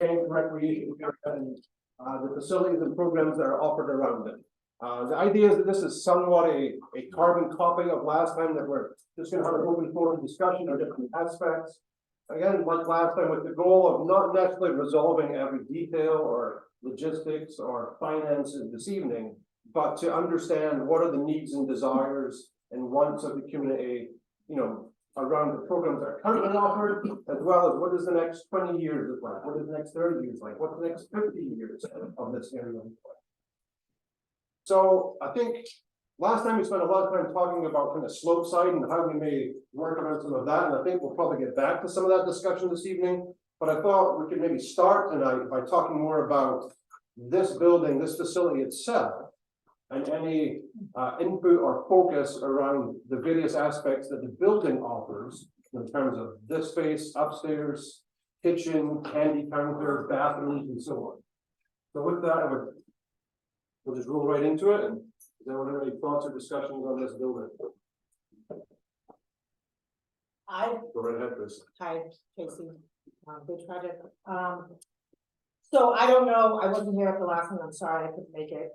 Kanc recreation and the facilities and programs that are offered around it. The idea is that this is somewhat a carbon copy of last time, that we're just going to have an open forum discussion of different aspects. Again, like last time, with the goal of not necessarily resolving every detail or logistics or finances this evening, but to understand what are the needs and desires and wants of the community, you know, around the programs that are currently offered, as well as what does the next 20 years look like, what is the next 30 years like, what's the next 50 years of this area look like. So I think last time we spent a lot of time talking about kind of slope side and how we may work around some of that, and I think we'll probably get back to some of that discussion this evening. But I thought we could maybe start tonight by talking more about this building, this facility itself, and any input or focus around the various aspects that the building offers in terms of this space, upstairs, kitchen, candy counter, bathrooms, and so on. So with that, we'll just roll right into it. And does anyone have any thoughts or discussions on this building? Go right ahead, Chris. Hi, Casey. Good project. So I don't know, I wasn't here at the last one, I'm sorry I couldn't make it.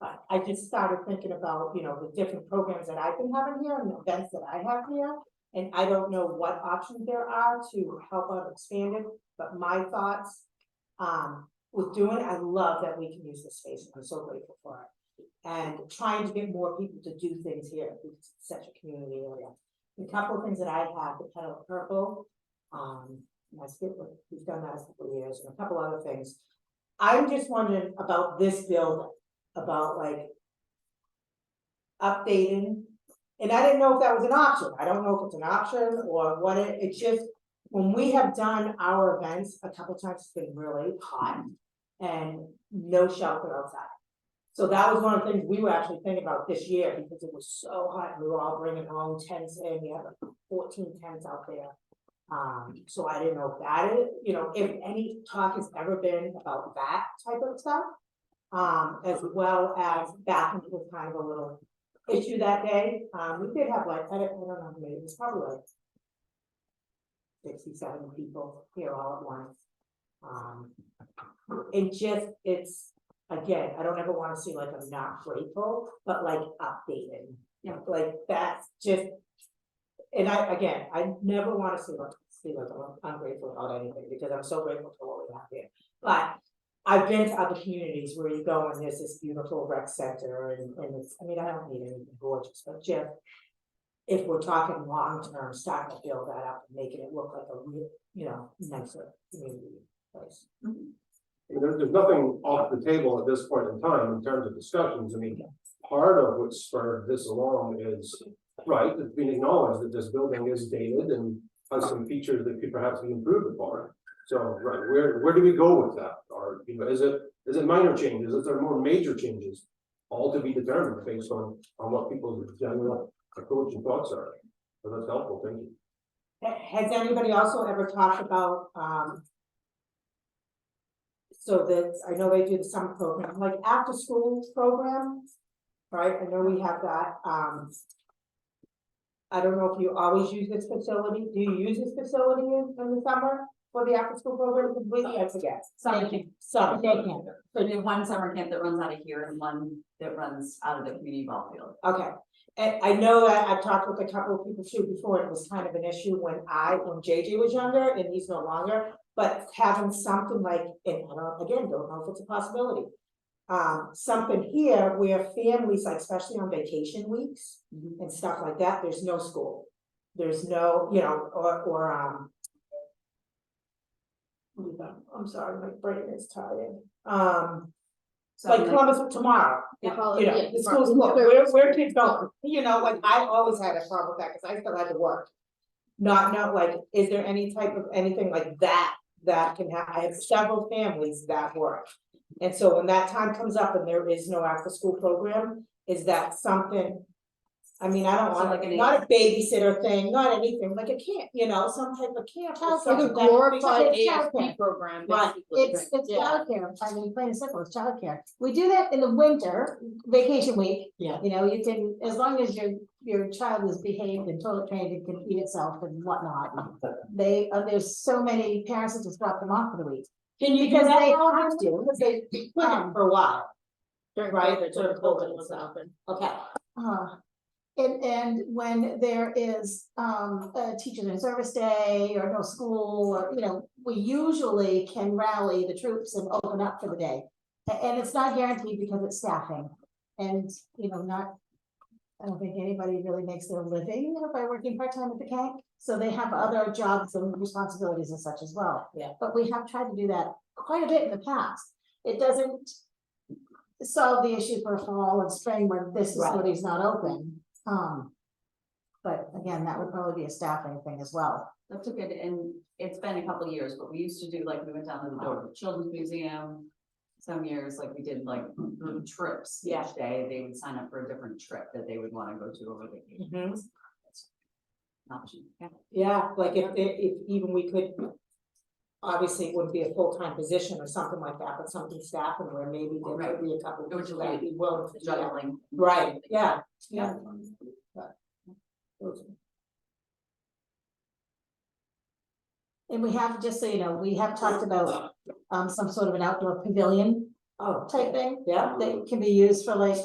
But I just started thinking about, you know, the different programs that I've been having here and the events that I have here. And I don't know what options there are to help out expand it, but my thoughts, with doing it, I love that we can use this space. I'm so grateful for it. And trying to get more people to do things here, because it's such a community area. A couple of things that I have, the Petal Purple, I skip what we've done that a couple of years, and a couple other things. I'm just wondering about this building, about like updating, and I didn't know if that was an option. I don't know if it's an option or what it's just, when we have done our events, a couple times it's been really hot and no shelter outside. So that was one of the things we were actually thinking about this year, because it was so hot. We were all bringing our own tents in. We had like 14 tents out there. So I didn't know if that is, you know, if any talk has ever been about that type of stuff, as well as bathrooms was kind of a little issue that day. We did have like, I don't know how many, it was probably like 60, 70 people here all at once. It's, again, I don't ever want to see like I'm not grateful, but like updated. Yeah, like that's just, and I never want to see like I'm ungrateful about anything, because I'm so grateful for what we have here. But I've been to other communities where you go and there's this beautiful rec center, and it's, I mean, I don't need anything gorgeous, but just if we're talking long term, starting to build that up and making it look like a real, you know, nicer community place. There's nothing off the table at this point in time in terms of discussions. I mean, part of what spurred this along is, right, it's been acknowledged that this building is dated and has some features that could perhaps be improved upon. So, right, where do we go with that? Or, you know, is it minor changes? Is there more major changes? All to be determined based on what people's general approach and thoughts are. So that's helpful. Thank you. Has anybody also ever talked about so that I know they do the summer program, like after school program, right? I know we have that. I don't know if you always use this facility. Do you use this facility in the summer for the after school program completely? I forget. Summer camp. Summer camp. So we have one summer camp that runs out of here and one that runs out of the community ball field. Okay. And I know that I've talked with a couple of people too before, and it was kind of an issue when JJ was younger, and he's no longer, but having something like, and I don't know if it's a possibility. Something here where families, like especially on vacation weeks and stuff like that, there's no school. There's no, you know, I'm sorry, my brain is tired. Like Columbus tomorrow, you know, the school's closed. Where kids going? You know, like I always had a problem with that because I still had to work. Not like, is there any type of anything like that can happen? I have several families that work. And so when that time comes up and there is no after school program, is that something? I mean, I don't want like not a babysitter thing, not anything, like a camp, you know, some type of camp. Like a glorified ASP program. Right. It's childcare. I mean, plain and simple, it's childcare. We do that in the winter, vacation week. Yeah. You know, you can, as long as your your child is behaved and toilet trained and can feed itself and whatnot. They, there's so many parents that just drop them off for the week. Can you do Because that? they have to, because they, For a while, During right? COVID, Sort of COVID was open. Okay. and when there is, a teacher in service day or no school, or, we usually can rally the troops and open up for the day. And it's not guaranteed because it's staffing and, not, I don't think anybody really makes their living by working part-time at the Kanc. So they have other jobs and responsibilities and such as well. Yeah. But we have tried to do that quite a bit in the past. It doesn't solve the issue for fall and spring when this Right. facility is not open. But again, that would probably be a staffing thing as well. That's a good, and it's been a couple of years, but we used to do, like, we went down to the Dover Children's Museum. Some years, like, we did like group trips Yeah. each day, they would sign up for a different trip that they would wanna go to over vacation. Mhm. That's an option, yeah. Yeah, like if even we could. Obviously, it wouldn't be a full-time position or something like that, but something staffing where maybe there Right. could be a couple of It would people that'd be willing to do that. Juggling. Right, yeah, yeah. And we have, just so you know, we have talked about some sort of an outdoor pavilion Oh, type thing. yeah, That can be used for like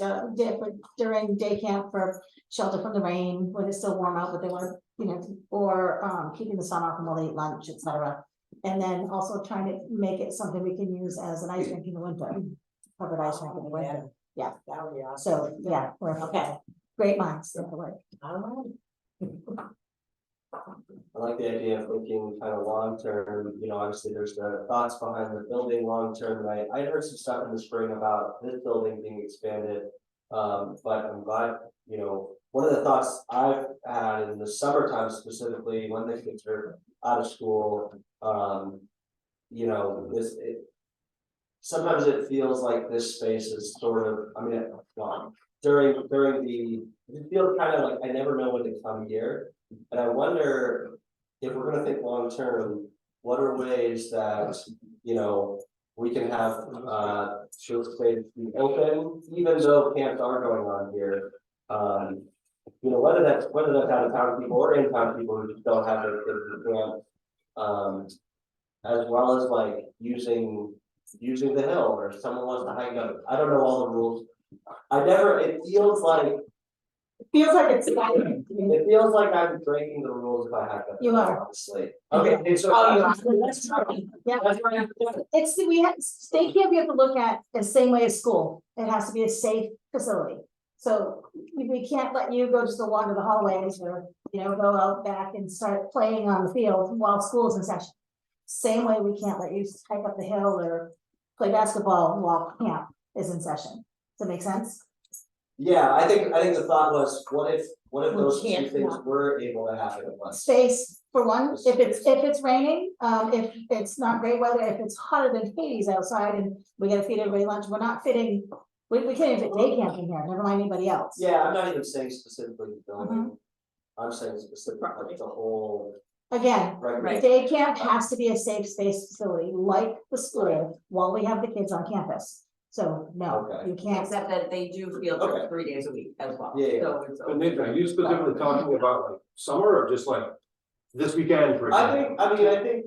during day camp for shelter from the rain when it's still warm out, but they want, or keeping the sun off them while they eat lunch, etc. And then also trying to make it something we can use as an ice rink in the winter, covered ice rink in the winter. Yeah, that would be awesome. so yeah, we're Okay, great minds. Think alike. all right. I like the idea of thinking kind of long term, obviously there's the thoughts behind the building long term, right? I heard some stuff in the spring about this building being expanded. But I'm glad, one of the thoughts I've had in the summertime specifically, when the kids are out of school, sometimes it feels like this space is sort of, during it feels kind of like I never know when to come here. And I wonder if we're gonna think long term, what are ways that, we can have shield space be open, even though camps are going on here. Whether that's out of town people or in town people who just don't have their kids in camp. As well as like using the hill, or if someone wants to hike up, I don't know all the rules. It feels like It's It feels like I'm breaking the rules if I hack up. You are. Honestly. Okay, and so. Oh, you are. That's right. Yeah. That's right. It's, state camp you have to look at the same way as school. It has to be a safe facility. So we can't let you go just to wander the hallways or, go out back and start playing on the field while school's in session. Same way we can't let you hike up the hill or play basketball while camp is in session. Does that make sense? Yeah, I think the thought was, what if We those two can't, things no. were able to happen at once? Space for one, if it's raining, if it's not great weather, if it's hotter than Hades outside and we gotta feed everybody lunch, we're not fitting. We can't even fit day camp in here, never mind anybody else. Yeah, I'm not even saying specifically the building. I'm saying specifically like the whole. Again, Right. day camp has to be a safe space facility, like the school, while we have the kids on campus. So, no, Okay. you can't. Except that they do field Okay. trips 3 days a week as well. Yeah, yeah. So it's. But Nick, are you specifically talking about like summer or just like this weekend, for example? I think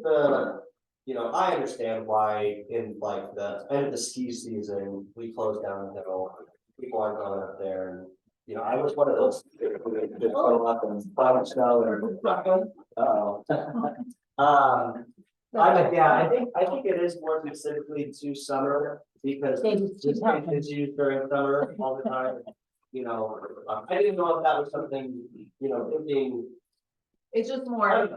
I understand why in like the end of the ski season, we closed down the hill. People aren't going up there and, I was one of those. Go up and plow snow or. I think it is more specifically to summer because It's too this tough. is used during summer all the time. I didn't know if that was something, thinking. It's just more,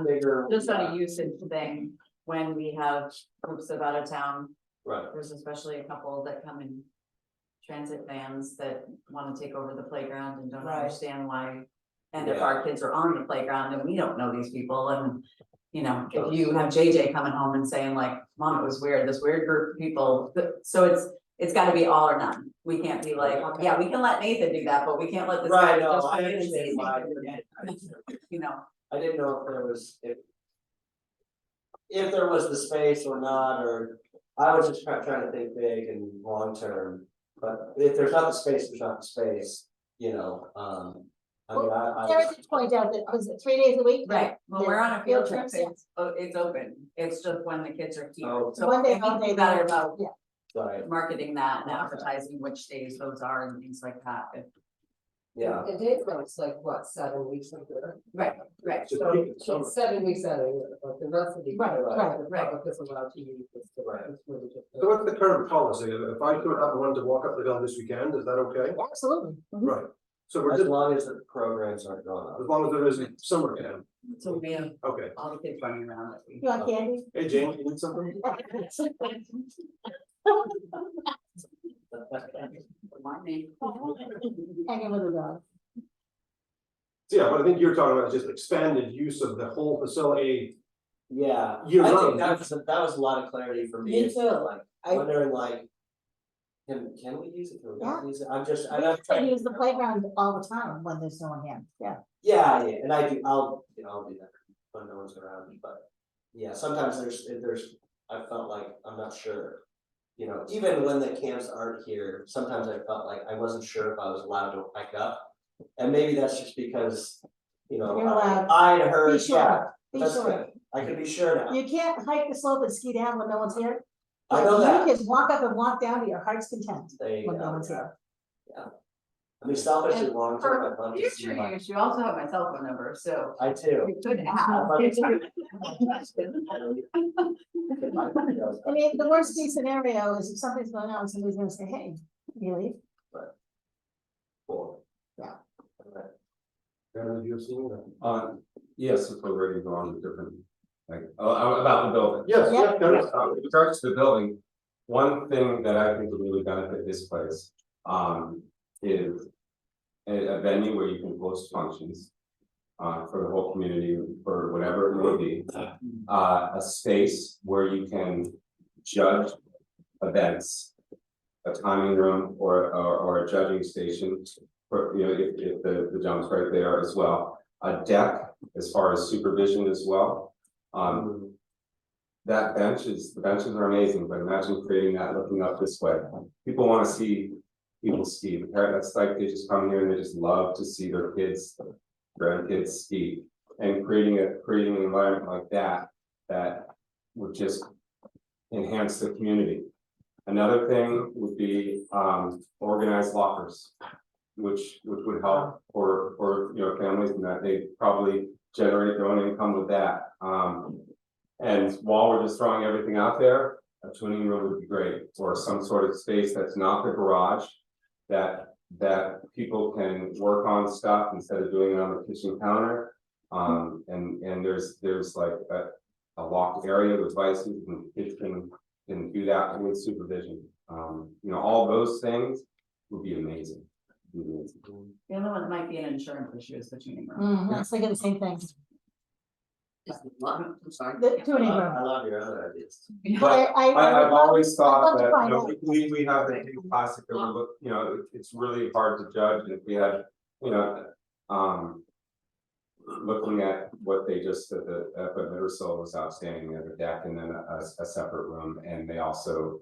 Bigger. just on a usage thing, when we have groups of out of town, Right. there's especially a couple that come in transit vans that wanna take over the playground and don't Right. understand why. And if Yeah. our kids are on the playground and we don't know these people and, if you have JJ coming home and saying like, Mom, it was weird, this weird group of people, so it's gotta be all or none. We can't be like, Okay. yeah, we can let Nathan do that, but we can't let this Right, guy no, just. I come in and understand say why. anything. I didn't know if there was, if there was the space or not, or I was just trying to think big and long term. But if there's not the space, there's not the space, I mean, Sarah did point out that, was it 3 days a week? Right, when we're on a field trip, yeah. it's open, it's just when the kids are here. Oh. So One day, it one would be day, better then- about yeah. Right, marketing that and advertising which days those are and things like that. yeah, The date it's like, what, 7 weeks a year? Right, right. Just So keep it summer. it's 7 weeks out of the year, but the rest of the. Right, year, right, the right. public is allowed to use this. It's really just- So what's the current policy? If I could have one to walk up the hill this weekend, is that okay? Absolutely. Right. So we're as just, long as the programs aren't going on. as long as there isn't summer camp, So we have okay. all the kids running around that week. You want candy? Hey, Jane, you need something? My name. Hanging with the dog. Yeah, but I think you're talking about just expanded use of the whole facility. Yeah, Year I think round. that was a lot of clarity for me. Me It's too. Like I- wondering like. Can we use it? Can we not use it? I'm just, We I'm used to trying. use the playground all the time when there's no one here, yeah. Yeah, and I do, I'll do that when no one's around, but. Yeah, sometimes there's, I felt like, I'm not sure. You know, even when the camps aren't here, sometimes I felt like I wasn't sure if I was allowed to hike up. And maybe that's just because, you know, You're allowed. I'd heard, Be sure, yeah, be that's sure. good. I can be sure now. You can't hike the slope and ski down when no one's here. I know that. You can walk up and walk down to your heart's content There you when no go, one's yeah. here. I mean, selfishly And long term, I'd For love to see future like, use, you also have my cell phone number, so I too. you could I'd have. love to- I mean, the worst case scenario is if something's going on, somebody's gonna say, hey, you leave. Cool. Yeah. Okay. Aaron, you seen that? Yes, if we're ready to go on to different, like, about the building. Yes, Yeah. yeah, Dennis. With regards to the building, one thing that I think would really benefit this place, is a venue where you can host functions. For the whole community, for whatever it may be, a space where you can judge events. A timing room or a judging station, for, you know, if the jump's right there as well. A deck as far as supervision as well. The benches are amazing, but imagine creating that looking up this way. People wanna see people ski. That's like, they just come here and they just love to see their kids, grandkids ski. And creating an environment like that, that would just enhance the community. Another thing would be, organized lockers. Which would help for, you know, families, and that they probably generate their own income with that. And while we're just throwing everything out there, a tuning room would be great, or some sort of space that's not the garage. That people can work on stuff instead of doing it on the kitchen counter. And there's like a locked area with devices, and kids can do that with supervision. You know, all those things would be amazing. The only one that might be an insurance issue is the tuning room. I was thinking the same thing. I'm sorry. The tuning room. I love your other ideas. But I've always I'd love thought to that, find you know, out. we have the big classic that we look, you know, it's really hard to judge, and if we had, you know, looking at what they just said, the Mittersoll was outstanding, they have a deck and then a separate room, and they also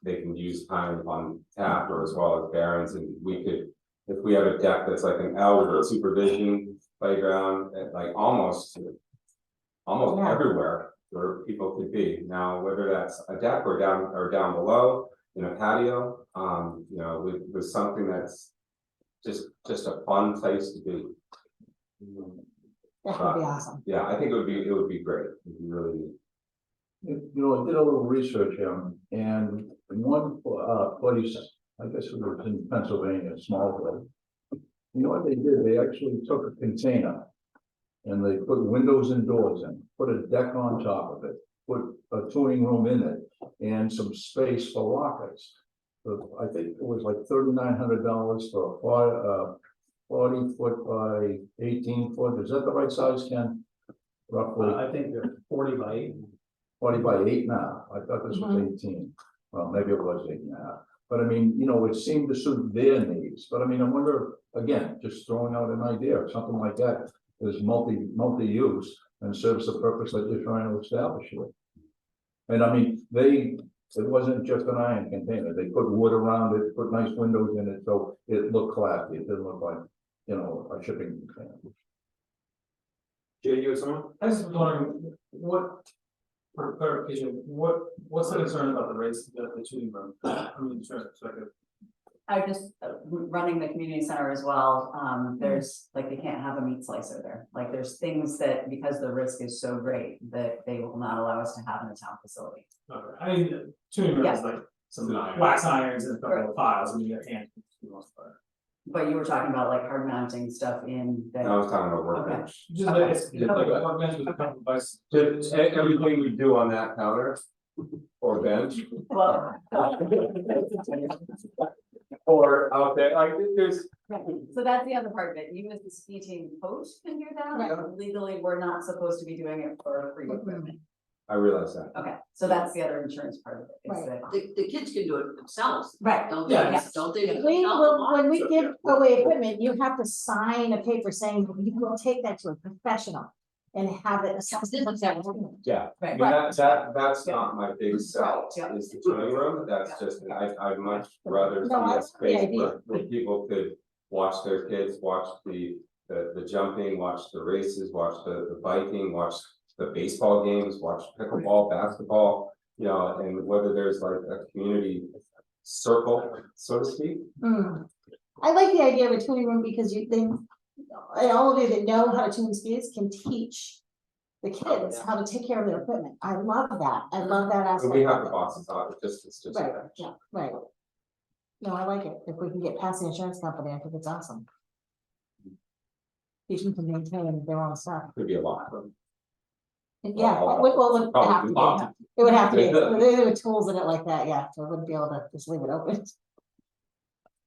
they can use time on tap or as well as Barron's, and we could, if we have a deck that's like an L with a supervision playground, like almost Yeah. everywhere where people could be. Now, whether that's a deck or down below in a patio, you know, with something that's just a fun place to be. That would be awesome. Yeah, I think it would be great. It would be really neat. You know, I did a little research, and in one place, I guess it was in Pennsylvania, a small place. You know what they did? They actually took a container. And they put windows and doors in, put a deck on top of it, put a tuning room in it, and some space for lockers. So I think it was like $3,900 for a 40-foot by 18-foot. Is that the right size, Ken? Roughly. I think they're 40 by 8. 40 by 8 now. I thought this was 18. Well, maybe it was 8.5. But I mean, you know, it seemed to suit their needs. But I mean, I wonder, again, just throwing out an idea or something like that is multi-use and serves the purpose that you're trying to establish with. And I mean, it wasn't just an iron container. They put wood around it, put nice windows in it, so it looked classy. It didn't look like a shipping container. Jay, you had someone? I was wondering, what, for clarification, what's the concern about the rates of the tuning room? I mean, I just, running the community center as well, there's, like, they can't have a meat slicer there. Like, there's things that, because the risk is so great, that they will not allow us to have in a town facility. I mean, the tuning room is Yeah. like some wax irons and a couple of files, and you get hands. for the most part. But you were talking about like hard mounting stuff in I the, was talking about okay, workbench. Just like, it's like a workbench with a couple of bicycles. Just everything we do on that counter or bench well. or out there, like there's. Right, so that's the other part of it, you as the ski team coach can do that, Right. legally, we're not supposed to be doing it for free Mhm. equipment. I realize that. Okay, so that's the other insurance part of it, is Right. that, The kids can do it themselves, right, don't they? Yeah. Don't they? When we give away equipment, you have to sign a paper saying you will take that to a professional and have it assessed. Yeah, I right, mean, that's Yeah. not my big sell, Yeah. is the tuning room, that's just, I'd much rather No, I see a like the space idea. where people could watch their kids, watch the jumping, watch the races, watch the biking, watch the baseball games, watch pickleball, basketball, and whether there's like a community circle, so to speak. I like the idea of a tuning room because and all of you that know how to tune skis can teach the kids how to take care of their equipment. I love that. I love that And aspect. we have of the it. bosses on it, it's just. Right, yeah, right. No, I like it. If we can get past the insurance company, I think it's awesome. Teach them to maintain their own stuff. Could be a lot. Yeah, Well, well, it would probably have to not. be. It would have to be. There were tools in it like that, yeah, so I wouldn't be able to just leave it open.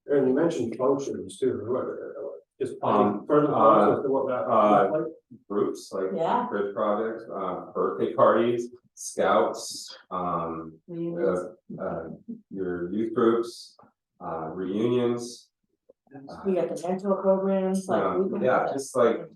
And you mentioned functions too, just Um, further thoughts as to what that. looks like? Groups like Yeah. bridge projects, birthday parties, scouts, your youth groups, reunions. We got the mentor programs, like. we can do Yeah, that. just like.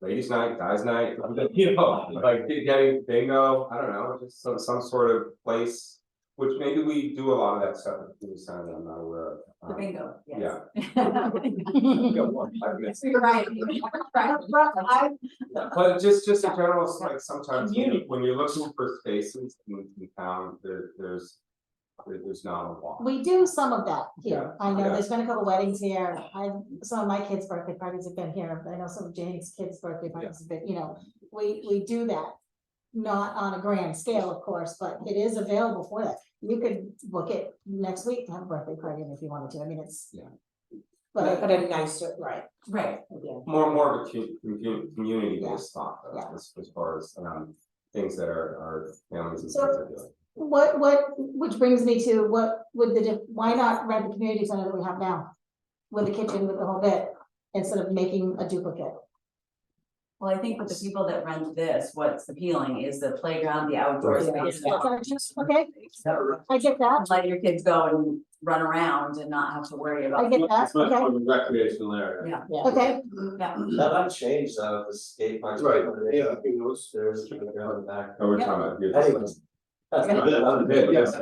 Ladies night, guys night, like getting bingo, I don't know, just some sort of place. Which maybe we do a lot of that stuff at the community center that I'm not aware of. the bingo, yes. Yeah. Got one, I've missed it. You're right. Right. But just in general, it's like sometimes when you're looking for spaces in town, there's not a lot. We do some of that here. Yeah, I know yeah. there's been a couple weddings here. Some of my kids' birthday parties have been here. I know some of Jane's kids' birthday parties have been, we do that. Not on a grand scale, of course, but it is available for that. You could book it next week to have a birthday party if you wanted to. I mean, it's. Yeah. But But a nicer, right, Right, yeah. More of a community based thought, Yeah. as far as things that our families and So- friends are doing. which brings me to what would why not rent the community center that we have now? With the kitchen, with the whole bit, instead of making a duplicate. well, I think with the people that rent this, what's appealing is the playground, the outdoor Right. space. Okay, I get that, Let your kids go and run around and not have to worry I about. get that, okay, a recreational area. Yeah, okay. yeah, That might change though, the skate park. Right, yeah, I mean, those. There's a ground back. Oh, we're Yeah. talking about. Anyways. That's Yeah. another bit, yes.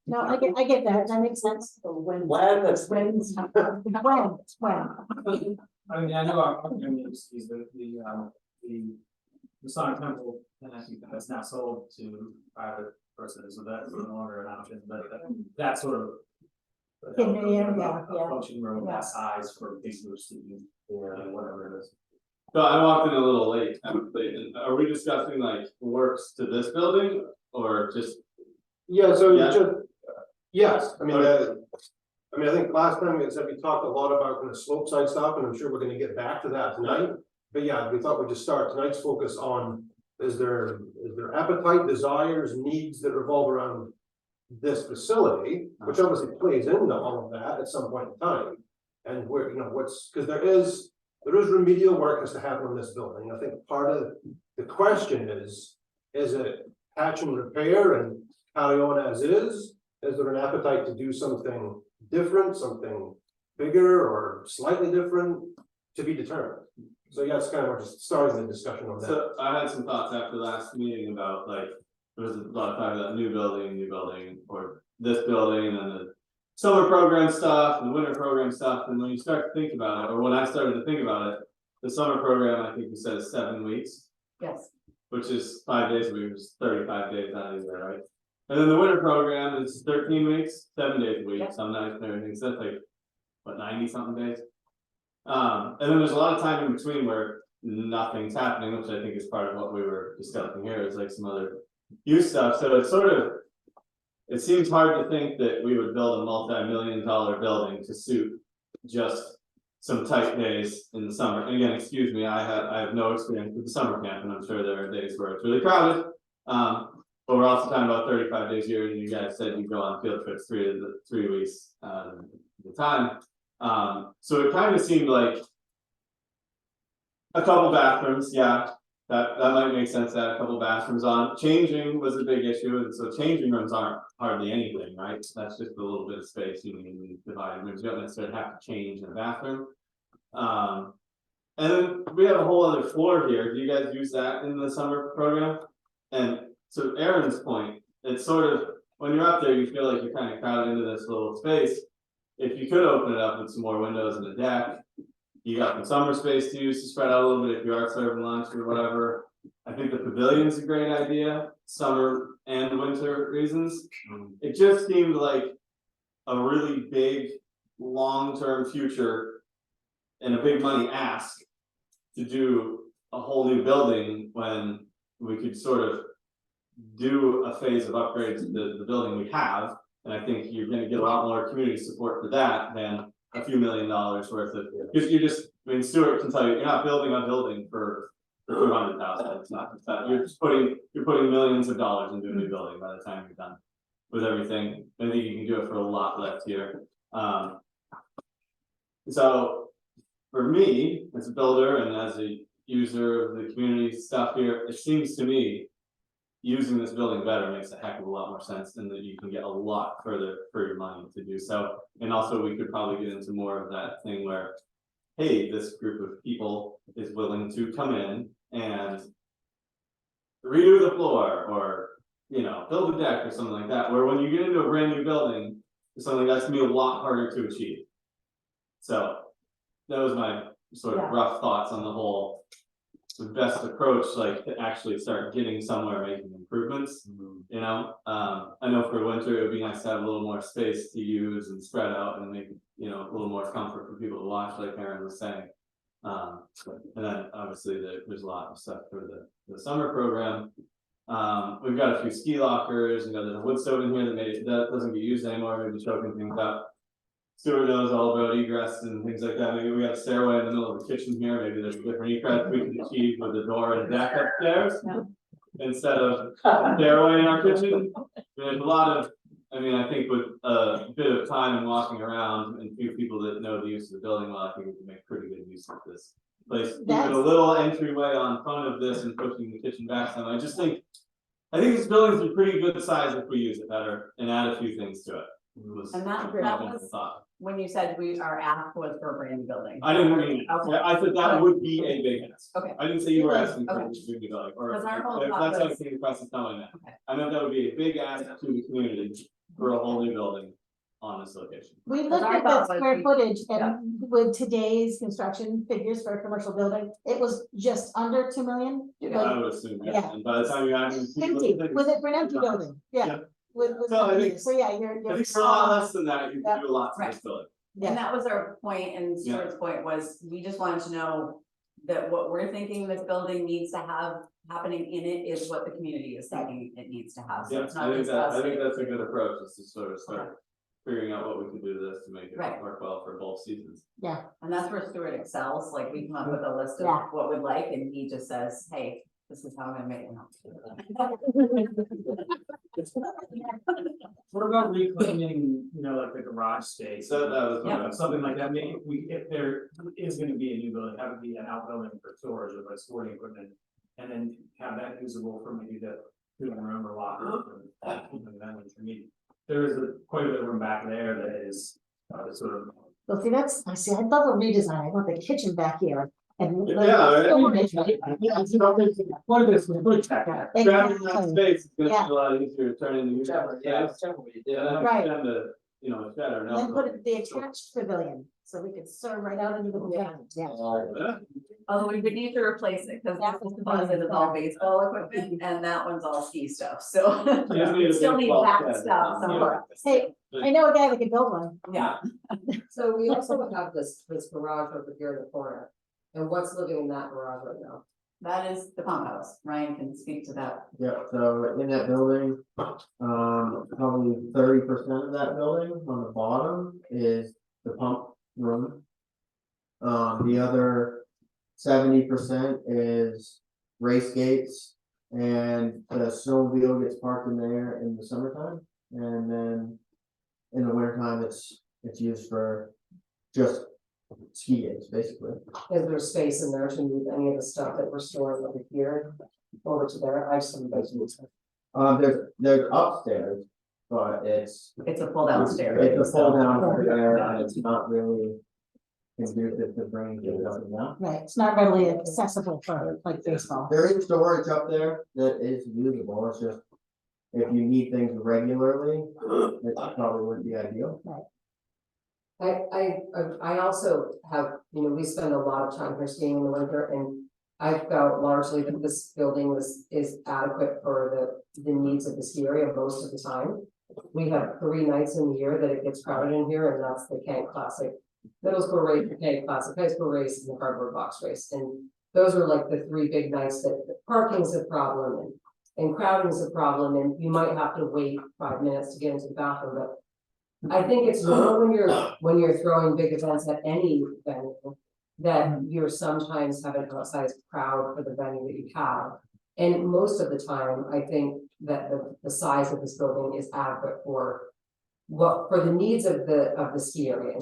No, I get that, that makes sense. When that's. When. I mean, I know our community is the Sonic Temple, and I think that's now sold to private persons, so that's no longer an option, but that sort of. Yeah. Function room, Yeah. that size for big groups to use, or whatever it is. So I walked in a little late, are we discussing like works to this building or just? Yeah, so Yeah. yes, I think last time we said we talked a lot about kind of slope side stuff, and I'm sure we're gonna get back to that tonight. But yeah, we thought we'd just start tonight's focus on, is there appetite, desires, needs that revolve around this facility, which obviously plays into all of that at some point in time. And where, because there is remedial work has to happen on this building. I think part of the question is it patch and repair and carry on as is? Is there an appetite to do something different, something bigger or slightly different, to be determined? So yeah, it's kind of, we're just starting the discussion on that. So I had some thoughts after last meeting about like, there was a lot of talk about new building, or this building and then summer program stuff and winter program stuff, and when you start to think about it, or when I started to think about it, the summer program, I think you said is 7 weeks, Yes, which is 5 days a week, which is 35 days out of there, right? And then the winter program is 13 weeks, 7 days a week, Yep. some nights and everything, so that's like, what, 90 something days? And then there's a lot of time in between where nothing's happening, which I think is part of what we were discussing here, is like some other youth stuff, so it's sort of. It seems hard to think that we would build a multi-million-dollar building to suit just some tight days in the summer. And again, excuse me, I have no experience with the summer camp, and I'm sure there are days where it's really crowded. But we're also talking about 35 days a year, and you guys said you go on field trips 3 weeks at the time. So it kind of seemed like a couple bathrooms, yeah. That might make sense to add a couple bathrooms on. Changing was a big issue, and so changing rooms aren't hardly anything, right? That's just a little bit of space you need in divided rooms. You don't necessarily have to change in a bathroom. And then we have a whole other floor here. Do you guys use that in the summer program? And to Aaron's point, it's sort of when you're up there, you feel like you're kind of crowded into this little space. If you could open it up with some more windows and a deck. You got some summer space to use to spread out a little bit if you are serving lunch or whatever. I think the pavilion's a great idea, summer and winter reasons. It just seemed like a really big, long-term future and a big money ask to do a whole new building when we could sort of do a phase of upgrades to the building we have. And I think you're gonna get a lot more community support for that than a few $1 million worth of, because I mean, Stuart can tell you, you're not building a building for 200,000, it's not, you're putting millions of dollars into a new building by the time you're done with everything. I think you can do it for a lot less here. So for me, as a builder and as a user of the community stuff here, it seems to me using this building better makes a heck of a lot more sense, and that you can get a lot further for your money to do so. And also we could probably get into more of that thing where, hey, this group of people is willing to come in and redo the floor, or build a deck or something like that, where when you get into a brand new building, it's something that's gonna be a lot harder to achieve. So that was my sort of rough thoughts on the whole. The best approach, like to actually start getting somewhere making improvements. I know for winter it would be nice to have a little more space to use and spread out and make a little more comfort for people to watch, like Aaron was saying. And then obviously there's a lot of stuff for the summer program. We've got a few ski lockers, there's a wood stove in here that doesn't get used anymore, maybe choking things up. Stuart knows all about egress and things like that. Maybe we got a stairway in the middle of the kitchen here. Maybe there's a different egress we can achieve with a door and a deck upstairs. Instead of a stairway in our kitchen. There's a lot of, I think with a bit of time and walking around and a few people that know the use of the building well, I think we can make pretty good use of this place. Even a little entryway on front of this and pushing the kitchen back some. I think this building's a pretty good size if we use it better and add a few things to it. and that was when you said our ask was for a brand new building. I didn't mean, Okay. I said that would be a big ask. Okay. I didn't say you were asking for Okay. a new building, or if Because our whole that's thought how I was- came across, it's not what I meant. Okay. I meant that would be a big ask to the community for a whole new building on this location. We Because looked our at the thought was square we- footage and with today's construction figures for a commercial building, it was just under 2 million. Yeah. I would assume, yeah, Yeah. and by the time you add in people. Empty, with it for an empty building, yeah. Yeah. With So I think- so yeah, you're. I think for a lot less than that, you can do a lot to Right. this building. And that was our point, and Stuart's point was, we just wanted to know that what we're thinking this building needs to have happening in it is what the community is thinking it needs to have, so Yeah, it's not I think just us. I think that's a good approach, is to sort of start figuring out what we can do to this to make it Right. work well for both seasons. And that's where Stuart excels, like we come up with a list of Yeah. what we'd like, and he just says, hey, this is how I'm gonna make it. What about reclaiming, like the garage space? So that was Yeah. Something like that, maybe if there is gonna be a new building, have it be an outbuilding for storage of like storing equipment. And then have that usable for maybe the food room or locker room, and then if you need. There is quite a bit of room back there that is, sort of. Well, see, I'd love a redesign, I want the kitchen back here and. like, Yeah, storage. What if it's a good check? Grabbing that Exactly. space is gonna Yeah. be a lot easier to turn into. Whichever, yeah, whichever way you do it. And I Right. understand you know, a shed or an And then put outbuilding. it the attached pavilion, so we could serve right out into the pavilion, yeah. Although we would need to replace it, because that was composite is all baseball equipment, and that one's all ski stuff, so. Just need a Still need baseball that shed. stuff somewhere. Hey, I know a guy that can build one. Yeah. So we also have this garage over here in the corner. And what's living in that garage right now? That is the pump house. Ryan can speak to that. Yeah, so in that building, probably 30% of that building on the bottom is the pump room. The other 70% is race gates, and the snowmobile gets parked in there in the summertime, and then in the wintertime, it's used for just ski gates, basically. Is there space in there to move any of the stuff that we're storing over here over to there? I just haven't been. There's upstairs, but it's It's a pull down stairway. a pull down over there, and it's not really conducive to bringing things up and down. Right, it's not readily accessible for like baseball. There is storage up there that is usable, it's just, if you need things regularly, it probably wouldn't be ideal. I also have, you know, we spend a lot of time here skiing in the winter, and I felt largely that this building is adequate for the needs of the ski area most of the time. We have 3 nights in the year that it gets crowded in here, and that's the Kanc Classic middle school race, the Kanc Classic high school race, and the cardboard box race. And those are like the 3 big nights that parking's a problem and crowding's a problem, and you might have to wait 5 minutes to get into the bathroom, but I think it's normal when you're throwing big events at any venue, that you're sometimes have an outsized crowd for the venue that you have. And most of the time, I think that the size of this building is adequate for the needs of the ski area.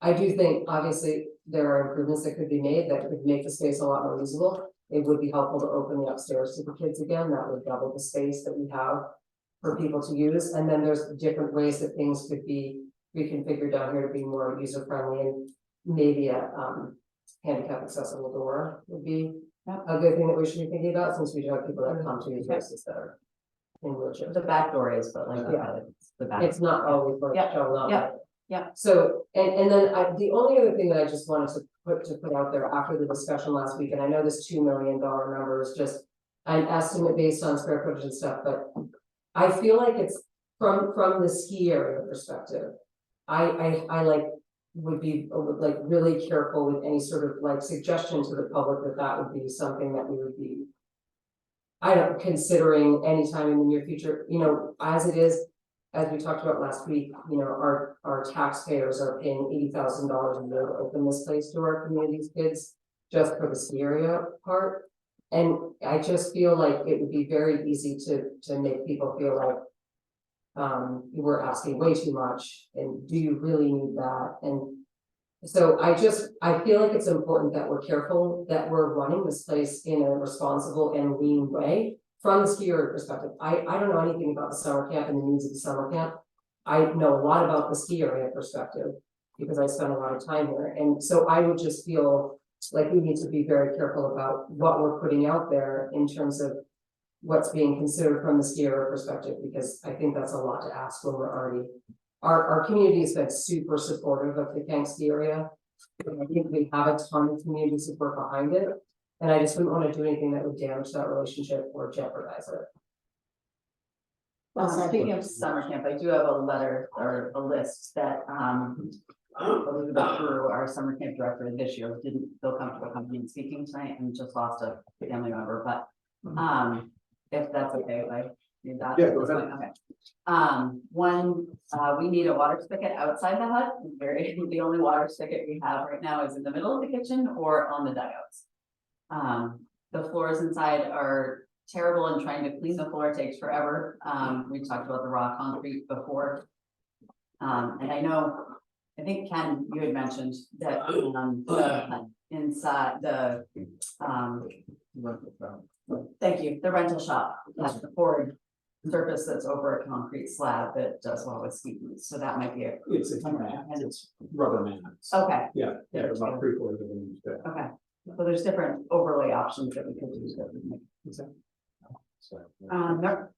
I do think, obviously, there are improvements that could be made that could make the space a lot more usable. It would be helpful to open the upstairs to the kids again, that would double the space that we have for people to use, and then there's different ways that things could be reconfigured down here to be more user friendly, and maybe a handicap accessible door would be a good thing that we should be thinking about, since we do have people that come to these races that are in wheelchairs. The back door is, but like, it's the back. It's not always like Yeah, showing up. yeah, yeah. So, and then the only other thing that I just wanted to put out there after the discussion last week, and I know this $2 million number is just an estimate based on square footage and stuff, but I feel like it's from the ski area perspective. I like would be like really careful with any sort of like suggestion to the public that would be something that we would be. I don't considering anytime in the near future, you know, as it is, as we talked about last week, you know, our taxpayers are paying $80,000 a year to open this place to our community's kids just for the ski area part. And I just feel like it would be very easy to make people feel like we're asking way too much, and do you really need that? And so I feel like it's important that we're careful that we're running this place in a responsible and lean way from the skier perspective. I don't know anything about the summer camp and the needs of the summer camp. I know a lot about the ski area perspective because I spend a lot of time here, and so I would just feel like we need to be very careful about what we're putting out there in terms of what's being considered from the skier perspective, because I think that's a lot to ask when we're already, our community has been super supportive of the Kanc ski area. I think we have a ton of community support behind it, and I just wouldn't want to do anything that would damage that relationship or jeopardize it. Speaking of summer camp, I do have a letter or a list that, Elizabeth Drew, our summer camp director this year, didn't feel comfortable coming and speaking tonight and just lost a family member, but, if that's okay, if I do that. Yeah, go ahead. Okay. We need a water spigot outside the hut. The only water spigot we have right now is in the middle of the kitchen or on the dugouts. The floors inside are terrible, and trying to clean the floor takes forever. We talked about the raw concrete before. And I think Ken, you had mentioned that, the inside the, thank you, the rental shop has the poured surface that's over a concrete slab that does well with ski boots, so that might be a. It's rubber mats. Okay, Yeah, it's about 3/4 of them. okay, so there's different overlay options that we could use. There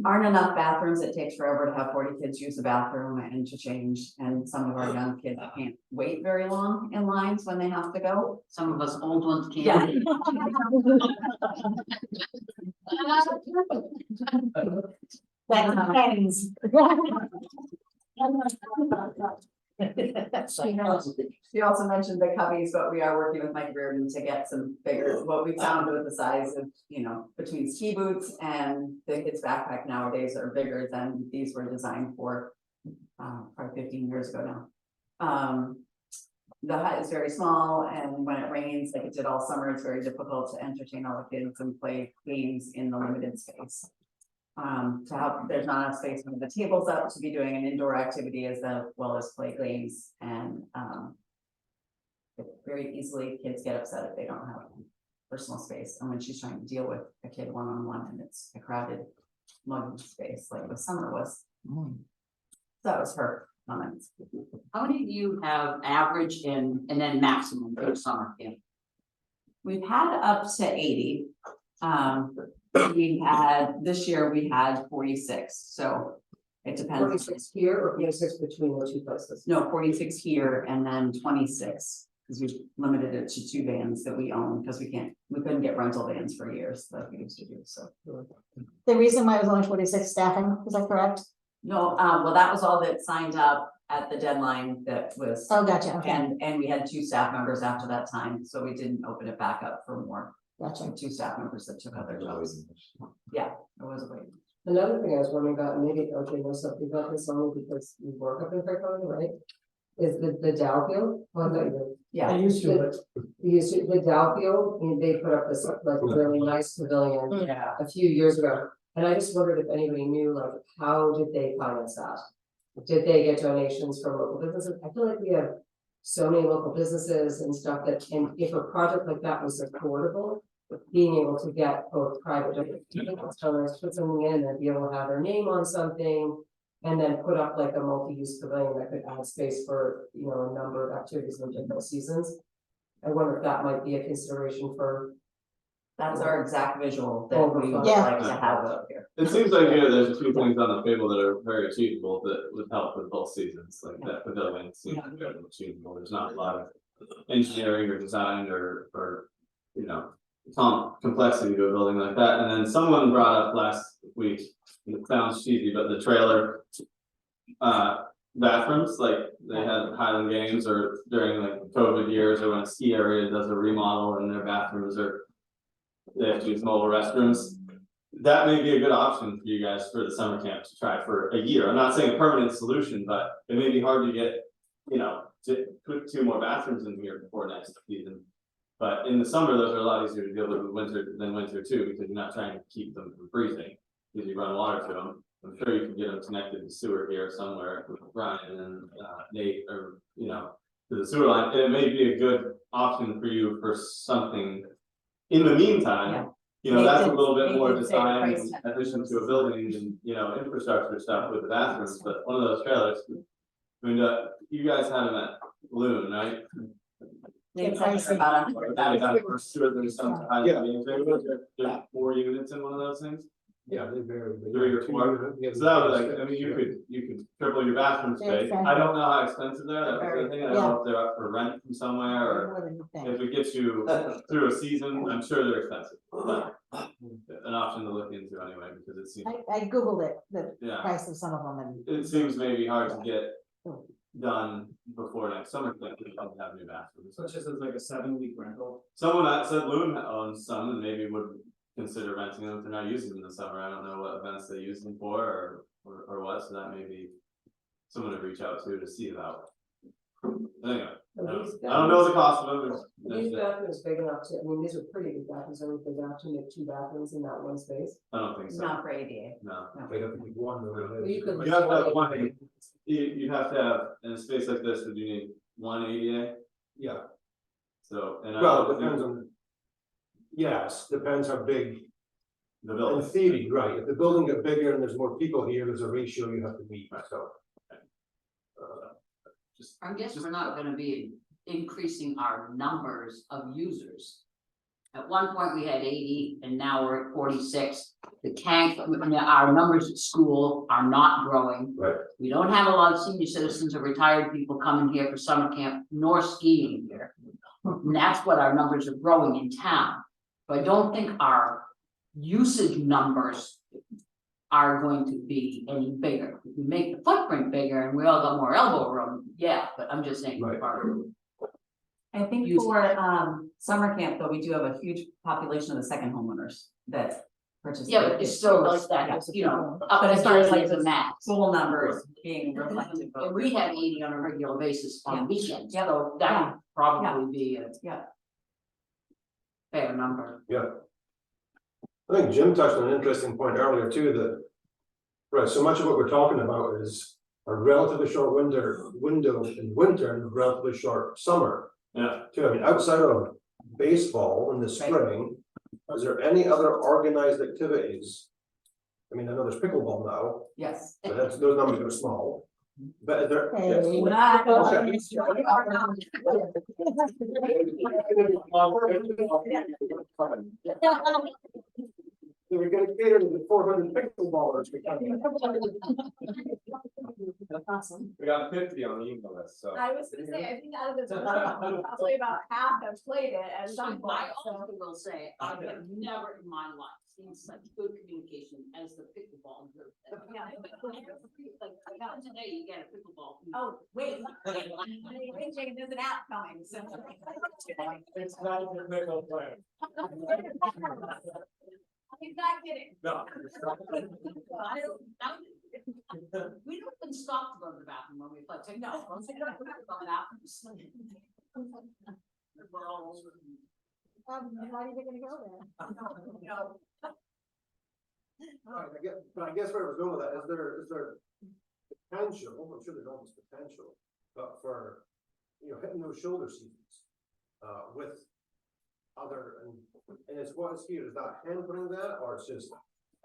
aren't enough bathrooms. It takes forever to have 40 kids use the bathroom and to change. And some of our young kids can't wait very long in lines when they have to go. Some of us old ones Yeah. can't. That depends. She also mentioned the cubbies, but we are working with Mike Reardon to get some bigger, what we found with the size of, between ski boots and the kids' backpack nowadays are bigger than these were designed for. Probably 15 years ago now. The hut is very small, and when it rains, like it did all summer, it's very difficult to entertain all the kids and play games in the limited space. To help, there's not enough space when the table's up to be doing an indoor activity as well as play games, and very easily kids get upset if they don't have personal space, and when she's trying to deal with a kid one-on-one and it's a crowded muggy space like the summer was. So that was her comments. How many do you have average and then maximum for summer camp? We've had up to 80. We had, this year we had 46, so it depends. 46 here or 46 between the two places? No, 46 here and then 26, because we limited it to 2 vans that we own, because we couldn't get rental vans for years like we used to do, so. The reason why it was only 46 staffing, is that correct? No, well, that was all that signed up at the deadline that was. Oh, gotcha, okay, And we had 2 staff members after that time, so we didn't open it back up for more. gotcha. 2 staff members that took other jobs. Yeah, it was a wait. Another thing I was wondering about, and maybe OJ knows something about this only because we work up in Franklin, right? Is the Dow field? Well, I thought you did. Yeah. The Dow field, and they put up this like really nice pavilion Yeah. a few years ago. And I just wondered if anybody knew, like, how did they finance that? Did they get donations from local businesses? I feel like we have so many local businesses and stuff that, and if a project like that was affordable, being able to get both private donors, put something in and be able to have their name on something. And then put up like a multi-use pavilion that could add space for, a number of activities in different seasons. I wonder if that might be a consideration for. That's our exact visual that we would Yeah. like to have up here. It seems like here, there's a few things on the table that are very achievable that would help with both seasons, like that pavilion seems very achievable. There's not a lot of engineering or design or complexity to a building like that. And then someone brought up last week, it sounds cheesy, but the trailer bathrooms, like they had Highland Games or during like COVID years, or when a ski area does a remodel and their bathrooms are, they have to use mobile restrooms. That may be a good option for you guys for the summer camp to try for a year. I'm not saying a permanent solution, but it may be hard to get, to put 2 more bathrooms in here before next season. But in the summer, those are a lot easier to deal with than winter too, because you're not trying to keep them from freezing, because you run water to them. I'm sure you can get them connected to sewer here somewhere with Brian and Nate, or to the sewer line. And it may be a good option for you for something in the meantime. That's a little bit more design in addition to a building and infrastructure stuff with the bathrooms. But one of those trailers, I mean, you guys had them at Loon, right? There's some There's 4 units in one of those things. Yeah, they vary. 3 or 4. So that was like, I mean, you could triple your bathroom space. I don't know how expensive they are. That was the thing. I don't know if they're up for rent from somewhere, or if it gets you through a season. I'm sure they're expensive, but an option to look into anyway, because it seems. I Googled it, the Yeah. price of some of them, and It seems maybe hard to get done before next summer, but we don't have new bathrooms. So it's just as like a 7-week rental. Someone that said Loon owns some and maybe would consider renting them if they're not using them in the summer. I don't know what events they use them for or what, so that may be someone to reach out to see about. Anyway, I don't know the cost of them. These bathrooms big enough to, I mean, these are pretty big bathrooms, are they big enough to make 2 bathrooms in that one space? I don't think so. Not for ADA. No. They have to be one. You could- You have to have one, you have to have, in a space like this, would you need 1 ADA? Yeah, So, and well, it depends on. Yes, depends how big, the in building. theory, right, if the building get bigger and there's more people here, there's a ratio you have to meet, so. I guess we're not gonna be increasing our numbers of users. At one point, we had 80, and now we're at 46. The Kanc, our numbers at school are not growing. Right. We don't have a lot of senior citizens or retired people coming here for summer camp, nor skiing here. And that's what our numbers are growing in town. But I don't think our usage numbers are going to be any bigger. If we make the footprint bigger and we all got more elbow room, yeah, but I'm just saying. Right. I think Use- for summer camp, though, we do have a huge population of the second homeowners that participate. Yeah, but it's still like that, up But as as far as like the the max. School numbers being reflective of. And we have 80 on a regular basis Yeah. on weekends, Yeah. so that Yeah. would probably be a Yeah. fair number. I think Jim touched on an interesting point earlier too, that. Right, so much of what we're talking about is a relatively short window in winter and a relatively short summer. Yeah. Too, I mean, outside of baseball in the spring, is there any other organized activities? I mean, I know there's pickleball now, Yes. but those numbers are small. But is there? Hey. We're gonna cater to the 400 pickleballers. Awesome. We got 50 on the email list, so. I was gonna say, I think out of this, probably about half have played it at some point, I so. also will say, I have never in my life seen such good communication as the pickleball group. Yeah. Like, today you get a pickleball. Oh, wait. Wait, Jane, there's an app coming, so. It's not a pickleball player. He's not kidding. No. We don't even stop to go to the bathroom when we play, so no. Once we don't go to the bathroom. We're all. How are you gonna go there? No. But I guess where I was going with that, is there potential, I'm sure there's always potential, but for, hitting those shoulder seasons. With other, and it's what's here, is that hampering that, or it's just,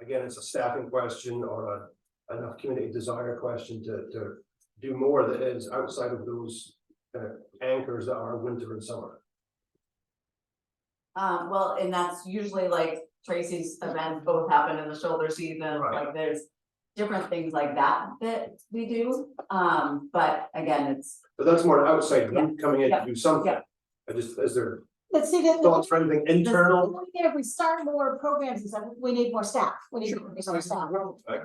again, it's a staffing question or enough community desire question to do more that is outside of those kind of anchors that are winter and summer. Well, and that's usually like Tracy's events both happen in the shoulder season, Right. like there's different things like that that we do. But again, it's, But that's more an outside group coming in to yeah, do something. yeah. Is there Let's see that. thoughts for anything internal? If we start more programs and stuff, we need more staff, we need more staff,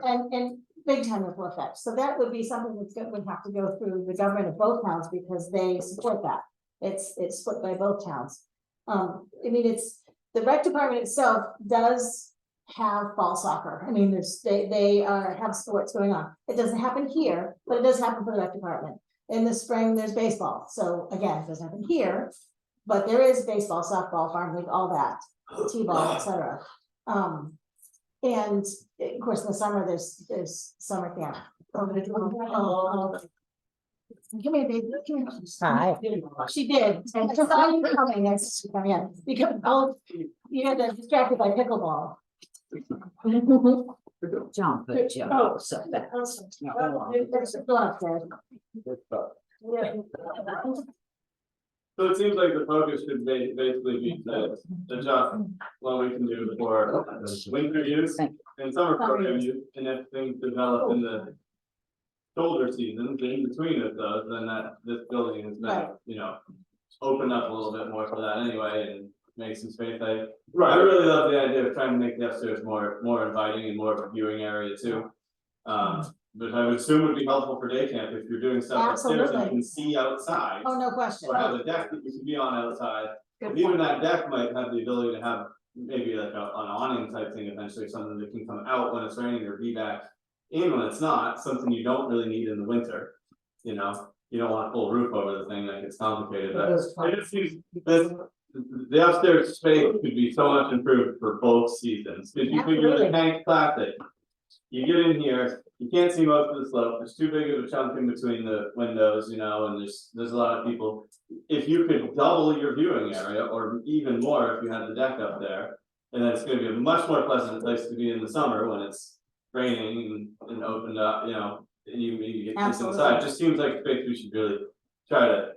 and big time ripple effects, so that would be something would have to go through the government of both towns, because they support that. It's split by both towns. I mean, the rec department itself does have fall soccer, I mean, they have sports going on. It doesn't happen here, but it does happen for the rec department. In the spring, there's baseball, so again, it doesn't happen here. But there is baseball, softball, farm league, all that, t-ball, etc. And of course, in the summer, there's summer camp. Come here, baby, come here. Hi. She did, and I saw you coming, I said, come in, because, you had distracted by pickleball. Jump, but jump. Oh, So that- There's a block there. Yeah. So it seems like the focus should basically be to adjust what we can do for winter use and summer program use, and if things develop in the shoulder seasons, in between of those, then this building is Right. meant, open up a little bit more for that anyway and make some space. I Right. really love the idea of trying to make the upstairs more inviting and more of a viewing area too. But I would assume would be helpful for day camp if you're doing stuff upstairs and you Absolutely. can see outside. Oh, no question. Or have a deck that you can be on outside. Good And even point. that deck might have the ability to have maybe like an awning type thing eventually, something that can come out when it's raining or be back in when it's not, something you don't really need in the winter. You don't want a full roof over the thing, like it's complicated, but it just seems that the upstairs space could be so much improved for both seasons. Cause you figure the Absolutely. Kanc Classic, you get in here, you can't see most of the slope, there's too big of a chunk in between the windows, and there's a lot of people. If you could double your viewing area, or even more if you had the deck up there, and then it's gonna be a much more pleasant place to be in the summer when it's raining and opened up, and you get this Absolutely. inside, it just seems like a space we should really try to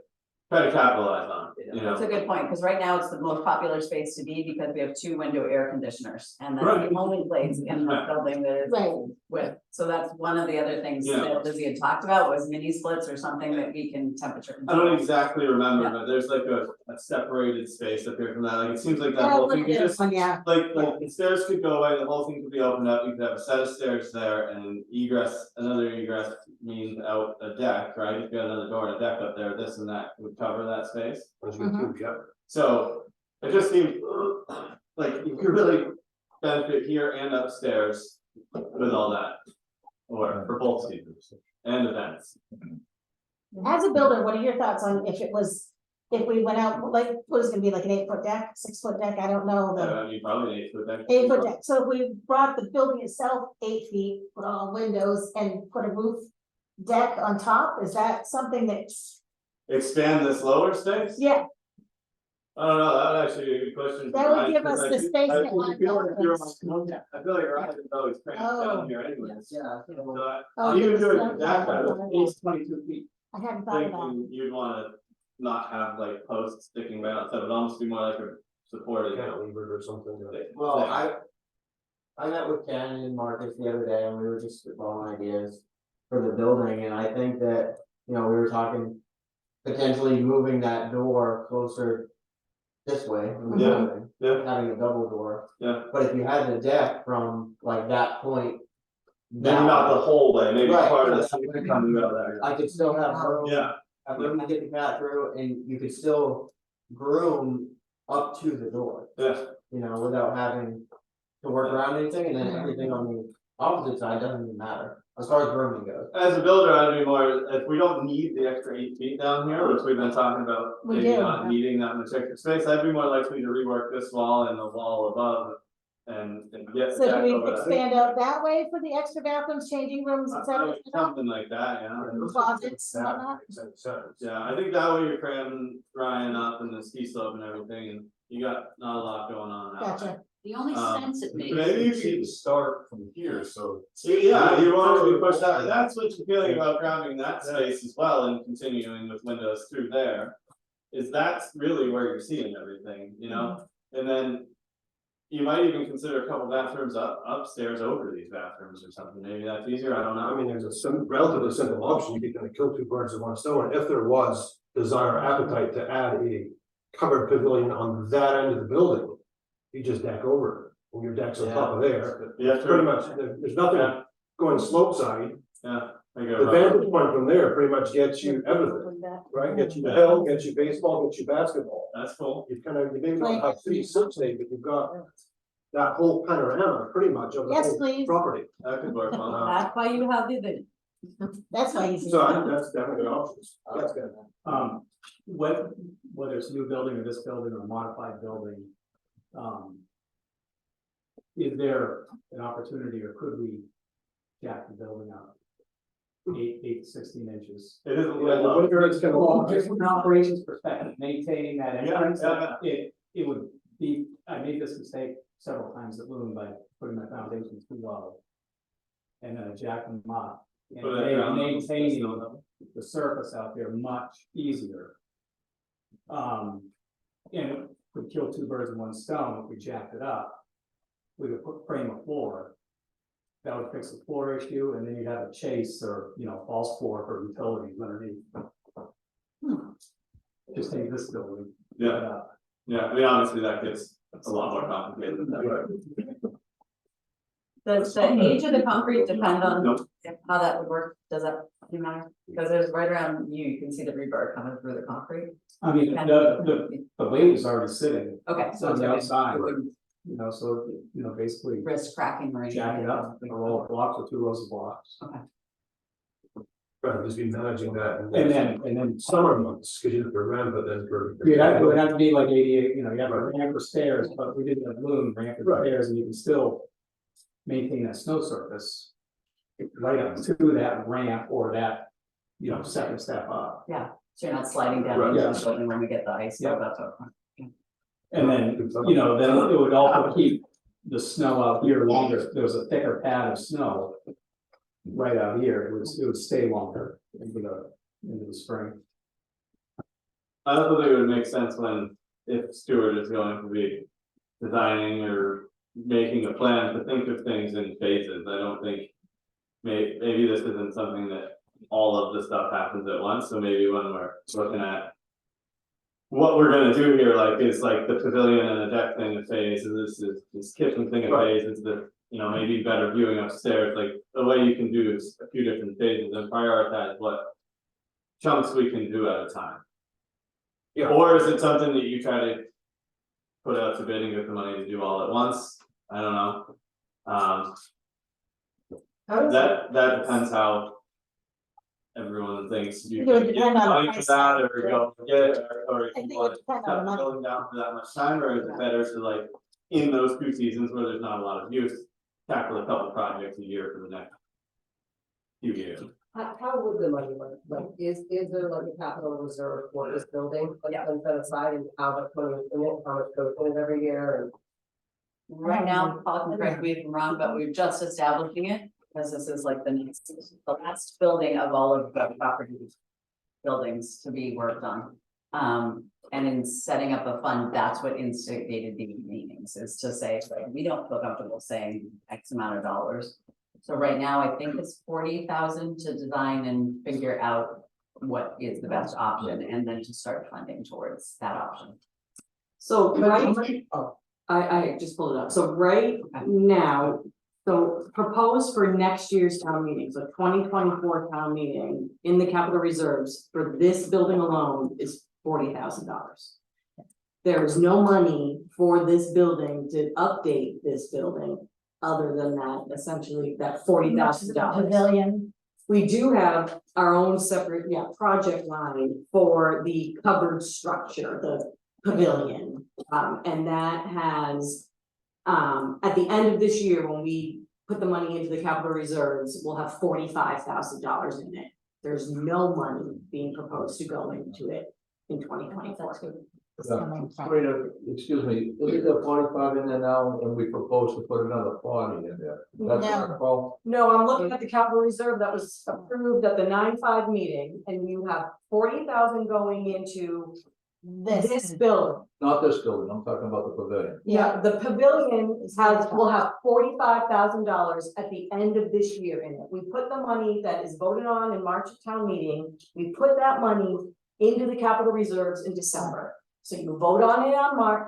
try to capitalize on, you know? That's a good point, because right now it's the most popular space to be because we have 2 window air conditioners. And that's Right. the only place in the building that is Right. with, so that's one of the other things Yeah. that Lizzie had talked about was mini splits or something that we can temperature I don't control. exactly remember, Yeah. but there's like a separated space up here from that, like, it seems like that Yeah, whole look thing at could this just, one, yeah. like, the stairs could go away, the whole thing could be opened up, you could have a set of stairs there and egress, another egress means out a deck, right? If you got another door and a deck up there, this and that would cover that space. So, it just seems like you could really benefit here and upstairs with all that. Or for both seasons and events. As a builder, what are your thoughts on if we went out, like, what is gonna be like an 8-foot deck, 6-foot deck, I don't know, the I mean, probably 8 foot deck. 8-foot deck, so if we brought the building itself 8 feet, put all windows and put a roof deck on top, is that something that's, Expand this lower space? yeah, I don't know, that would actually be a good question. That would give us the space I to feel like your unlock I feel like your eyes are always cramped Oh. down here anyways. Yeah. Oh, Even yeah, doing that's- that, It's 22 feet. I hadn't thought of that. thinking you'd wanna not have like posts sticking right outside, it would almost be more like a supported. Cantilevered or something. Well, I met with Ken and Marcus the other day and we were just spitballing ideas for the building, and I think that, you know, we were talking potentially moving that door closer this way in the Yeah. building, Yeah, having a double door. yeah, But if you had the deck from like that point. maybe not the whole way, maybe Right. part of the thing coming out there. I could still have room. Yeah, Have room to get the cat through, and you could still groom up to the door, yeah, you know, without having to work around anything, and then everything on the opposite side doesn't even matter, as far as grooming goes. as a builder, I'd be more, if we don't need the extra 8 feet down here, which we've been talking about. We Maybe do, not yeah. needing that much extra space, I'd be more likely to rework this wall and the wall above. And get. So the do deck we over that. expand out that way for the extra bathrooms, changing rooms, et cetera? Something like that, yeah. Closets and whatnot? Yeah, I think that way you're cramming Ryan up and the ski slope and everything, and you got not a lot going on that way. Gotcha. The only sense it makes. Maybe you See should, the start from here, so. yeah, you want to push that, that's what you're feeling about grabbing that space as well and continuing with windows through there. Is that's really where you're seeing everything, you know, and then. You might even consider a couple bathrooms upstairs over these bathrooms or something, maybe that's easier, I don't know. I mean, there's a relatively simple option, you could kind of kill 2 birds with 1 stone, if there was desire or appetite to add a covered pavilion on that end of the building. You just deck over it, and your deck's on top of there, Yeah, pretty true, much, there's nothing going slope side. yeah. I The vantage point from there pretty much gets you everything, right, gets you the hill, gets you baseball, gets you basketball. That's cool. You've kind of, you maybe not have 3 six day, but you've got that whole panorama pretty much of the Yes, whole please. property. That could work well. That's why you have the video. That's why easy. So I think that's definitely an option. That's good. Whether it's a new building or this building or a modified building. Is there an opportunity or could we jack the building up? 8 to 16 inches. It is a Yeah, little the low. winter it's gonna. Well, just from an operations perspective, maintaining that Yeah, entrance, yeah, it would be, I made this mistake several times at Loon by putting my foundations too low. And then jacking them up, and Put it around. maintaining the surface out there much easier. And it would kill 2 birds with 1 stone if we jacked it up. We would frame a floor. That would fix the floor issue, and then you'd have a chase or, you know, false floor for utilities underneath. Just take this building. Yeah. Yeah, I mean, obviously that gets a lot more complicated than that. Does the age of the concrete depend on Nope. how that would work? Does that matter? Because there's right around you can see the rebar coming through the concrete. I mean, the weight is already sitting Okay, so on it's the gonna outside, you know, so, you know, basically risk cracking or anything. jack it up, a row of blocks or 2 rows of blocks. Right, just be managing that. And then Summer months, cause you have to ramp it then for. it would have to be like 88, you know, you have a ramp for stairs, but we didn't have room, ramp for Right. stairs, and you can still maintain that snow surface right up to that ramp or that, you know, second step up. So you're not sliding down Right. into the building when we get the ice. Yeah. That's okay. And then, you know, then it would also keep the snow out here longer, if there was a thicker pad of snow right out here, it would stay longer into the spring. I also think it would make sense when, if Stuart is going to be designing or making a plan, to think of things in phases. I don't think. Maybe this isn't something that all of the stuff happens at once, so maybe when we're looking at. What we're gonna do here, like, is like the pavilion and the deck thing a phase, and this kitchen thing a phase, it's the, you know, maybe better viewing upstairs, like, the way you can do is a few different phases and prioritize what. Chunks we can do at a time. Yeah. Or is it something that you try to. Put out to bid and get the money to do all at once, I don't know. How does That depends how. Everyone thinks you It would can get depend on the money for price that, tag, or go get it, or if I think you it would want to depend on cut the the money. building down for that much time, or is it better to like. In those 2 seasons where there's not a lot of use, tackle a couple projects a year for the next. Few years. how would the money work? Like, is there like a capital reserve for this building? Like, set aside and how much money is in it, how much goes in it every year and. Right now, Paul can correct me if I'm wrong, but we're just establishing it, because this is like the last building of all of the property. Buildings to be worked on. And in setting up a fund, that's what instigated the meetings, is to say, like, we don't feel comfortable saying X amount of dollars. So right now, I think it's 40,000 to design and figure out what is the best option, and then to start funding towards that option. So, right, I just pulled it up, so right now, so proposed for next year's town meeting, so 2024 town meeting. In the capital reserves for this building alone is $40,000. There is no money for this building to update this building, other than that, essentially, that $40,000. Pavilion. We do have our own separate, project line for the covered structure, the pavilion. And that has, at the end of this year, when we put the money into the capital reserves, we'll have $45,000 in it. There's no money being proposed to go into it in 2024. Wait, excuse me, is there 45 in there now, and we propose to put another 40 in there? That's No. our call. No, I'm looking at the capital reserve that was approved at the 9/5 meeting, and you have 40,000 going into this building. Not this building, I'm talking about the pavilion. Yeah, the pavilion will have $45,000 at the end of this year in it. We put the money that is voted on in March of town meeting, we put that money into the capital reserves in December. So you vote on it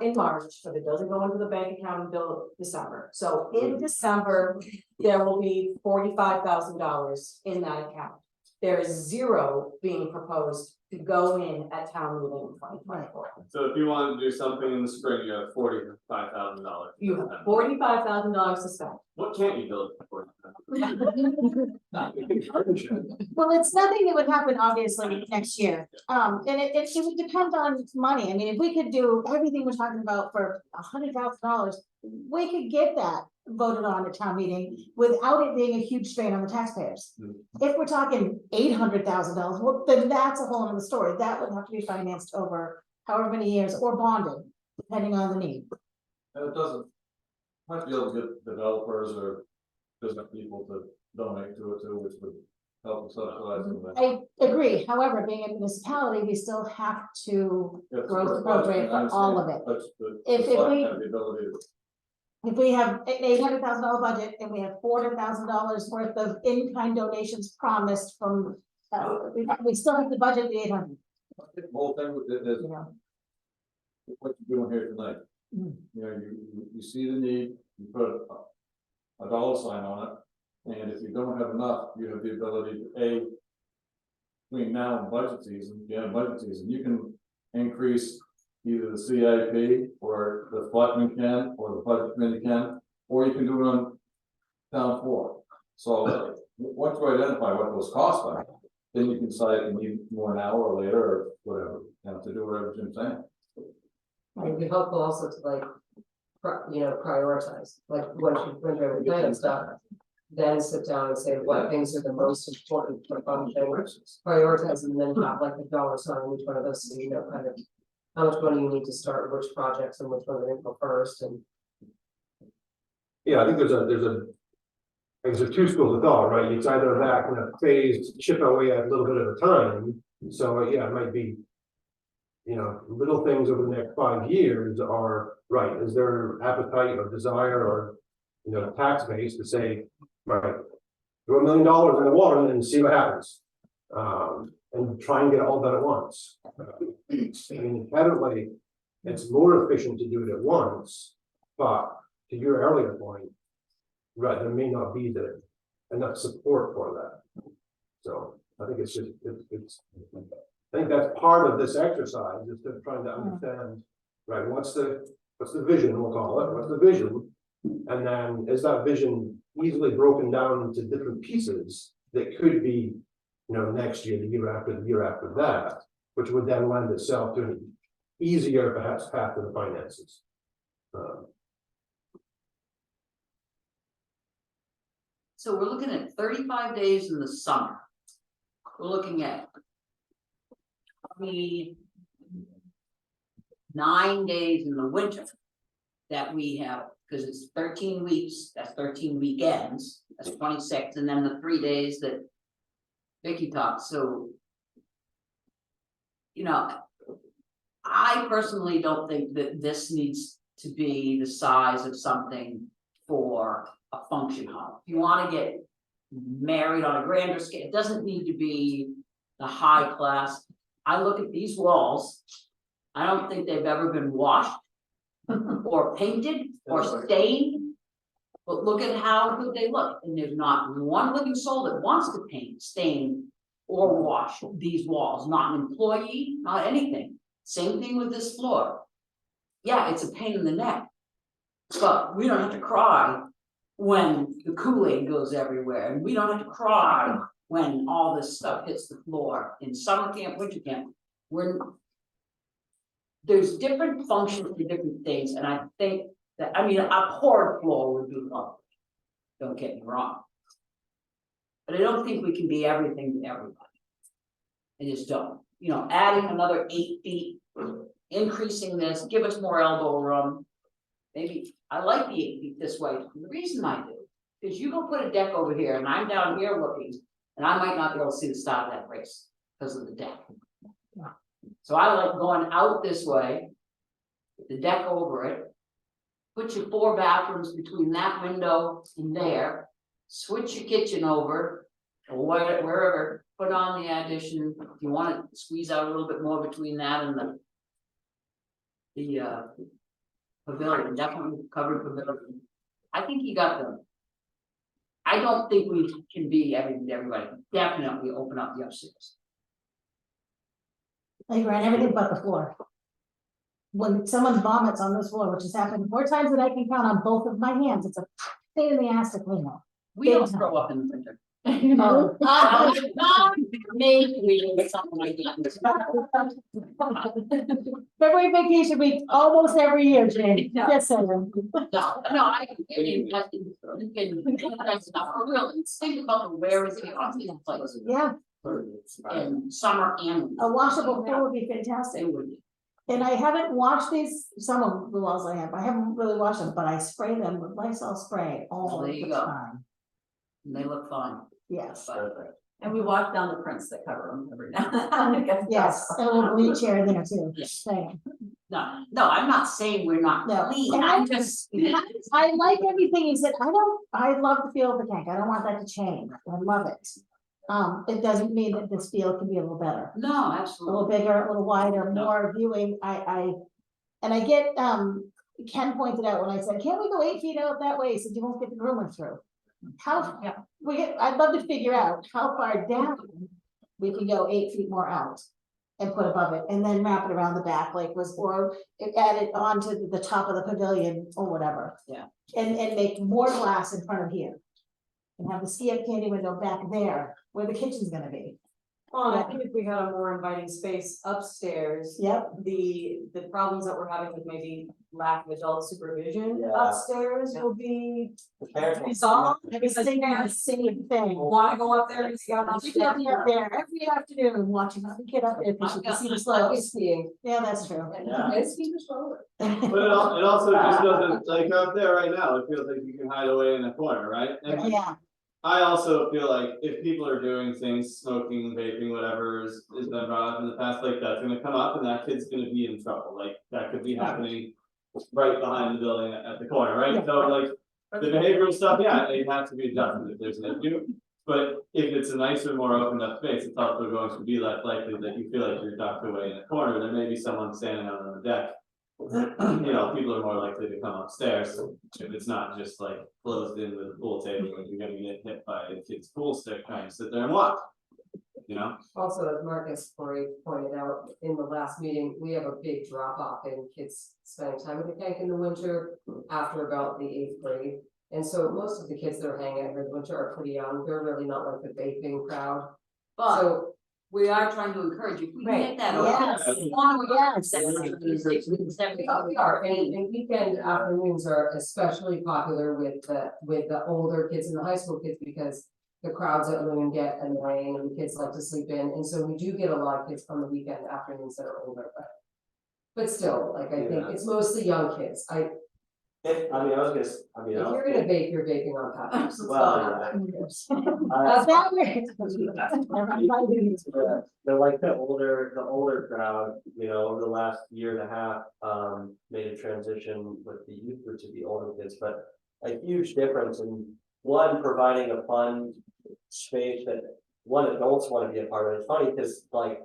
in March, but it doesn't go into the bank account until December. So in December, there will be $45,000 in that account. There is zero being proposed to go in at town meeting in 2024. So if you want to do something in the spring, you have $45,000. You have $45,000 to spend. What can't you build for? Well, it's nothing that would happen obviously next year. And it would depend on money. I mean, if we could do everything we're talking about for $100,000, we could get that voted on at town meeting without it being a huge strain on the taxpayers. If we're talking $800,000, well, then that's a whole other story. That would have to be financed over however many years or bonded, depending on the need. And it doesn't, might be able to get developers or business people to donate to it too, which would help subsidize them. I agree. However, being a municipality, we still have to grow the program for all of it. If we have an $800,000 budget and we have $400,000 worth of in-kind donations promised from, we still have to budget the 800. The whole thing with it is You know, what you're doing here tonight. Mhm. You know, you see the need, you put a dollar sign on it, and if you don't have enough, you have the ability to between now and budget season, you can increase either the CIP or the selectmen can, or the budget committee can, or you can do it on town floor. So once you identify what those costs are, then you can decide if you need more now or later or whatever, to do whatever Jim's saying. It'd be helpful also to like, prioritize, like when you're planning stuff. Then sit down and say what things are the most important for function, prioritize and then have like the dollar sign on each one of those, so you know kind of. How much money you need to start which projects and which one are gonna go first and. Yeah, I think there's a two schools of thought, right? It's either that kind of phased chip away at a little bit at a time. So yeah, it might be you know, little things over the next 5 years are, right, is there appetite or desire or, you know, tax base to say, right, throw $1 million in the water and see what happens. And try and get it all done at once. I mean, inherently, it's more efficient to do it at once, but to your earlier point, right, there may not be enough support for that. So I think it's just, I think that's part of this exercise, is to trying to understand, right, what's the vision, we'll call it, what's the vision? And then is that vision easily broken down into different pieces that could be, you know, next year, the year after that, which would then lend itself to an easier perhaps path to the finances. So we're looking at 35 days in the summer. We're looking at 9 days in the winter that we have, because it's 13 weeks, that's 13 weekends, that's 26, and then the 3 days that Vicky talked. So, you know, I personally don't think that this needs to be the size of something for a function hall. If you want to get married on a grander scale, it doesn't need to be the high class. I look at these walls, I don't think they've ever been washed or painted or stained. But look at how good they look, and there's not one living soul that wants to paint, stain, or wash these walls, not an employee, not anything. Same thing with this floor. Yeah, it's a pain in the neck, but we don't have to cry when the Kool-Aid goes everywhere, and we don't have to cry when all this stuff hits the floor in summer camp, winter camp. There's different functions for different things, and I think that, I mean, a poured floor would be lovely. Don't get me wrong. But I don't think we can be everything to everybody. I just don't. You know, adding another 8 feet, increasing this, give us more elbow room. Maybe, I like the 8 feet this way. The reason I do, is you go put a deck over here and I'm down here looking, and I might not be able to see the start of that race because of the deck. So I like going out this way, with the deck over it. Put your 4 bathrooms between that window and there, switch your kitchen over, or wherever, put on the addition. If you want to squeeze out a little bit more between that and the pavilion, definitely covered pavilion. I think you got them. I don't think we can be everything to everybody. Definitely open up the upstairs. I agree, and everything but the floor. When someone vomits on this floor, which has happened 4 times that I can count on both of my hands, it's a pain in the ass to clean up. We don't throw up in the winter. Oh. Maybe something like that. February vacation week, almost every year, Jane. No. Just saying. No, I can get in, that's not really, think about where is the office place Yeah, in summer and. a washable floor would be fantastic. It would be. And I haven't washed these, some of the walls I haven't really washed them, but I spray them with Lysol spray all There the you go. time. And they look fine. Yes, And we walk down the prints that cover them every now and then. It gets yes, dust. and a little bleach here and there too. Yes. Same. No, I'm not saying we're not No, clean, and I'm just. I like everything he said. I love the feel of the Kanc. I don't want that to change. I love it. It doesn't mean that this field can be a little better, No, a little absolutely. bigger, a little wider, No. more viewing. And I get, Ken pointed out when I said, can't we go 8 feet out that way? He said, you won't get the groomer through. How, I'd love to figure out how far down we can go 8 feet more out and put above it, and then wrap it around the back or add it onto the top of the pavilion or whatever. Yeah. And make more glass in front of here. And have the ski up candy window back there where the kitchen's gonna be. Well, and I think if we had a more inviting space upstairs. Yep. The problems that we're having with maybe lack of adult supervision Yeah. upstairs will be Parents will- resolved. I was thinking the same thing. Wanna go up there and see how much. We could be up there every afternoon watching the kid up there, because you can see the slopes. Skiing. Yeah, that's true. Yeah. It's ski patrol. But it also just doesn't, like out there right now, it feels like you can hide away in a corner, right? And Yeah, I also feel like if people are doing things, smoking, vaping, whatever is been brought up in the past, like that's gonna come up and that kid's gonna be in trouble, like that could be happening. Right behind the building at the corner, right? So like, the behavioral stuff, yeah, they have to be adjusted if there's an issue. But if it's a nicer, more opened up space, it's also going to be less likely that you feel like you're tucked away in a corner, there may be someone standing out on the deck. You know, people are more likely to come upstairs, if it's not just like closed in with a pool table, and you're gonna get hit by a kid's pool stick trying to sit there and watch. You know? Also, as Marcus Corey pointed out in the last meeting, we have a big drop off in kids spending time with the Kanc in the winter after about the 8th grade. And so most of the kids that are hanging out here in the winter are pretty young, they're really not like the vaping crowd. But So, we are trying to encourage, if we can get that. Yes. open, why don't we go Yes. 70, we are, and weekend afternoons are especially popular with the older kids and the high school kids, because the crowds at Loon get annoying and the kids like to sleep in, and so we do get a lot of kids on the weekend afternoons that are older, but still, like, I think it's mostly young kids. I was gonna, I mean, If you're gonna vape, you're vaping on purpose. well, That's not weird. they're like the older crowd, you know, over the last year and a half, made a transition with the youth group to the older kids, but a huge difference in one, providing a fun space that adults want to be a part of. It's funny because like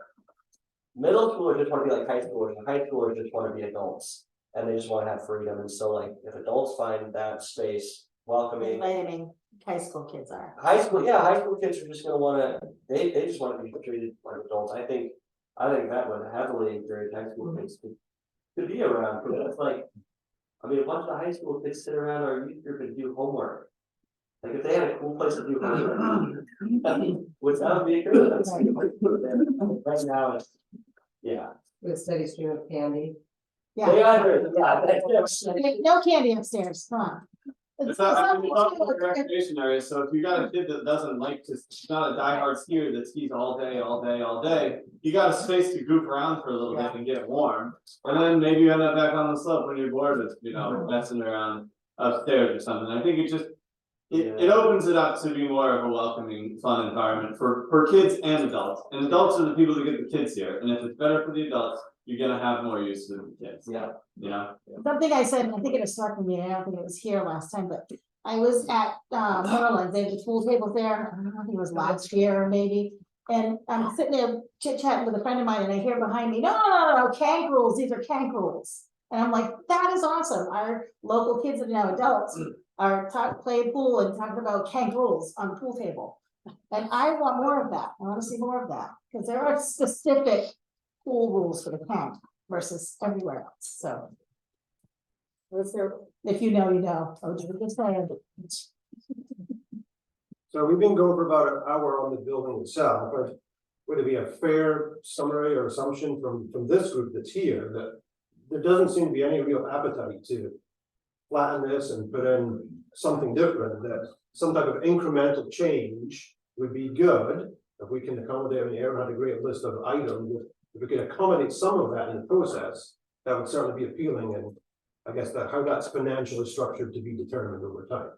middle schoolers just want to be like high schoolers, and high schoolers just want to be adults, and they just want to have freedom. And so like if adults find that space welcoming, Enlightening high school kids are. high school kids are just gonna wanna, they just wanna be treated like adults. I think that would heavily encourage high school kids to be around, because it's like, I mean, a bunch of high school kids sit around our youth group and do homework. Like if they had a cool place to do homework, which that would be a good, right now, it's, yeah. With a steady stream of candy. Yeah. They either, that's. No candy upstairs, come on. It's not, I mean, it's not like a recreation area, so if you got a kid that doesn't like to, not a diehard skier that skis all day, you got a space to goof around for a little bit and get warm. And then maybe you end up back on the slope when you're bored with, you know, messing around upstairs or something. I think it just, it opens it up to be more of a welcoming, fun environment for kids and adults. And adults are the people that get the kids here, and if it's better for the adults, you're gonna have more use for the kids. Yeah. You know? Something I said, I think it was talking to me, I don't think it was here last time, but I was at Merlin's, they had the pool tables there, I don't know, I think it was last year maybe. And I'm sitting there chit chatting with a friend of mine and I hear behind me, no, Kanc rules, these are Kanc rules. And I'm like, that is awesome, our local kids that are now adults are playing pool and talking about Kanc rules on the pool table. And I want more of that, I wanna see more of that, because there are specific pool rules for the Kanc versus everywhere else, so. Was there, if you know, you know, I was just saying. So we've been going for about an hour on the building itself, but would it be a fair summary or assumption from this group that's here that there doesn't seem to be any real appetite to flatten this and put in something different, that some type of incremental change would be good if we can accommodate, and Aaron had a great list of items, if we can accommodate some of that in the process, that would certainly be appealing, and I guess that how that's financially structured to be determined over time.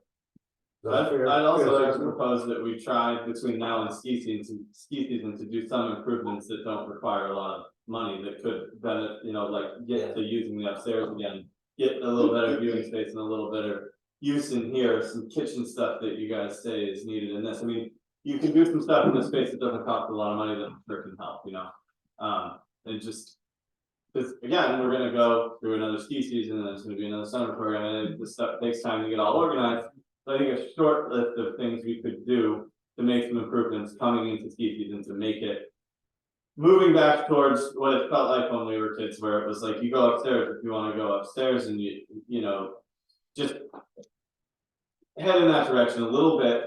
I'd also like to propose that we try between now and ski season to do some improvements that don't require a lot of money, that could benefit, you know, like get to using the upstairs again, get a little better viewing space and a little better use in here, some kitchen stuff that you guys say is needed in this. I mean, you can do some stuff in this space that doesn't cost a lot of money that sure can help, you know. And just, because again, we're gonna go through another ski season, and there's gonna be another summer program, and this stuff takes time to get all organized. So I think a short list of things we could do to make some improvements coming into ski season to make it moving back towards what it felt like when we were kids, where it was like you go upstairs if you want to go upstairs, and you know, just head in that direction a little bit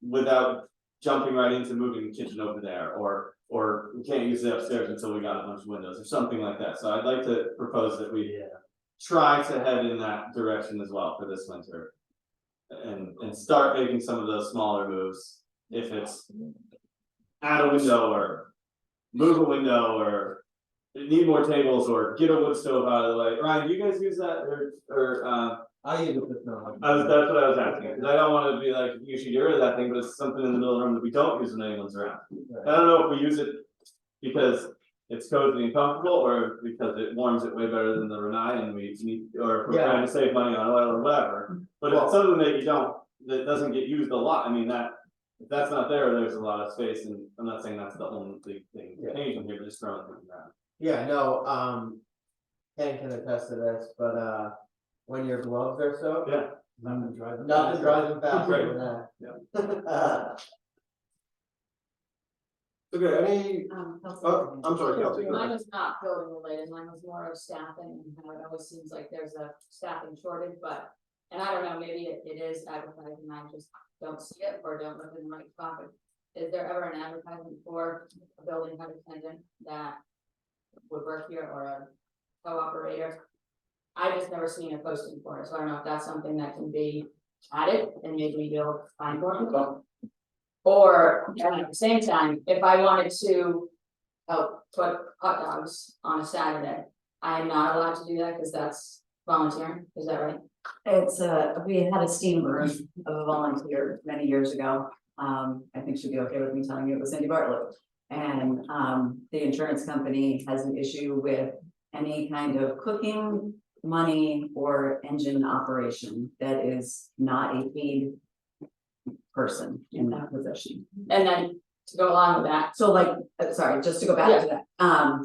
without jumping right into moving the kitchen over there, or we can't use the upstairs until we got a bunch of windows or something like that. So I'd like to propose that we try to head in that direction as well for this winter. And start making some of those smaller moves. If it's add a window or move a window or need more tables or get a wood stove out of the way. Ryan, do you guys use that or I use it for snow. That's what I was asking, because I don't want to be like, you should get rid of that thing, but it's something in the middle of the room that we don't use when anyone's around. I don't know if we use it because it's cozy and comfortable, or because it warms it way better than the Renai and we need, or if we're trying to save money on oil or whatever. But if it's something that doesn't get used a lot, I mean, if that's not there, there's a lot of space, and I'm not saying that's the only thing changing here, just throwing things around. Yeah, no, Ken can attest to this, but, when your gloves are soaked. Yeah. Nothing dries them faster than that. Yeah. Okay, any, I'm sorry, Kelsey. go Mine ahead. was not building related, mine was more of staffing, and how it always seems like there's a staffing shortage, but. And I don't know, maybe it is advertising, I just don't see it or don't look in the right spot, but is there ever an advertisement for a building head attendant that would work here, or a co-operator? I just never seen a posting for it, so I don't know if that's something that can be added and maybe you'll find for people. Or at the same time, if I wanted to put hot dogs on a Saturday, I'm not allowed to do that because that's volunteering, is that right? It's we had a steam room of a volunteer many years ago. I think she'd be okay with me telling you it was Cindy Bartlett. And the insurance company has an issue with any kind of cooking, money, or engine operation that is not a paid person in that position. And then to go along with that, So like, sorry, just to go back to that,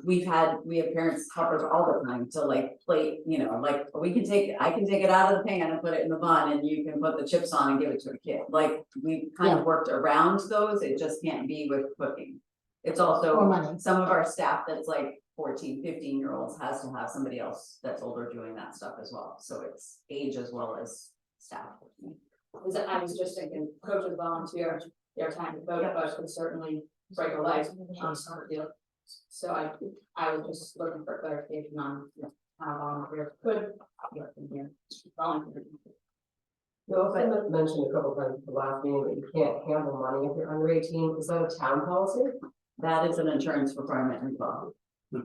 we have parents helpers all the time to like plate, you know, like I can take it out of the pan and put it in the bun and you can put the chips on and give it to a kid. Like, we kind of worked around those, it just can't be with cooking. It's Or also, money. some of our staff that's like 14, 15-year-olds has to have somebody else that's older doing that stuff as well. So it's age as well as staff. is that I was just thinking, coaches volunteer, their time to vote, but could certainly break a leg on some deal. So I was just looking for clarification on how volunteers could get in here. Volunteer. You also mentioned a couple times at the last meeting that you can't handle money if you're under 18, is that a town policy? That is an insurance requirement as well.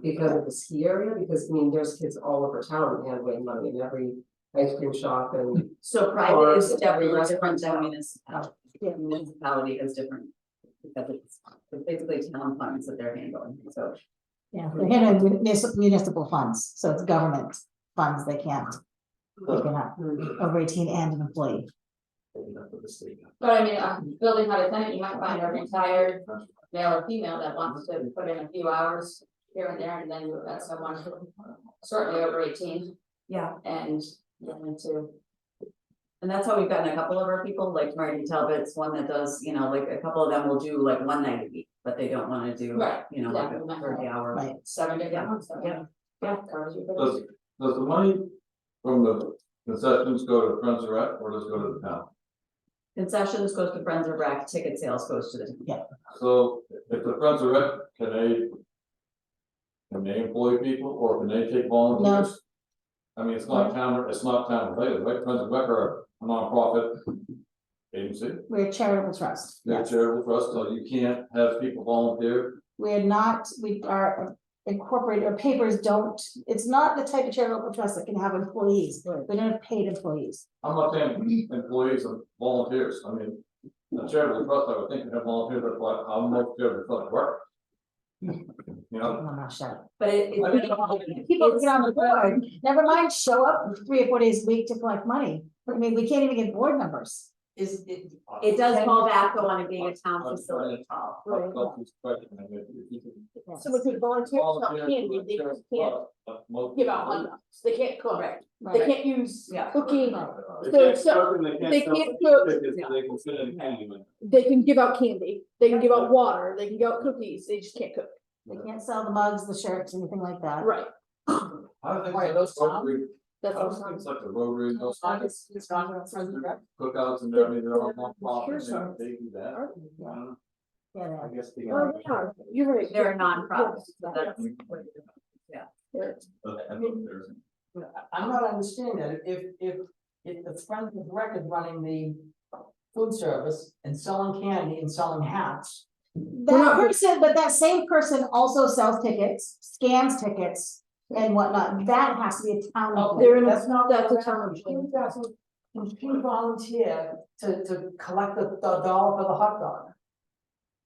Because of the ski area, because I mean, there's kids all over town handling money in every ice cream shop and. So private is Or definitely every different than municipality. Municipality is different. Because it's basically town funds that they're handling, so. Yeah, they're handling municipal funds, so it's government funds, they can't. They cannot, over 18 and an employee. But I mean, building head attendant, you might find a retired male or female that wants to put in a few hours here and there, and then you've got someone certainly over 18 Yeah, and willing to. and that's how we've gotten a couple of our people, like Marty Talbot's one that does, you know, like a couple of them will do like one night a week, but they don't wanna do, Right, you know, like a 30-hour. Right. 7 days. Yeah. Does the money from the concessions go to Friends of Rec or does it go to the town? Concessions goes to Friends of Rec, ticket sales goes to the. So if the Friends of Rec, can they employ people or can they take volunteers? I mean, it's not town related, right? Friends of Rec are a nonprofit agency, We're a charitable trust, they're a yes. charitable trust, so you can't have people volunteer. We're not, we are incorporated, our papers don't, it's not the type of charitable trust that can have employees, we don't have paid employees. I'm not saying employees and volunteers, I mean, a charitable trust, I would think, would have volunteers, but like, how most charitable trusts work. You know? I'm not sure. But People get on the board, never mind, show up 3 or 4 days a week to collect money, I mean, we can't even get board members. It does fall back on it being a town facility. Someone could volunteer, it's not candy, they just can't give out hot dogs, they can't cook, they can't use cooking. They can't cook. They can sit in candy. They can give out candy, they can give out water, they can give out cookies, they just can't cook. They can't sell the mugs, the shirts, anything like that. Right. I think Right, those those Rotary, That's I what was I'm thinking like the Rotary, those It's gone to Friends of Rec. cookouts and I mean, they're all nonprofit, they do that. Yeah, I guess they. Oh, they are, you're right. They're a nonprofit, so Yeah. that's. I'm not understanding that, if the Friends of Rec is running the food service and selling candy and selling hats. that person, but that same person also sells tickets, scans tickets, and whatnot, that has to be a town. Okay, employee. that's not. that's a what town happened. Can she volunteer to collect the dollar for the hot dog?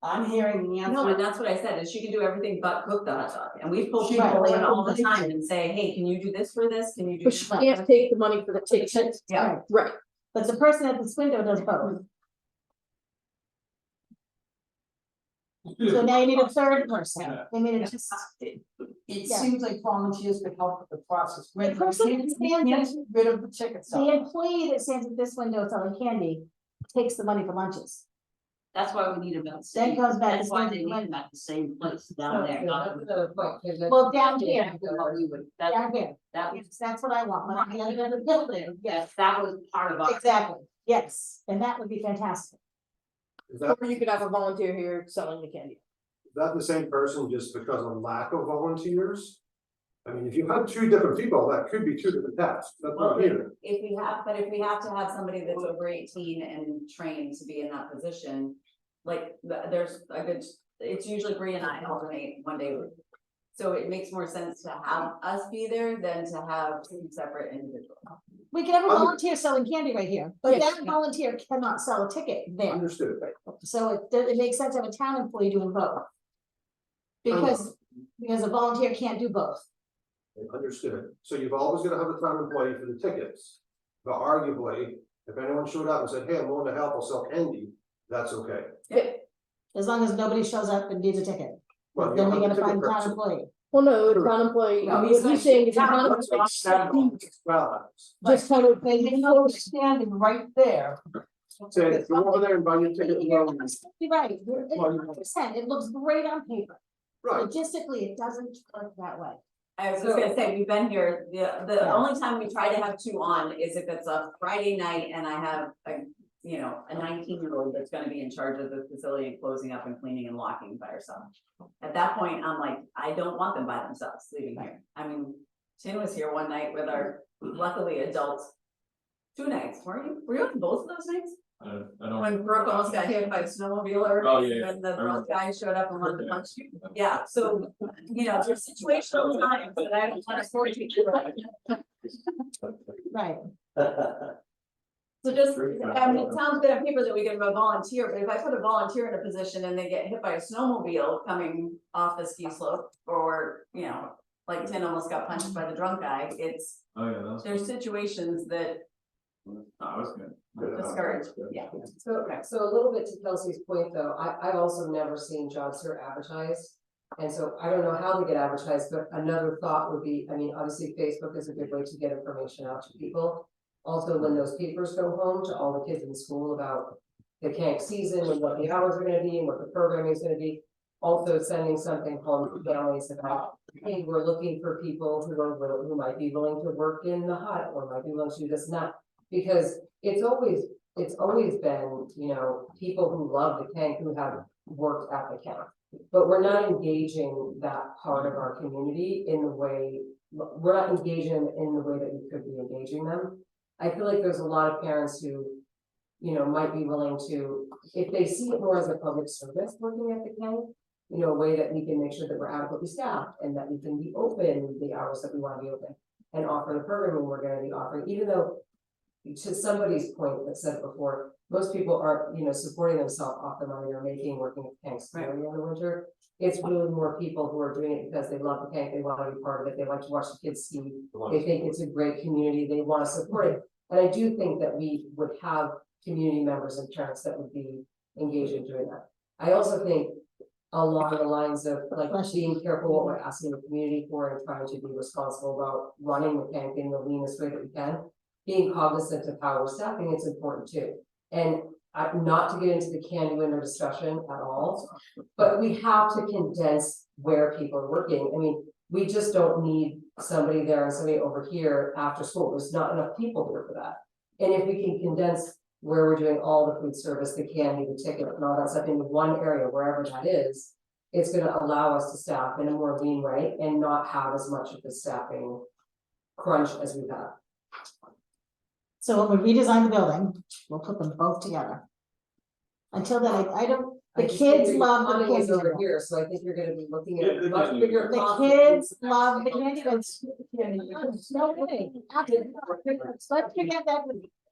I'm hearing the answer. No, and that's what I said, is she can do everything but cook the hot dog, and we pull She people can. in all the time and say, hey, can you do this for this, can you do But this? she can't take the money for the ticket. Yeah. Right. But the person at this window does both. So now you need a third person. I mean, it's just, It Yeah. seems like volunteers could help with the process. The person that stands Can't get rid of the ticket. the employee that stands at this window selling candy takes the money for lunches. That's why we need them at the Then same, goes back that's to why saying they the need them at the same place down there, not. Well, down here, What we would, that, down here, that was, yes, that's what I want, when I get in the building, yes, that was part of our. exactly, yes, and that would be fantastic. Is that, Or you could have a volunteer here selling the candy. is that the same person just because of lack of volunteers? I mean, if you have two different people, that could be two different tasks, that's what Well, I'm hearing. if we have, but if we have to have somebody that's over 18 and trained to be in that position, like, there's a good, it's usually Bree and I alternate one day a week. So it makes more sense to have us be there than to have two separate individuals. We can have a Under- volunteer selling candy right here, but that volunteer cannot sell a ticket there. Understood. So it makes sense to have a town employee doing both. Because a volunteer can't do both. Understood. So you've always gonna have a town employee for the tickets. But arguably, if anyone showed up and said, hey, I'm willing to help, I'll sell candy, that's okay. As long as nobody shows up and needs a ticket, Well, you then don't we're have gonna a find ticket a town person. employee. Well, no, the town employee, No, what he's saying is the town Let's make employee well, just kind of. They know standing right there. say, go over there and buy your ticket. and You're go. absolutely right, you're Well, you- 100%, it looks great on paper, Right, logistically, it doesn't work that way. I was just gonna say, we've been here, the Yeah. only time we try to have two on is if it's a Friday night and I have a, you know, a 19-year-old that's gonna be in charge of the facility and closing up and cleaning and locking by herself. At that point, I'm like, I don't want them by themselves leaving here. I mean, Tin was here one night with our luckily adults. 2 nights, were you on both of those nights? I don't. When Brooke almost got hit by a snowmobiler. Oh, yeah, yeah. When the I remember. drunk guy showed up and wanted to punch you. Yeah, so, you know, there's situational times that I don't want to force you to. Right. So just, I mean, it sounds good on paper that we give them a volunteer, but if I put a volunteer in a position and they get hit by a snowmobile coming off the ski slope, or, you know, like Tin almost got punched by the drunk guy, it's, Oh, yeah, that was. there's situations that No, it was good. discourage, yeah. So a little bit to Kelsey's point, though, I've also never seen jobs here advertised. And so I don't know how they get advertised, but another thought would be, I mean, obviously Facebook is a good way to get information out to people. Also, when those papers go home to all the kids in school about the Kanc season and what the hours are gonna be and what the programming is gonna be. Also sending something home to families about, hey, we're looking for people who might be willing to work in the hut or might be willing to do this and that. Because it's always been, you know, people who love the Kanc who have worked at the Kanc. But we're not engaging that part of our community in the way, we're not engaging in the way that we could be engaging them. I feel like there's a lot of parents who, you know, might be willing to, if they see it more as a public service working at the Kanc, you know, a way that we can make sure that we're adequately staffed and that we can be open the hours that we want to be open and offer the programming we're gonna be offering, even though to somebody's point that said before, most people aren't, you know, supporting themselves off the money they're making working at Kanc in the winter. It's really more people who are doing it because they love the Kanc, they want to be part of it, they like to watch the kids ski, they think it's a great community, they want to support it. And I do think that we would have community members and parents that would be engaged in doing that. I also think along the lines of like being careful what we're asking the community for and trying to be responsible about running the Kanc in the leanest way that we can. Being cognizant of how we're staffing, it's important too. And not to get into the candy winter discussion at all, but we have to condense where people are working. I mean, we just don't need somebody there and somebody over here after school. There's not enough people here for that. And if we can condense where we're doing all the food service, the candy, the ticket, and all that stuff into one area, wherever that is, it's gonna allow us to staff in a more lean way and not have as much of the staffing crunch as we've had. So when we redesign the building, we'll put them both together. Until then, I don't, I the just think kids that love the money is candy over window. here, so I think you're gonna be looking Yeah, at the much candy bigger window. costs. The kids love the candy window. No way. Let's forget that.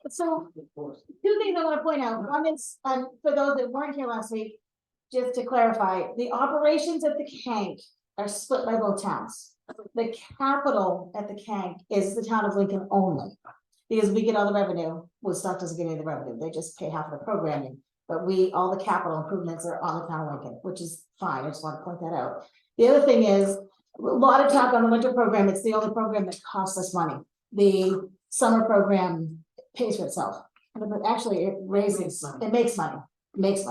So, two things I wanna point out. One is, for those that weren't here last week, just to clarify, the operations at the Kanc are split by both towns. The capital at the Kanc is the town of Lincoln only. Because we get all the revenue, Woodstock doesn't get any of the revenue, they just pay half of the programming. But all the capital improvements are on the town of Lincoln, which is fine, I just want to point that out. The other thing is, a lot of talk on the winter program, it's the only program that costs us money. The summer program pays for itself, but actually it raises, it makes money, It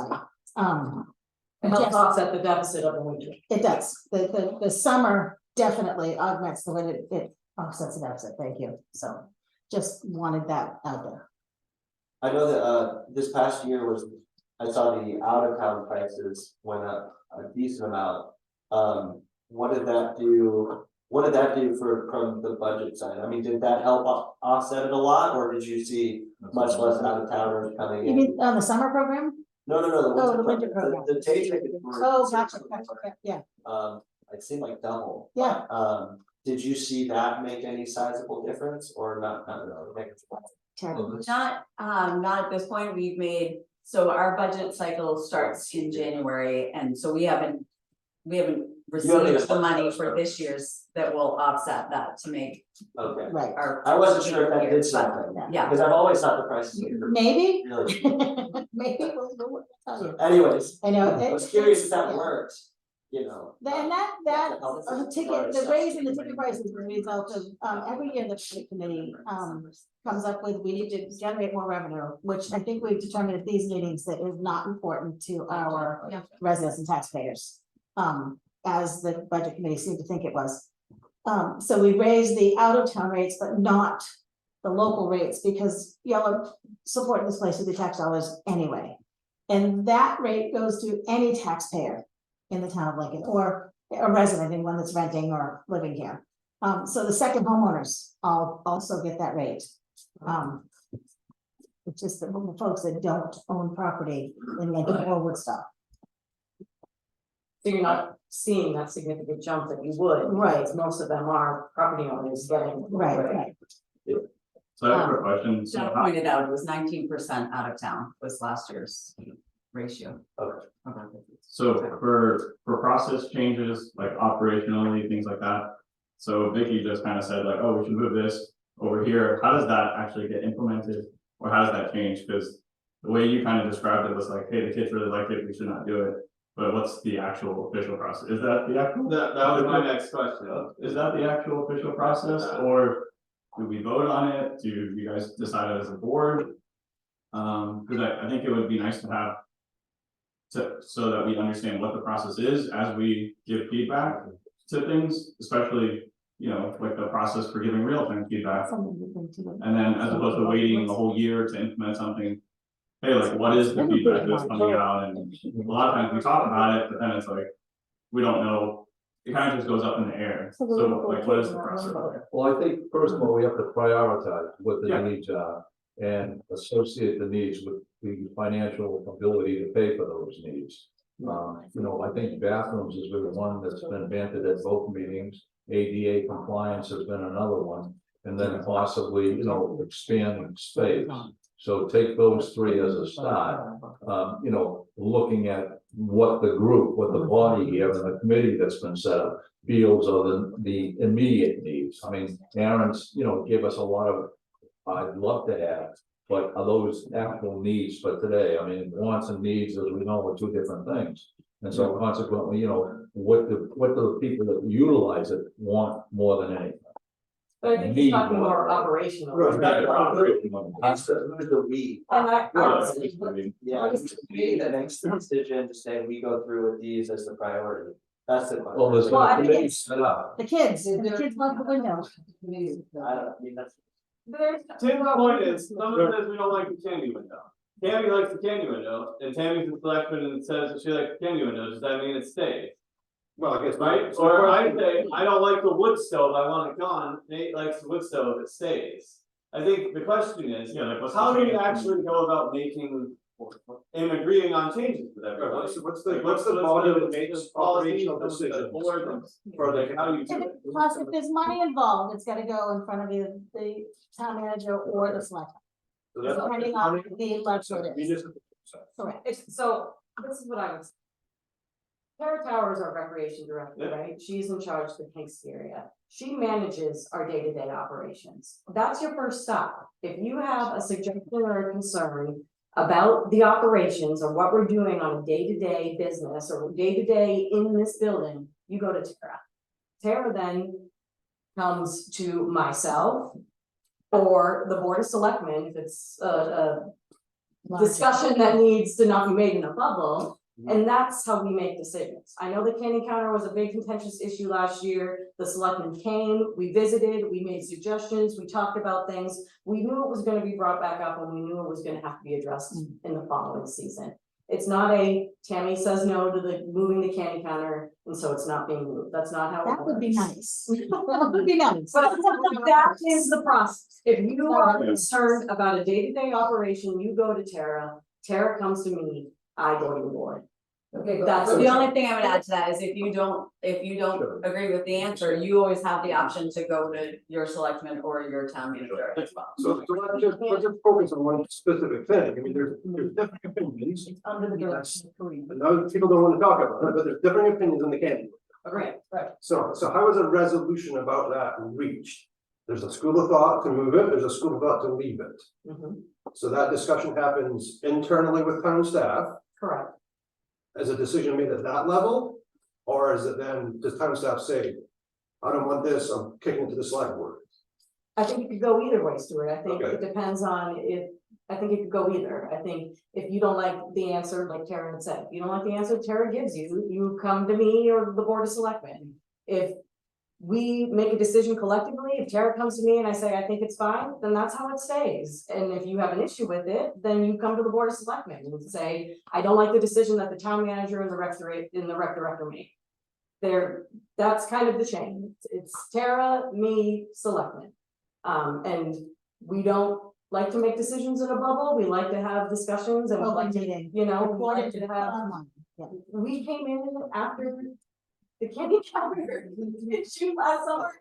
helps offset the deficit of the winter. It does, the summer definitely augments the way it offsets the deficit, thank you, so. Just wanted that out there. I know that, this past year I saw the out of town prices went up a decent amount. What did that do? What did that do from the budget side? I mean, did that help offset it a lot, or did you see much less out of towners coming You in? mean on the summer program? No, the winter program. The day tickets were. Oh, gotcha, yeah, It seemed like double. yeah. Did you see that make any sizable difference or not really? Not at this point, we've made, so our budget cycle starts in January, and so we haven't received the money for this year's that will offset that to make Okay, Right, our. I wasn't sure if that did years, but something, Yeah, because I've always thought the prices were maybe, really. maybe we'll tell you. Anyways, I know. I was curious if that yeah. worked, you know. And that ticket, the raise in the ticket prices is a result of, every year the budget committee, comes up with, we need to generate more revenue, which I think we've determined at these meetings that is not important to our residents and taxpayers. As the budget committee seemed to think it was. So we raised the out of town rates, but not the local rates, because y'all are supporting this place with the tax dollars anyway. And that rate goes to any taxpayer in the town of Lincoln, or a resident, anyone that's renting or living here. So the second homeowners all also get that rate. It's just the folks that don't own property in Lincoln or Woodstock. So you're not seeing that significant jump that you would. Right. because most of them are property owners getting. Right. So I have a question. So John pointed out, it was 19% out of town was last year's ratio. Okay. So for process changes, like operationally, things like that. So Vicky just kind of said like, oh, we should move this over here. How does that actually get implemented? Or how does that change? Because the way you kind of described it was like, hey, the kids really like it, we should not do it. But what's the actual official process? Is that the actual? That was my next question. Is that the actual official process, or do we vote on it? Do you guys decide it as a board? Because I think it would be nice to have so that we understand what the process is as we give feedback to things, especially, you know, like the process for giving real-time feedback. And then as opposed to waiting a whole year to implement something, hey, like, what is the feedback that's coming out? And a lot of times we talk about it, but then it's like, we don't know, it kind of just goes up in the air. So like, what is the process? Well, I think first of all, we have to prioritize what the Yeah. needs are and associate the needs with the financial ability to pay for those needs. You know, I think bathrooms has been one that's been invented at both meetings. ADA compliance has been another one, and then possibly, you know, expanding space. So take those three as a start. You know, looking at what the group, what the body here and the committee that's been set up feels are the immediate needs. I mean, Aaron's, you know, gave us a lot of, I'd love to have, but are those actual needs for today? I mean, wants and needs, as we know, are two different things. And so consequently, you know, what do the people that utilize it want more than anything? But I think he's talking more operational. That's the we. And I. Yeah, we, the next decision to say we go through with these as the priority. That's the question. Well, there's Well, I a think committee it's- set up. The kids love the window. I mean, that's. Tim's point is, someone says we don't like the candy window. Tammy likes the candy window, and Tammy's the selectman and says that she likes the candy window, does that mean it stays? Well, I guess. Right? Or I say, I don't like the wood stove, I want it gone, Nate likes the wood stove, it stays. I think the question is, Yeah, like what's the how do you change? actually go about making in agreeing on changes with everyone. What's the body that makes operational decisions for the how you do And it. plus, if there's money involved, it's gotta go in front of the town manager or the select. So that's- Depending on the election it is. Municipal. Correct. So this is what I would say. Tara Tower is our recreation director, Yeah. right? She's in charge of the Kanc area. She manages our day-to-day operations. That's your first stop. If you have a suggestion or a concern about the operations or what we're doing on a day-to-day business or day-to-day in this building, you go to Tara. Tara then comes to myself or the Board of Selectmen, if it's a discussion that needs to not be made in a bubble. And that's how we make decisions. I know the candy counter was a big contentious issue last year. The selectmen came, we visited, we made suggestions, we talked about things. We knew it was gonna be brought back up and we knew it was gonna have to be addressed in the following season. It's not a Tammy says no to the moving the candy counter, and so it's not being moved. That's not how it works. That would be nice. That would be nice. But that is the process. If you are concerned about a day-to-day operation, you go to Tara. Tara comes to me, I go to the board. Okay, That's the only thing I would add to that is if you don't agree with the answer, you always have the option to go to your selectman or your town manager as well. So let's just focus on one specific thing. I mean, there's different opinions. Under the direction of Kareem. And those people don't want to talk about it, but there's different opinions in the candy. Right, right. So how is a resolution about that reached? There's a school of thought to move it, there's a school of thought to leave it. So that discussion happens internally with town staff. Correct. As a decision made at that level? Or is it then, does town staff say, I don't want this, I'm kicking it to the select board? I think it could go either way, Stuart. I think Okay. it depends on I think it could go either. I think if you don't like the answer, like Tara had said, if you don't like the answer Tara gives you, you come to me or the Board of Selectmen. If we make a decision collectively, if Tara comes to me and I say, I think it's fine, then that's how it stays. And if you have an issue with it, then you come to the Board of Selectmen and say, I don't like the decision that the town manager and the rec director made. That's kind of the chain. It's Tara, me, Selectmen. And we don't like to make decisions in a bubble. We like to have discussions and we like to, you know, we like to have. We came in after the candy counter issue last summer.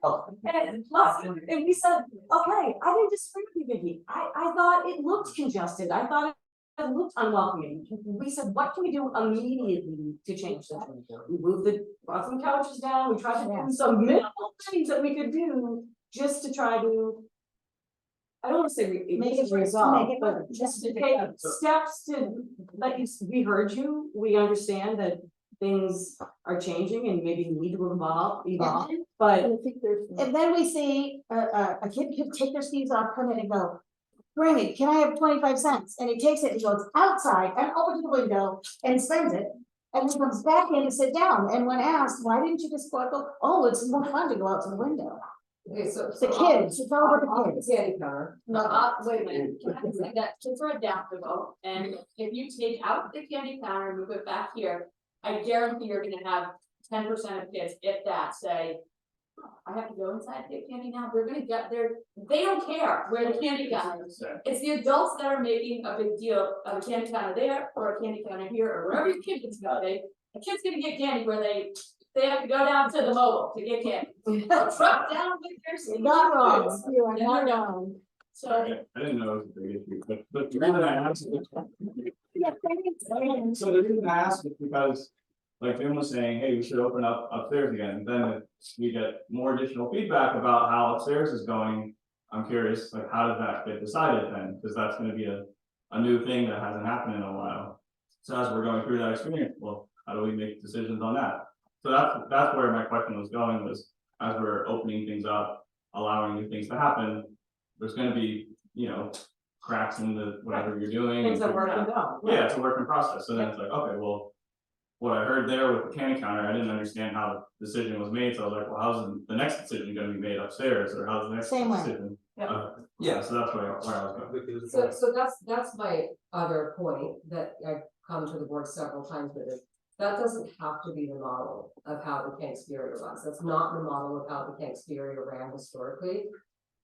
And we said, okay, I didn't disagree with you, Vicky. I thought it looked congested. I thought it looked unwelcoming. We said, what can we do immediately to change that? We brought some couches down. We tried to do some minimal things that we could do just to try to, I don't want to say make it resolve, but just to take steps to we heard you, we understand that things are changing and maybe need to evolve, but. And then we see a kid could take their skis off, come in and go, Granny, can I have 25 cents? And he takes it and goes outside and opens the window and spends it. And he comes back in to sit down. And when asked, why didn't you just go, oh, it's more fun to go out to the window. Okay, so. The kids, it's all about the kids. Candy counter. No, wait a minute, can I say that kids are adaptable, and if you take out the candy counter and move it back here, I guarantee you're gonna have 10% of kids, if that, say, "Oh, I have to go inside to get candy now, they're gonna get there, they don't care where the candy counter is. It's the adults that are making a big deal of a candy counter there, or a candy counter here, or wherever your kid is going, a kid's gonna get candy where they have to go down to the mobile to get candy. Truck down with their. You're not wrong, you are not wrong. So. I didn't know it was a big issue, but the reason I asked is. Yeah, thanks. So the reason I asked is because, like Jim was saying, hey, we should open up upstairs again, then we get more additional feedback about how upstairs is going. I'm curious, like, how does that get decided then? Because that's gonna be a new thing that hasn't happened in a while. So as we're going through that experience, well, how do we make decisions on that? So that's where my question was going, was as we're opening things up, allowing new things to happen, there's gonna be, you know, cracks in the whatever you're doing. Things that and work figure and out- don't. Yeah, it's a work in process. So then it's like, okay, well, what I heard there with the candy counter, I didn't understand how the decision was made. So I was like, well, how's the next decision gonna be made upstairs, or how's the next Same way. decision? Yeah. Yeah, so that's where I was going. So that's my other point that I've come to the board several times with it. That doesn't have to be the model of how the Kanc area runs. That's not the model of how the Kanc area ran historically.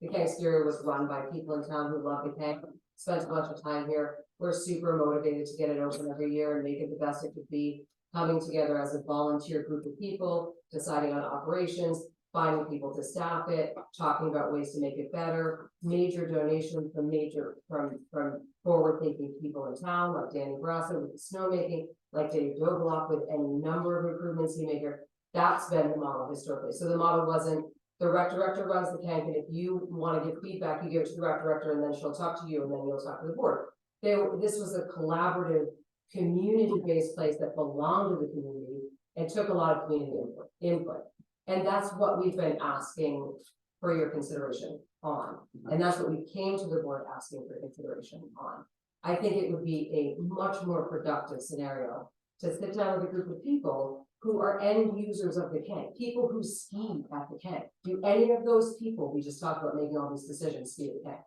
The Kanc Stereo was run by people in town who love the Kanc, spent a bunch of time here. We're super motivated to get it open every year and make it the best it could be. Coming together as a volunteer group of people, deciding on operations, finding people to staff it, talking about ways to make it better. Major donations from forward-thinking people in town, like Danny Grasso with the snowmaking, like Dave Dovelock with any number of improvements he made here. That's been the model historically. So the model wasn't the rec director runs the Kanc, and if you want to give feedback, you give it to the rec director, and then she'll talk to you, and then you'll talk to the board. This was a collaborative, community-based place that belonged to the community and took a lot of community input. And that's what we've been asking for your consideration on. And that's what we came to the board asking for consideration on. I think it would be a much more productive scenario to sit down with a group of people who are end users of the Kanc, people who ski at the Kanc. Do any of those people, we just talked about making all these decisions, ski at the Kanc?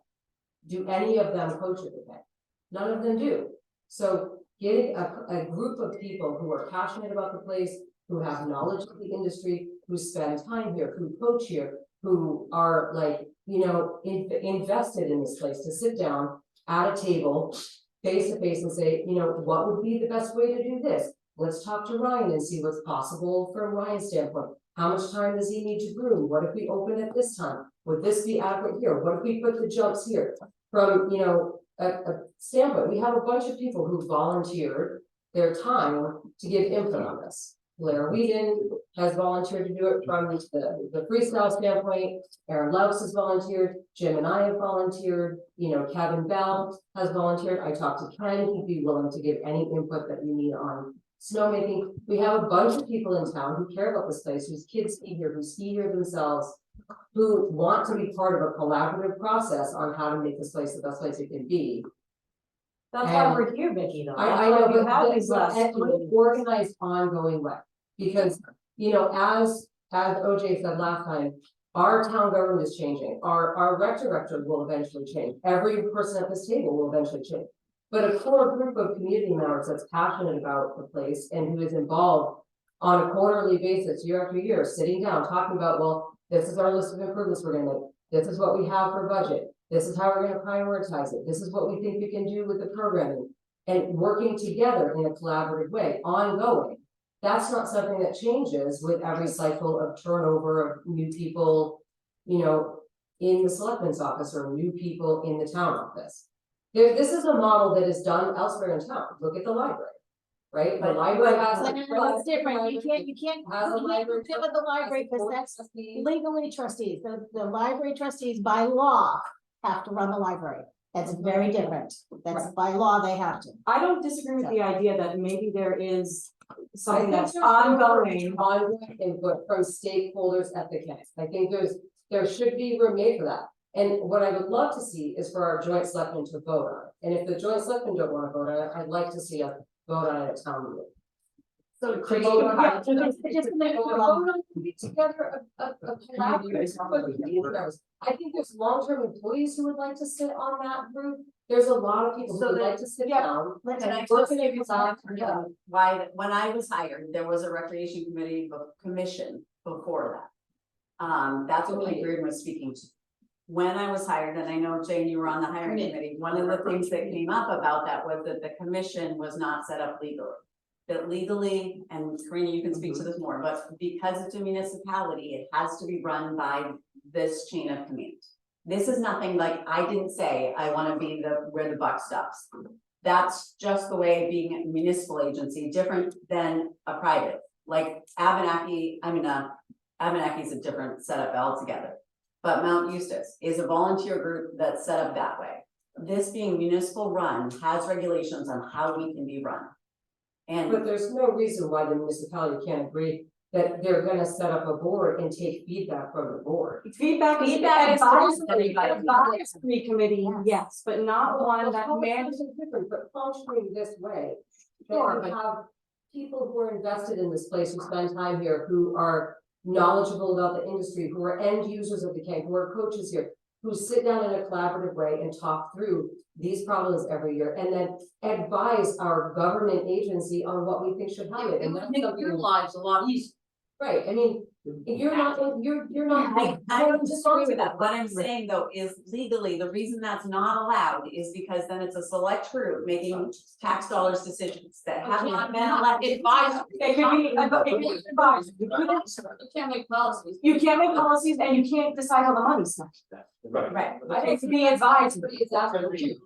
Do any of them coach at the Kanc? None of them do. So getting a group of people who are passionate about the place, who have knowledge of the industry, who spend time here, who coach here, who are like, you know, invested in this place, to sit down at a table, face to face and say, you know, what would be the best way to do this? Let's talk to Ryan and see what's possible from Ryan's standpoint. How much time does he need to groom? What if we open at this time? Would this be adequate here? What if we put the jumps here? From, you know, a standpoint, we have a bunch of people who volunteered their time to give input on this. Blair Whedon has volunteered to do it from the freestyle standpoint. Aaron Louse has volunteered. Jim and I have volunteered. You know, Kevin Bell has volunteered. I talked to Ken. He'd be willing to give any input that you need on snowmaking. We have a bunch of people in town who care about this place, whose kids ski here, who ski here themselves, who want to be part of a collaborative process on how to make this place the best place it can be. That's why we're here, Vicky, though. I know, you but have these last an two meetings. organized, ongoing way, because, you know, as OJ said last time, our town government is changing, our rec director will eventually change, every person at this table will eventually change. But a core group of community members that's passionate about the place and who is involved on a quarterly basis, year after year, sitting down, talking about, well, this is our list of improvements we're gonna make, this is what we have for budget, this is how we're gonna prioritize it, this is what we think we can do with the programming, and working together in a collaborative way, ongoing. That's not something that changes with every cycle of turnover of new people, you know, in the selectman's office or new people in the town office. This is a model that is done elsewhere in town. Look at the library, right? The library has. It's different, you can't Has a library. fit with the library, because that's legally trustees, the library trustees by law have to run the library. That's very different, that's by law, they have to. I don't disagree with the idea that maybe there is something I that's think there's ongoing. ongoing input from stakeholders at the Kanc. I think there should be room made for that. And what I would love to see is for our joint selectmen to vote on it. And if the joint selectmen don't want to vote on it, I'd like to see us vote on it at town meeting. So To create vote a on kind it, of- just to make a vote on it, put together a collaborative. I think there's long-term employees who would like to sit on that group. There's a lot of people who would like to sit down. Can I Look just at give you it, some, yeah. why, when I was hired, there was a recreation commission before that. That's what Mike Reardon was speaking to. When I was hired, and I know Jane, you were on the hiring committee, one of the things that came up about that was that the commission was not set up legally. That legally, and Karina, you can speak to this more, but because it's a municipality, it has to be run by this chain of command. This is nothing like, I didn't say, I wanna be where the buck stops. That's just the way of being a municipal agency, different than a private, like Abenaki is a different setup altogether. But Mount Eustace is a volunteer group that's set up that way. This being municipal run has regulations on how we can be run. And But there's no reason why the municipality can't agree that they're gonna set up a board and take feedback from the board. Feedback is advisory committee, yes, but not one that manages. Different, but functioning this way. That Sure, you but- have people who are invested in this place, who spend time here, who are knowledgeable about the industry, who are end users of the Kanc, who are coaches here, who sit down in a collaborative way and talk through these problems every year, and then advise our government agency on what we think should happen. It And would that's make something. your lives a lot easier. Right, I mean, you're not, you're not. I don't disagree with that. What I'm saying though is legally, the reason that's not allowed is because then it's a select group making tax dollars decisions that have not been elected. It could be, it could be advised. You can't make policies. You can't make policies and you can't decide how the money's spent. Right. I think to be advised. It's after you.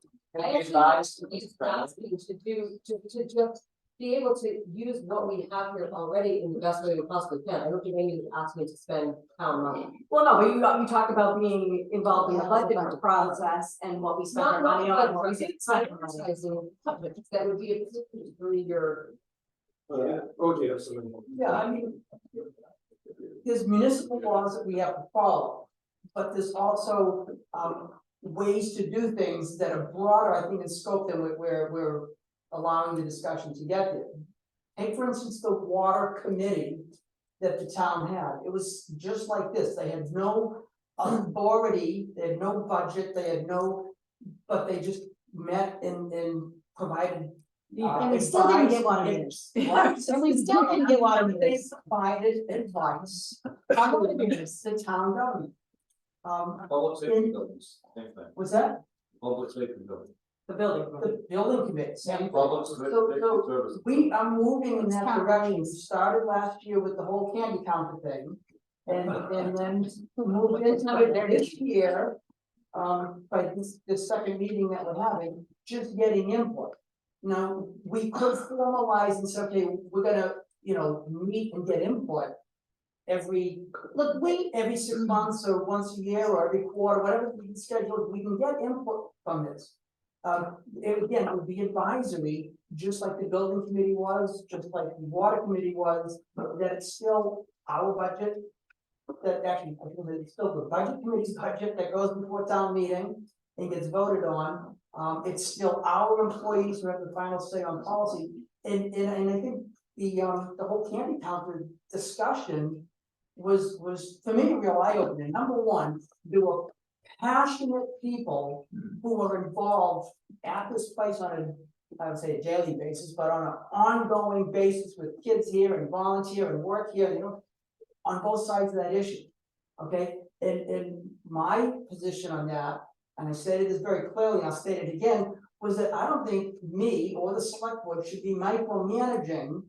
I actually asked you to do, To just be able to use what we have here already in the best way we possibly can. I don't think anybody's asking me to spend town money. Well, no, but you talked about being involved in the budget process and what we spent our money on, and what we didn't spend our money on. Advertising subjects that would be through your. OJ, that's something. Yeah, I mean. There's municipal laws that we have to follow, but there's also, ways to do things that are broader, I think, in scope than we're allowing the discussion to get there. Take, for instance, the water committee that the town had. It was just like this. They had no authority, they had no budget, they had no, but they just met and provided. And we still didn't get water meters. And we still didn't get water They meters. provided advice on the town government. Public safety buildings, same thing. Was that Public safety buildings. The building. the building committee? Same thing. Public So, safety so services. we are moving in that direction. We started last year with the whole candy counter thing. And then moved into it this year. By this second meeting that we're having, just getting input. Now, we could formalize and say, okay, we're gonna, meet and get input. Every 6 months or once a year or every quarter, whatever we can schedule, we can get input from this. Again, it would be advisory, just like the building committee was, just like the water committee was, that it's still our budget. That actually, I think that it's still the budget committee's budget that goes before town meeting and gets voted on. It's still our employees who have the final say on policy. And I think the whole candy counter discussion was for me a real eye-opening. Number one, there were passionate people who were involved at this place on I would say a daily basis, but on an ongoing basis with kids here and volunteer and work here, on both sides of that issue. Okay, and my position on that, and I stated this very clearly, and I'll state it again, was that I don't think me or the select board should be micromanaging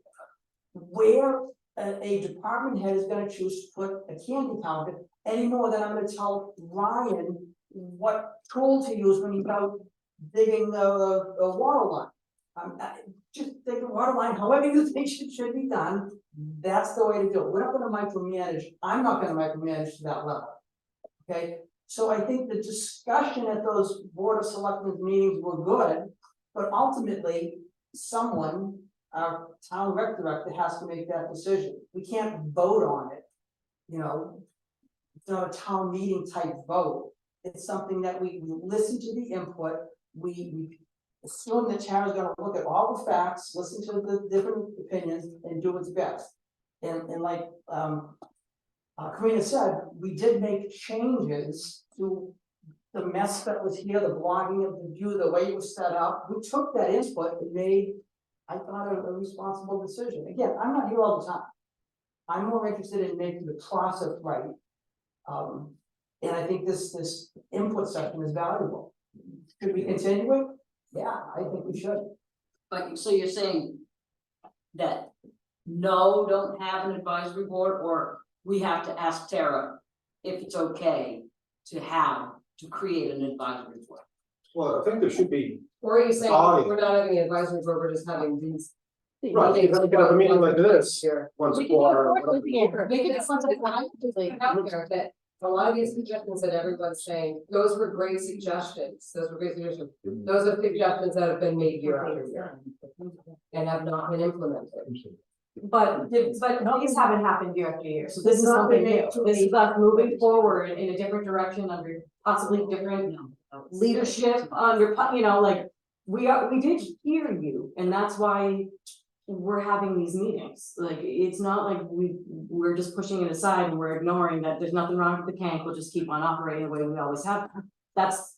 where a department head is gonna choose to put a candy counter any more than I'm gonna tell Ryan what tool to use when he's out digging the water line. Just dig the water line, however you think it should be done, that's the way to do it. We're not gonna micromanage, I'm not gonna micromanage to that level. Okay, so I think the discussion at those board of selectmen meetings were good, but ultimately, someone, our town rec director, has to make that decision. We can't vote on it. It's not a town meeting type vote. It's something that we listen to the input, we assume that Tara's gonna look at all the facts, listen to the different opinions and do its best. And like, Karina said, we did make changes to the mess that was here, the blogging of the view, the way it was set up. We took that input and made, I thought, a responsible decision. Again, I'm not here all the time. I'm more interested in making the process right. And I think this input section is valuable. Should we continue it? Yeah, I think we should. But so you're saying that no, don't have an advisory board, or we have to ask Tara if it's okay to create an advisory board? Well, I think there should be. Or are you saying Oh, we're not having an advisory board, we're just having these. Right, you have a meeting like this Here. once a We can do quarter. it quarterly, whatever. we can do it once a quarter. Out there that a lot of these suggestions that everyone's saying, those were great suggestions, those were great suggestions. Those are suggestions that have been made year after year. And have not been implemented. But these haven't happened year after year, so This this is is not something been new. made to This be- is us moving forward in a different direction under possibly different leadership under, like, we did hear you, and that's why we're having these meetings. Like, it's not like we're just pushing it aside and we're ignoring that there's nothing wrong with the Kanc, we'll just keep on operating the way we always have. That's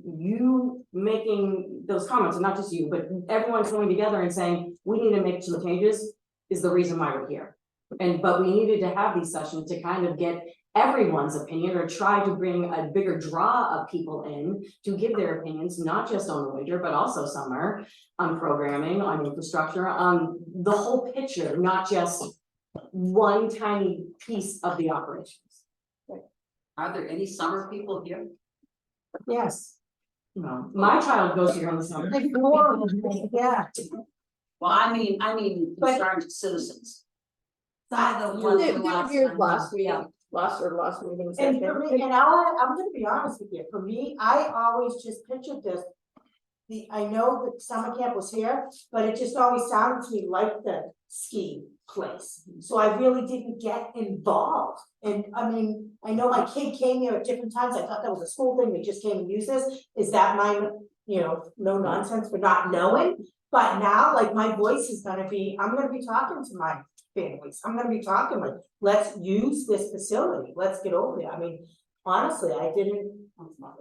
you making those comments, and not just you, but everyone coming together and saying, we need to make some changes, is the reason why we're here. But we needed to have these sessions to kind of get everyone's opinion or try to bring a bigger draw of people in to give their opinions, not just on the winter, but also summer, on programming, on infrastructure, on the whole picture, not just one tiny piece of the operations. Are there any summer people here? Yes. No, my child goes here in the summer. Like, more, yeah. Well, I mean concerned citizens. I the one They from were last here time. last meeting, last meeting. And for me, and I'm gonna be honest with you, for me, I always just pictured this. I know that summer camp was here, but it just always sounded to me like the ski place. So I really didn't get involved. And I mean, I know my kid came here at different times. I thought that was a school thing. They just came and used this. Is that my, no nonsense for not knowing? But now, like, my voice is gonna be, I'm gonna be talking to my families. I'm gonna be talking like, let's use this facility. Let's get over there. I mean, honestly, I didn't,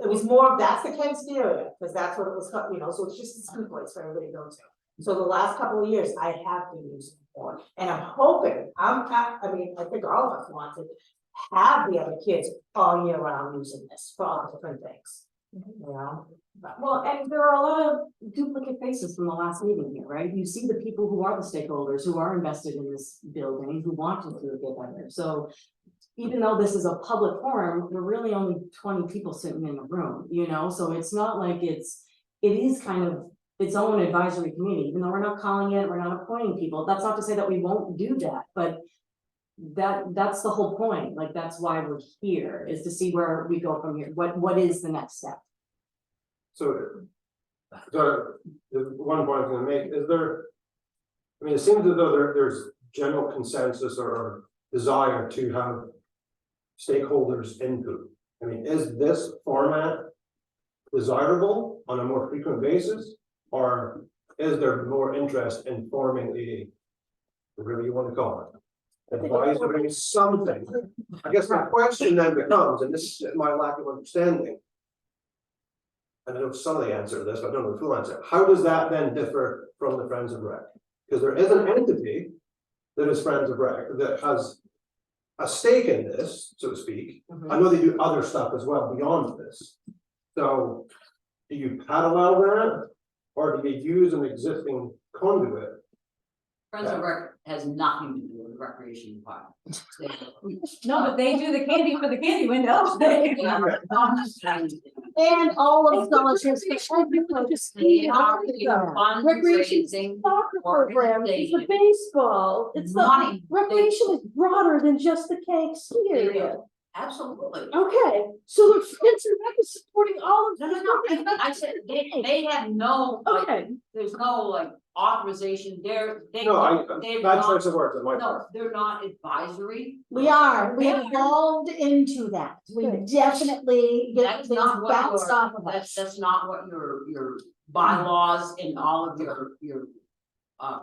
it was more of, that's the Kanc area, because that's what it was, so it's just a ski place for everybody to go to. So the last couple of years, I have been using it more, and I'm hoping, I think all of us want to have the other kids all year round using this for all different things. Well, and there are a lot of duplicate faces from the last meeting here, right? You see the people who are the stakeholders, who are invested in this building, who want to do it get better. So even though this is a public forum, we're really only 20 people sitting in the room, so it's not like it is kind of its own advisory committee, even though we're not calling it, we're not appointing people. That's not to say that we won't do that, but that's the whole point. Like, that's why we're here, is to see where we go from here. What is the next step? So the one point I'm gonna make, is there, I mean, it seems as though there's general consensus or desire to have stakeholders input. I mean, is this format desirable on a more frequent basis? Or is there more interest in forming whatever you want to call it, advisory something? I guess my question then becomes, and this is my lack of understanding, and I know some of the answer to this, but I don't know the full answer. How does that then differ from the Friends of Rec? Because there is an entity that is Friends of Rec that has a stake in this, so to speak. I know they do other stuff as well beyond this. So do you parallel that, or do you use an existing conduit? Friends of Rec has nothing to do with the recreation department. No, but they do the candy for the candy window. And all of the scholarships. Recreation Program, it's the baseball, it's the recreation is broader than just the Kanc ski area. Absolutely. Okay, so the Friends of Rec is supporting all of. No, I said, they have no, like, Okay. there's no like authorization, they're Bad choice of words on my part. no, they're not advisory. We evolved into that, we definitely get That's things not what bounced off of us. that's not what your bylaws and all of your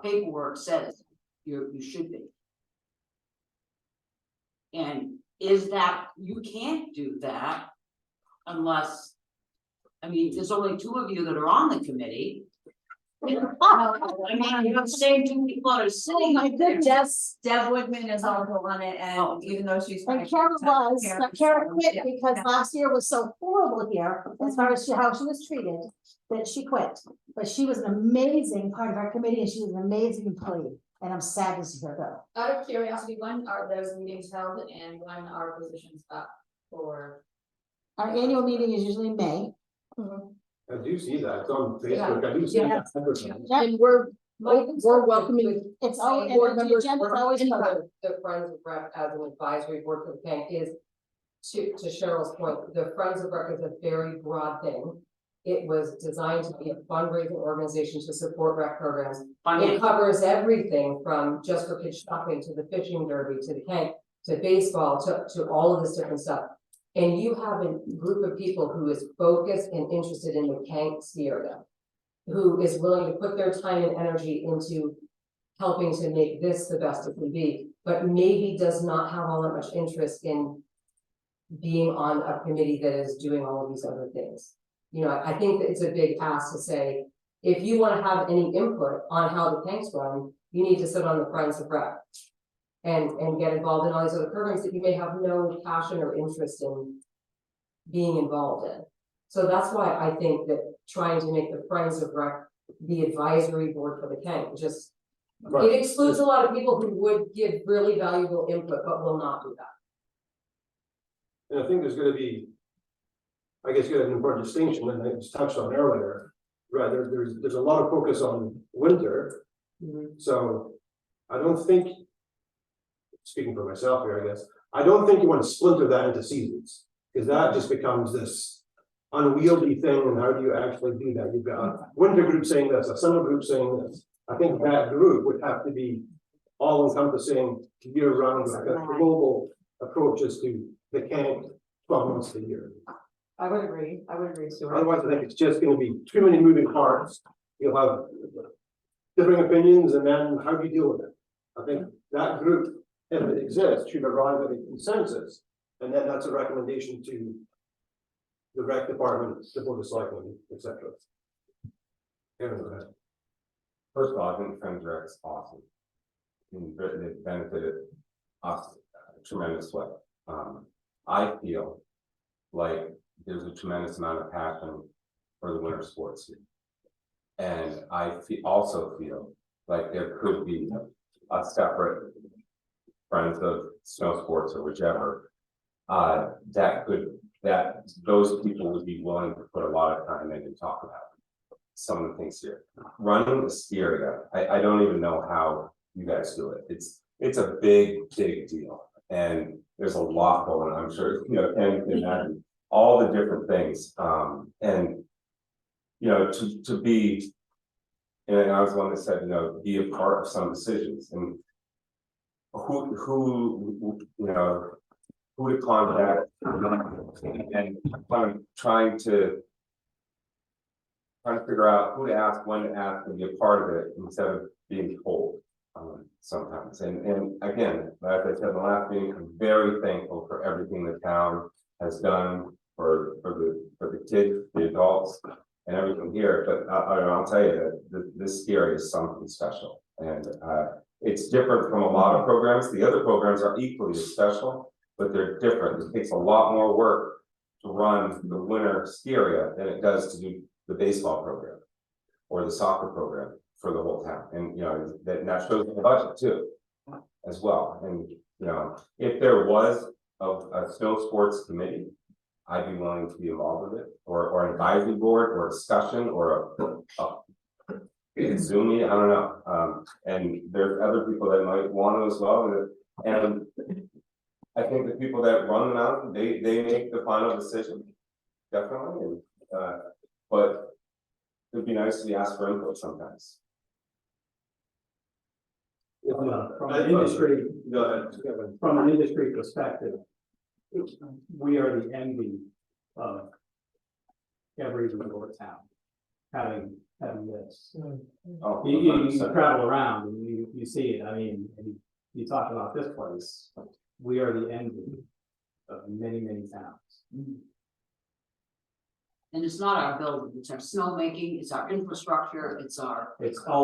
paperwork says, you should be. And is that, you can't do that unless, I mean, there's only 2 of you that are on the committee. I mean, you have the same 2 people that are sitting. Oh my goodness. Deb Woodman is also on it, and even though she's. And Kara was, but Kara quit because last year was so horrible here, as far as how she was treated, that she quit. But she was an amazing part of our committee, and she was an amazing employee, and I'm sad to see her go. Out of curiosity, when are those meetings held and when are positions up for? Our annual meeting is usually in May. I do see that, it's on Facebook, I do see that. And we're welcoming. It's all, board and the members, agenda's always in covered. the Friends of Rec as an advisory board for the Kanc is, to Cheryl's point, the Friends of Rec is a very broad thing. It was designed to be a fundraising organization to support rec programs. It covers everything from Just for Kids shopping to the fishing derby to the Kanc to baseball to all of this different stuff. And you have a group of people who is focused and interested in the Kanc ski area, who is willing to put their time and energy into helping to make this the best it can be, but maybe does not have all that much interest in being on a committee that is doing all of these other things. I think that it's a big ask to say, if you want to have any input on how the Kanc's run, you need to sit on the Friends of Rec. and get involved in all these other programs that you may have no passion or interest in being involved in. So that's why I think that trying to make the Friends of Rec the advisory board for the Kanc, just, it excludes a lot of people who would give really valuable input, but will not do that. And I think there's gonna be, I guess you have an important distinction, and I just touched on earlier, right, there's a lot of focus on winter. So I don't think, speaking for myself here, I guess, I don't think you want to splinter that into seasons, because that just becomes this unwieldy thing, and how do you actually do that? You've got a winter group saying this, a summer group saying this. I think that group would have to be all encompassing year round, like a global approaches to the Kanc 12 months a year. I would agree, Stuart. Otherwise, I think it's just gonna be too many moving parts. You'll have differing opinions, and then how do you deal with it? I think that group, if it exists, should arrive at a consensus, and then that's a recommendation to the rec department, the board of selectmen, etc. Aaron, go ahead. First of all, I think Friends Rec is awesome. In Britain, it benefited us a tremendous way. I feel like there's a tremendous amount of passion for the winter sports here. And I also feel like there could be a separate Friends of Snow Sports or whichever, that those people would be willing to put a lot of time in and talk about some of the things here. Running the ski area, I don't even know how you guys do it. It's a big deal. And there's a lot going on. I'm sure, Ken can imagine all the different things. And, to be, and I was the one that said, be a part of some decisions, and who to contact, and trying to figure out who to ask, when to ask, and be a part of it instead of being told sometimes. And again, like I said in the last meeting, I'm very thankful for everything the town has done for the kids, the adults, and everything here. But I'll tell you that this ski area is something special, and it's different from a lot of programs. The other programs are equally as special, but they're different. It takes a lot more work to run the winter ski area than it does to do the baseball program or the soccer program for the whole town. And that shows in the budget too, as well. And if there was a snow sports committee, I'd be willing to be involved with it, or an advisory board, or a discussion, or a Zoom meeting, I don't know. And there's other people that might want to as well. And I think the people that run the mountain, they make the final decision, definitely. But it'd be nice to be asked for input sometimes. From an industry, from an industry perspective, we are the envy of every resort town having this. Oh, You travel around and you see it. I mean, you talk about this place. We are the envy of many towns. And it's not our building, it's our snowmaking, it's our infrastructure, it's all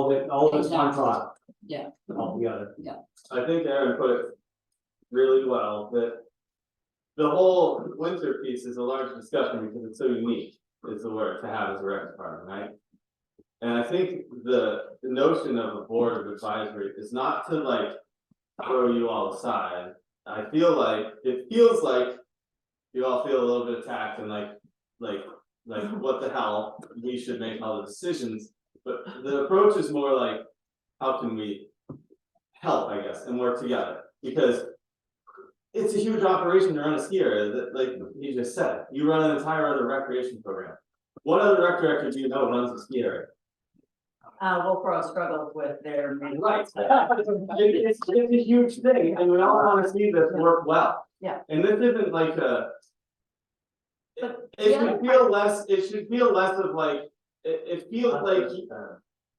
this one product. Yeah. All together. Yeah. I think Aaron put it really well, that the whole winter piece is a large discussion because it's so unique, is the word to have as a rec department, right? And I think the notion of a board of advisory is not to like throw you all aside. I feel like it feels like you all feel a little bit attacked and like what the hell, we should make all the decisions. But the approach is more like, how can we help, I guess, and work together? Because it's a huge operation to run a ski area that, like you just said, you run an entire other recreation program. What other rec director do you know runs a ski area? Wilbro struggled with their. Right. It's a huge thing, and we all want to see this work well. Yeah. And this isn't like it should feel less. It should feel less of like. It feels like,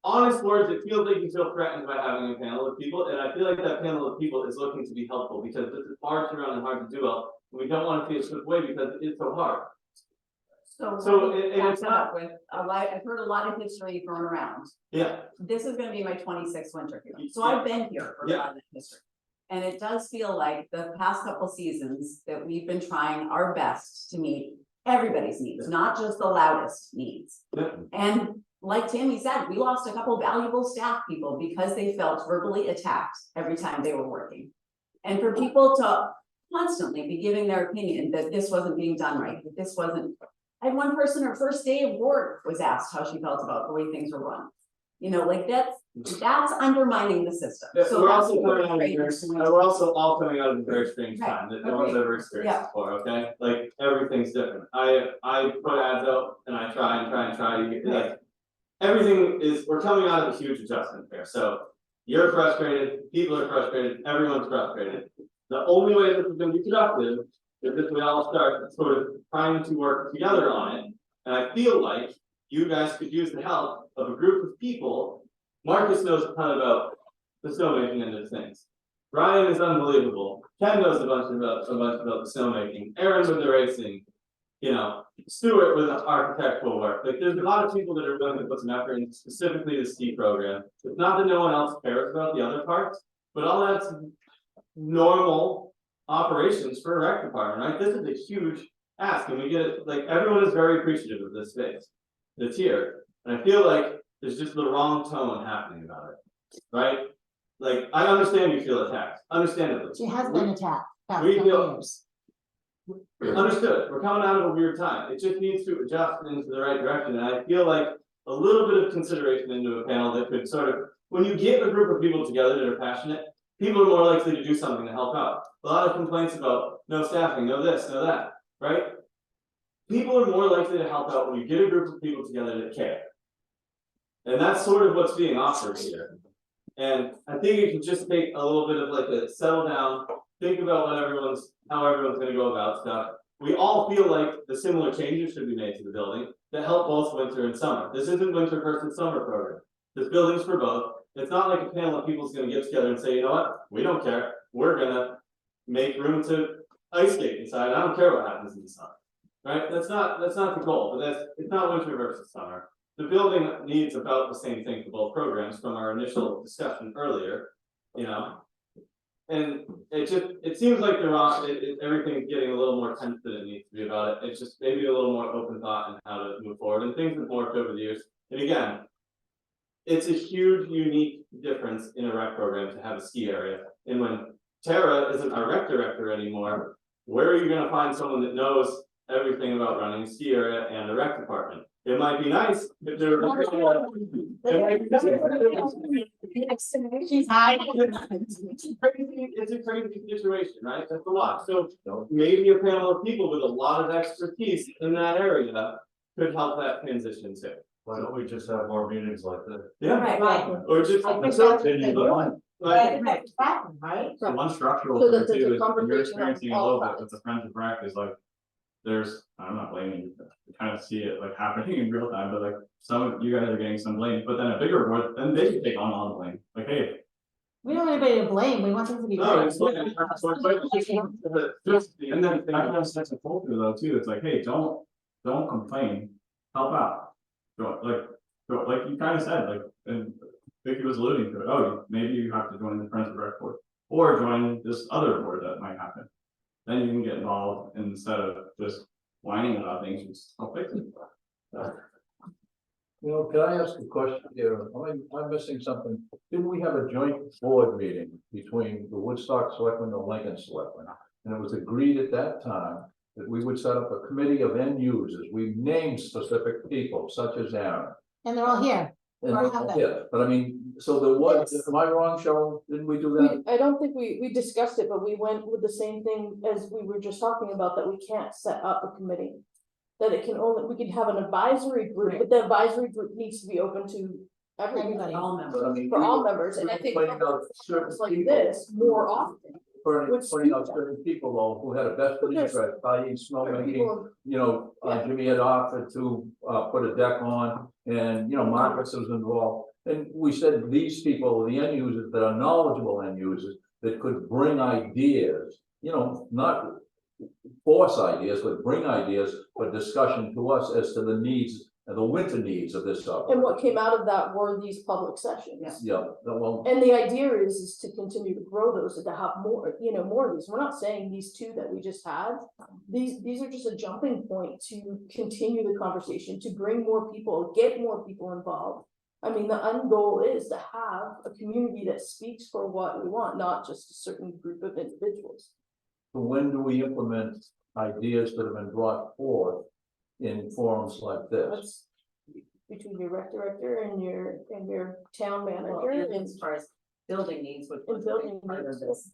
honest words. It feels like you feel threatened by having a panel of people, and I feel like that panel of people is looking to be helpful because this is hard to run and hard to do well. And we don't want to see it slip away because it's so hard. So it's not with I've heard a lot of history thrown around. Yeah. This is gonna be my 26th winter here, so I've been here for a lot of that history. And it does feel like the past couple seasons that we've been trying our best to meet everybody's needs, not just the loudest needs. And like Tammy said, we lost a couple valuable staff people because they felt verbally attacked every time they were working. And for people to constantly be giving their opinion that this wasn't being done right, that this wasn't. I had one person, her first day of work was asked how she felt about the way things were run. You know, like that's undermining the system. Yeah, So we're that's also what coming out of a very, we're also all coming out of a very strange time that no one's ever experienced before, okay? Like, everything's different. I put ads out and I try to get, like, everything is, we're coming out of a huge adjustment here, so you're frustrated, people are frustrated, everyone's frustrated. The only way this is gonna be productive is if we all start sort of trying to work together on it. And I feel like you guys could use the help of a group of people. Marcus knows a ton about the snowmaking end of things. Ryan is unbelievable. Ken knows a bunch about the snowmaking. Aaron with the racing. You know, Stuart with the architectural work. Like, there's a lot of people that are willing to put some effort into specifically the ski program. It's not that no one else cares about the other parts, but all that's normal operations for a rec department, right? This is a huge ask, and we get it, like, everyone is very appreciative of this space that's here. And I feel like there's just the wrong tone happening about it, right? Like, I understand you feel attacked, understandably. She has been attacked. We feel- Years. Understood, we're coming out of a weird time, it just needs to adjust into the right direction, and I feel like a little bit of consideration into a panel that could sort of, when you get a group of people together that are passionate, people are more likely to do something to help out. A lot of complaints about no staffing, no this, no that, right? People are more likely to help out when you get a group of people together that care. And that's sort of what's being offered here. And I think it can just take a little bit of like a settle down, think about how everyone's gonna go about stuff. We all feel like the similar changes should be made to the building that help both winter and summer. This isn't winter versus summer program. This building's for both. It's not like a panel of people's gonna get together and say, you know what, we don't care, we're gonna make room to ice skate inside, I don't care what happens in the summer. Right, that's not the goal, but it's not winter versus summer. The building needs about the same thing for both programs from our initial discussion earlier, you know. And it seems like everything's getting a little more tense than it needs to be about it. It's just maybe a little more open thought in how to move forward, and things have morphed over the years. And again, it's a huge, unique difference in a rec program to have a ski area. And when Tara isn't our rec director anymore, where are you gonna find someone that knows everything about running a ski area and a rec department? It might be nice if they're. She's hiding. It's a crazy situation, right? That's a lot. So maybe a panel of people with a lot of expertise in that area could help that transition too. Why don't we just have more meetings like this? Yeah. Right. Or just. I think that's Continue the line. Right, right? So one structural So thing that there's too a is you're conversation experiencing on a little all bit with the Friends of Rec is like. I'm not blaming you, you kind of see it like happening in real time, but like some of you guys are getting some blame, but then a bigger board, then they can take on all the blame, like, hey. We don't want anybody to blame, we want things to be. No, right. it's like, and then I have such a culture though too, it's like, hey, don't complain, help out. Like you kind of said, like, and Vicky was alluding to it, oh, maybe you have to join the Friends of Rec board, or join this other board that might happen. Then you can get involved instead of just whining about things, just I'll fix it. You know, can I ask a question here? I'm missing something. Didn't we have a joint board meeting between the Woodstock Selectmen and the Lincoln Selectmen? And it was agreed at that time that we would set up a committee of end users. We named specific people such as Aaron. And they're all here. And, Or have they? yeah, but I mean, so there was, Yes. am I wrong, Cheryl? Didn't we do that? I don't think we discussed it, but we went with the same thing as we were just talking about, that we can't set up a committee. That it can only, we can have an advisory group, but the advisory group needs to be open to everybody, All members. But I mean, for we all were- members, and I we were think pointing out certain it's like people. this more often. would Pointing out speak certain people though, who had a vested There's- interest, i.e. People snowmaking, you know, Jimmy had offered to, put a deck on, and, you know, Marcus was involved. And we said these people, the end users that are knowledgeable end users, that could bring ideas, you know, not force ideas, but bring ideas for discussion to us as to the needs and the winter needs of this stuff. And what came out of that were these public sessions. Yeah, well, And the idea is to continue to grow those and to have more, more of these. We're not saying these two that we just had. These are just a jumping point to continue the conversation, to bring more people, get more people involved. I mean, the end goal is to have a community that speaks for what we want, not just a certain group of individuals. when do we implement ideas that have been brought forth in forums like this? That's between your rec director and your town manager Well, and and as far as building needs, which And was building part of needs. this,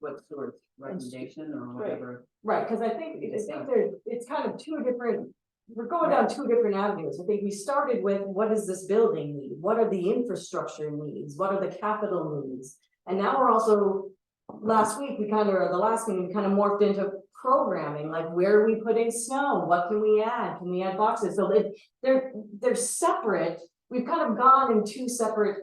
what's your recommendation or whatever. Right, because I think it's kind of two different, we're going down two different avenues. I think we started with, what does this building need? What are the infrastructure needs? What are the capital needs? And now we're also, last week, the last meeting, we kind of morphed into programming, like where are we putting snow? What can we add? Can we add boxes? So they're separate. We've kind of gone in two separate,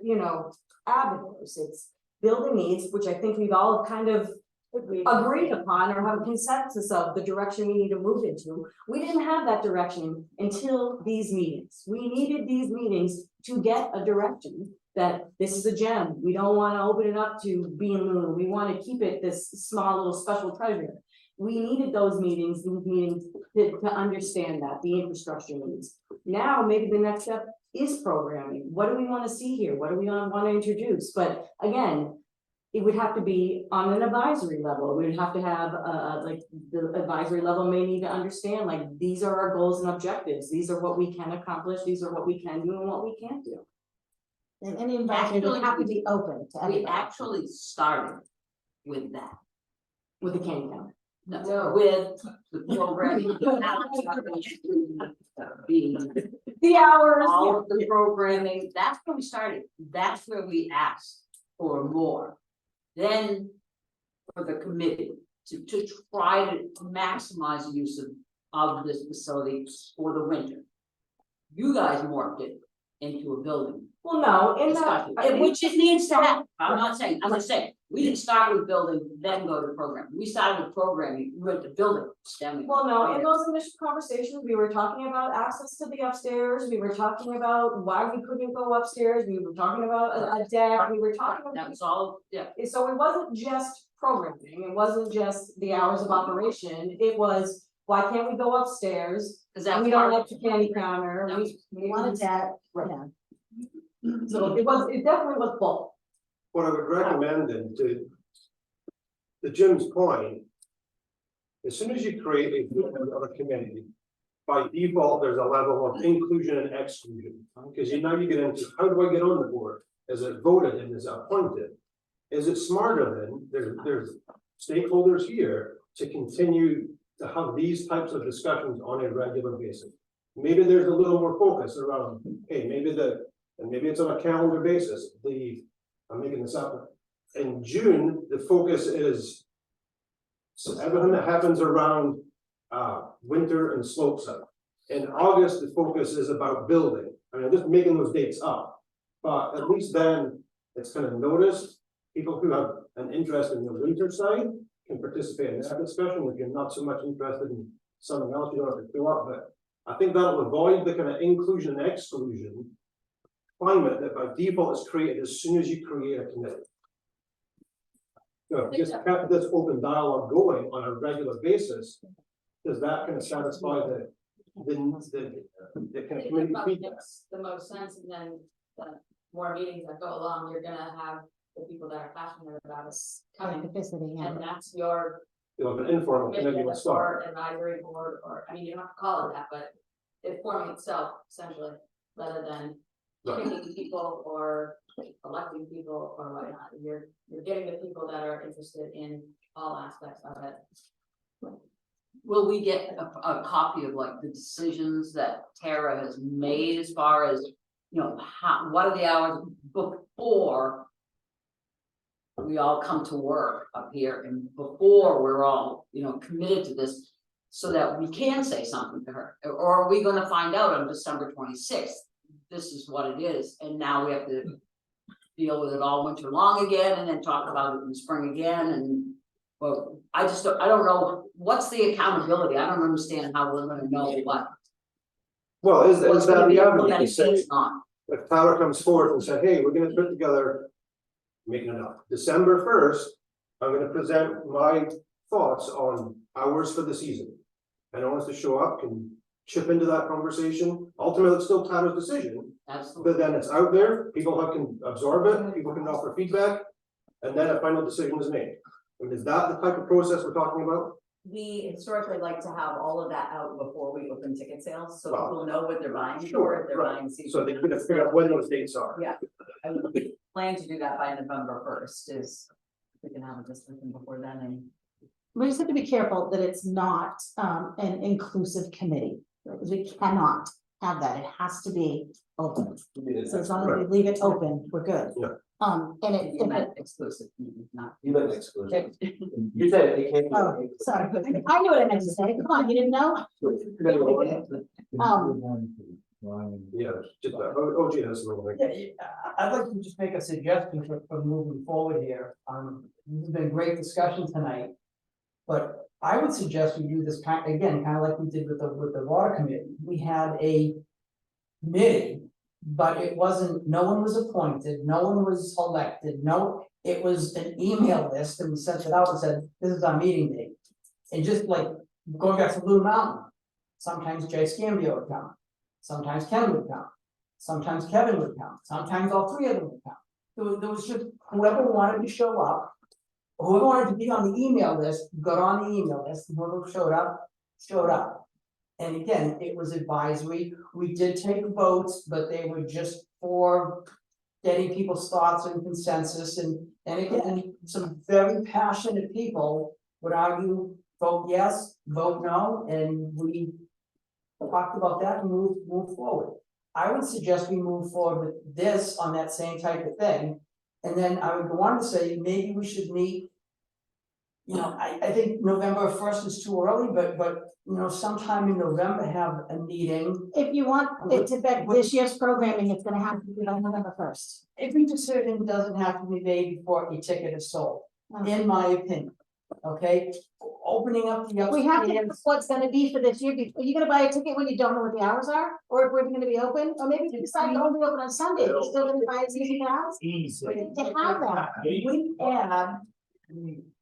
avenues. It's building needs, which I think we've all kind of agreed upon or have a consensus of the direction we need to move into. We didn't have that direction until these meetings. We needed these meetings to get a direction that this is a gem. We don't want to open it up to being Moon. We want to keep it this small little special treasure. We needed those meetings to understand that, the infrastructure needs. Now, maybe the next step is programming. What do we want to see here? What do we want to introduce? But again, it would have to be on an advisory level. We would have to have, like, the advisory level may need to understand, like, these are our goals and objectives. These are what we can accomplish. These are what we can do and what we can't do. And any advisory would have to be open to We everybody. actually started with that. With the Kanc County. No, with the programming. The hours. All of the programming, that's where we started, that's where we asked for more. Then for the committee to try to maximize the use of this facility for the winter. You guys morphed it into a building. Well, no, in that. discussion, which it needs to happen. I'm not saying, I'm just saying, we didn't start with building, then go to programming. We started with programming, we went to building, stemming. Well, no, in those initial conversations, we were talking about access to the upstairs, we were talking about why we couldn't go upstairs, we were talking about a deck, we were talking about. That was all, yeah. So it wasn't just programming, it wasn't just the hours of operation, it was, why can't we go upstairs? Cause that's We don't part like the candy counter, That was- we Want a wanted deck, Right. yeah. So it definitely was both. What I would recommend then to Jim's point, as soon as you create a group of a committee, by default, there's a level of inclusion and exclusion. Because now you get into, how do I get on the board? Is it voted and is it appointed? Is it smarter then, there's stakeholders here to continue to have these types of discussions on a regular basis? Maybe there's a little more focus around, hey, maybe it's on a calendar basis. I'm making this up. In June, the focus is everything that happens around winter and slope side. In August, the focus is about building. I mean, I'm just making those dates up. But at least then it's kind of noticed. People who have an interest in the winter side can participate in that discussion. If you're not so much interested in something else, you don't have to fill up. But I think that'll avoid the kind of inclusion and exclusion climate that by default is created as soon as you create a committee. So just kept this open dialogue going on a regular basis, does that kind of satisfy the kind of committee Probably feedback? makes the most sense, and then the more meetings that go along, you're gonna have the people that are passionate about it coming, Specificity, yeah. and that's your You know, an informal committee committee will start. or advisory board, or, I mean, you don't have to call it that, but it's forming itself essentially, rather than picking people or electing people or whatnot. You're getting the people that are interested in all aspects of it. Will we get a copy of like the decisions that Tara has made as far as, what are the hours before we all come to work up here and before we're all, committed to this, so that we can say something to her? Or are we gonna find out on December 26th? This is what it is, and now we have to deal with it all winter long again, and then talk about it in the spring again, and well, I don't know, what's the accountability? I don't understand how we're gonna know what. Well, is Well, it's that gonna be the a avenue? that You it's say, not. if Tyler comes forth and said, hey, we're gonna put together, making it up, December 1st, I'm gonna present my thoughts on hours for the season. Anyone wants to show up can chip into that conversation. Ultimately, it's still Tyler's decision, Absolutely. but then it's out there, people can absorb it, people can offer feedback, and then a final decision is made. I mean, is that the type of process we're talking about? We historically like to have all of that out before we open ticket sales, so Well, people know what they're buying for, Sure, if they're right. buying season. So they could have figured out when those dates are. Yeah, I would plan to do that by November first, is we can have a discussion before then and. We just have to be careful that it's not an inclusive committee, because we cannot have that, it has to be open. So as long as we leave it open, we're good. Yeah. And it, You meant exclusive, not. You meant exclusive. You said it came. oh, sorry, I knew what I meant to say, come on, you didn't know? Yeah, just, OG has something. I'd like to just make a suggestion for moving forward here. This has been a great discussion tonight. But I would suggest we do this kind of like we did with the water committee. We had a committee, but it wasn't, no one was appointed, no one was elected, it was an email list, and we sent it out and said, this is our meeting date. And just like going back to Blue Mountain, sometimes Jay Scambio would come, sometimes Ken would come, sometimes Kevin would come, sometimes all three of them would come. There was just whoever wanted to show up. Whoever wanted to be on the email list, got on the email list, and whoever showed up, showed up. And again, it was advisory, we did take votes, but they were just for getting people's thoughts and consensus, and again, some very passionate people would argue, vote yes, vote no, and we talked about that and move forward. I would suggest we move forward with this on that same type of thing. And then I would go on to say, maybe we should meet. I think November 1st is too early, but sometime in November, have a meeting. If you want it to affect this year's programming, it's gonna have to be on November 1st. Every decision doesn't have to be made before a ticket is sold, in my opinion, okay? Opening up the. We have to know what's gonna be for this year. Are you gonna buy a ticket when you don't know what the hours are? Or if we're gonna be open, or maybe you decide to only open on Sunday, you're still gonna buy a season pass? To have that. We add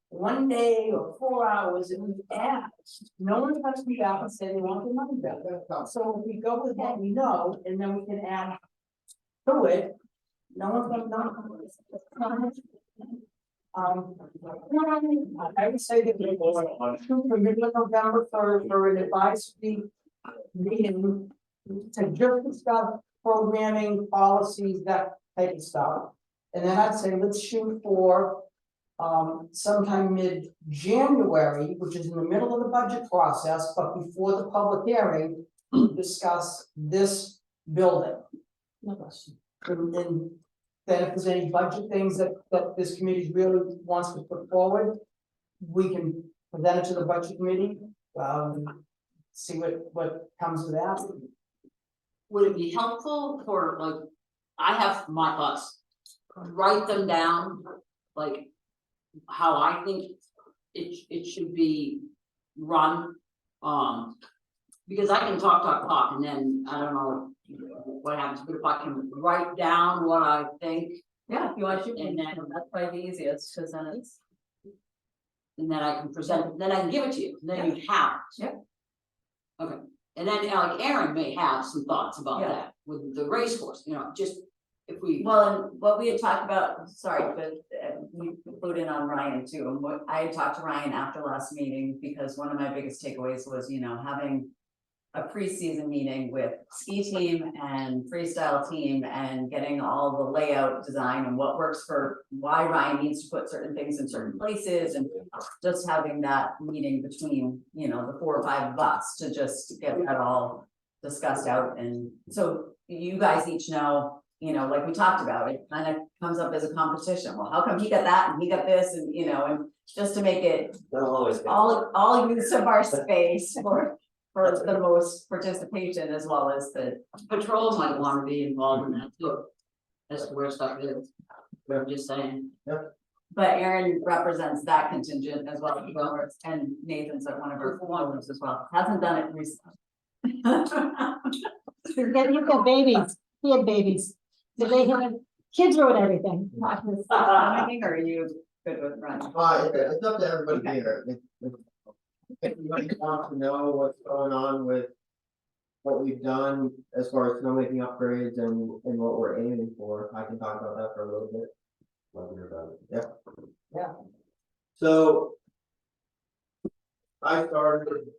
1 day or 4 hours, and we add, no one has to be back and say they want their money back. So if we go with what we know, and then we can add to it, no one's gonna know. I would say that we for middle of November for an advisory meeting to just discuss programming, policies, that type of stuff. And then I'd say, let's shoot for sometime mid-January, which is in the middle of the budget process, but before the public hearing, discuss this building. No question. And then if there's any budget things that this committee really wants to put forward, we can present it to the budget committee, see what comes of that. Would it be helpful for, like, I have my thoughts, write them down, like, how I think it should be run, because I can talk, and then I don't know what happens, but if I can write down what I think. Yeah, if you want to shoot, And then, that's probably the easiest, because then it's. and then I can present, it, then I can give it to you, and then you have it. Yep. Okay, and then like Aaron may have some thoughts about Yeah. that with the race course, just if we. Well, and what we had talked about, sorry, but we put in on Ryan too, and what I had talked to Ryan after last meeting, because one of my biggest takeaways was, having a preseason meeting with ski team and freestyle team and getting all the layout design and what works for why Ryan needs to put certain things in certain places, and just having that meeting between, the 4 or 5 of us to just get that all discussed out. And so you guys each know, like we talked about, it kind of comes up as a competition. Well, how come he got that and he got this, and and just to make it That'll always be. all use of our space for the most participation, as well as the. Patrol might wanna be involved in that too. That's where stuff is. I'm just saying. But Aaron represents that contingent as well, and Nathan's at one of our forums as well, hasn't done it recently. You've got babies, he had babies. Did they have, kids ruin everything. Anything, or are you good with running? It's up to everybody here. If anybody wants to know what's going on with what we've done as far as snowmaking upgrades and what we're aiming for, I can talk about that for a little bit. Love to hear about it. Yeah. So I started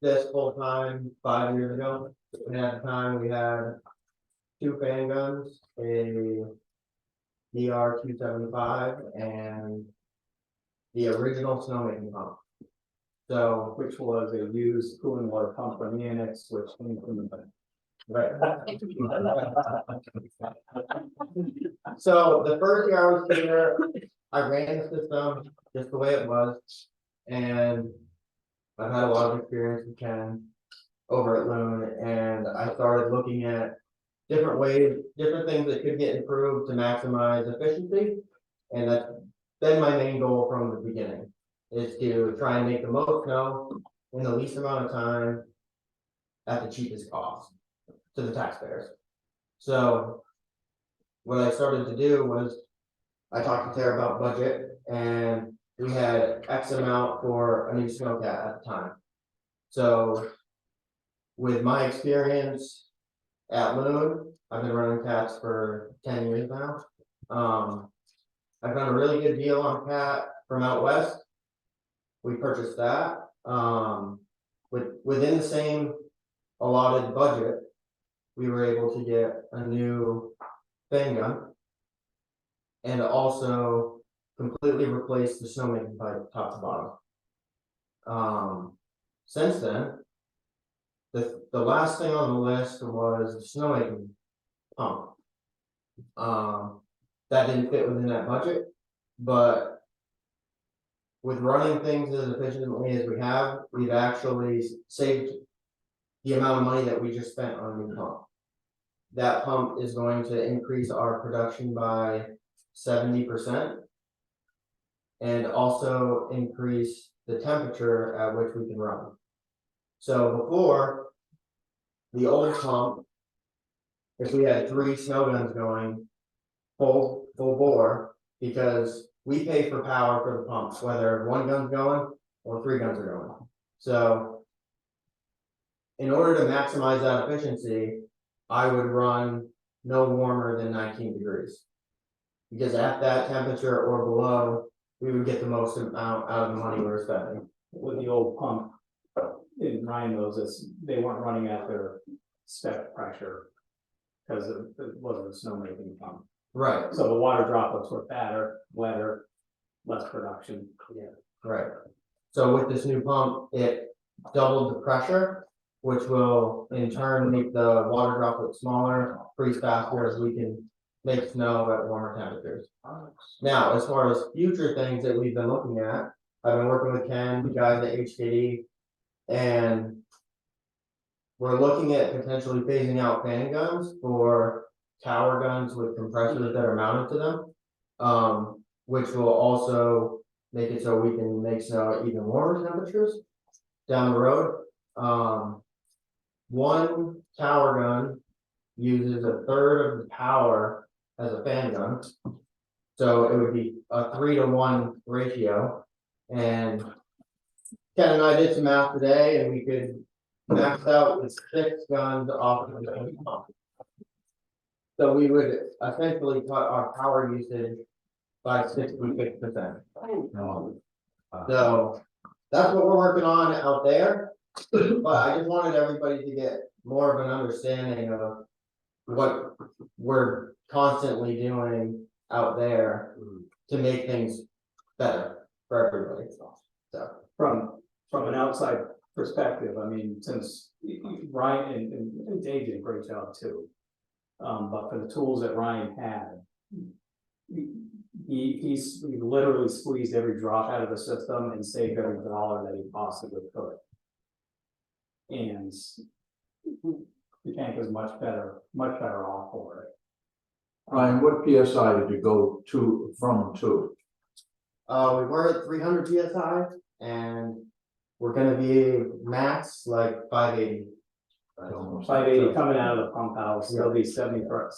this full time 5 years ago, and at the time we had 2 fan guns, a DR 275 and the original snowmaking pump. So, Which was a used cooling water pump from the annex, which came from the. right. So the first year I was here, I ran the system just the way it was, and I've had a lot of experience with Ken over at Loon, and I started looking at different ways, different things that could get improved to maximize efficiency, and that's been my main goal from the beginning, is to try and make the most snow in the least amount of time at the cheapest cost to the taxpayers. So what I started to do was I talked to Tara about budget, and we had X amount for a new snowcat at the time. So with my experience at Loon, I've been running cats for 10 years now. I found a really good deal on cat from out west. We purchased that. Within the same allotted budget, we were able to get a new fan gun and also completely replace the snowmaking pipe top to bottom. Since then, the last thing on the list was the snowmaking pump. That didn't fit within that budget, but with running things as efficiently as we have, we've actually saved the amount of money that we just spent on a new pump. That pump is going to increase our production by 70% and also increase the temperature at which we can run. So before, the old pump, if we had 3 snow guns going full bore, because we pay for power for the pumps, whether 1 gun's going or 3 guns are going. So in order to maximize that efficiency, I would run no warmer than 19 degrees. Because at that temperature or below, we would get the most amount out of the money we're spending. With the old pump, in Ryan knows this, they weren't running at their spec pressure. Because it wasn't a snowmaking pump. Right. So the water droplets were fatter, wetter, less production. Yeah. Right. So with this new pump, it doubled the pressure, which will in turn make the water droplets smaller, freeze faster as we can make snow at warmer temperatures. Now, as far as future things that we've been looking at, I've been working with Ken, the guys at HKD, and we're looking at potentially phasing out fan guns for tower guns with compressors that are mounted to them, which will also make it so we can make snow at even warmer temperatures down the road. One tower gun uses 1/3 of the power as a fan gun. So it would be a 3-to-1 ratio. And Ken and I did some math today, and we could max out with 6 guns off of the pump. So we would essentially cut our power usage by 66%. So that's what we're working on out there. But I just wanted everybody to get more of an understanding of what we're constantly doing out there to make things better for everybody. So From an outside perspective, I mean, since Ryan and Dave did a great job too. But for the tools that Ryan had, he literally squeezed every drop out of the system and saved every dollar that he possibly could. And the tank is much better off for it. Ryan, what PSI did you go from? we were at 300 PSI and we're gonna be max like 580. 580 coming out of the pump house, there'll be 73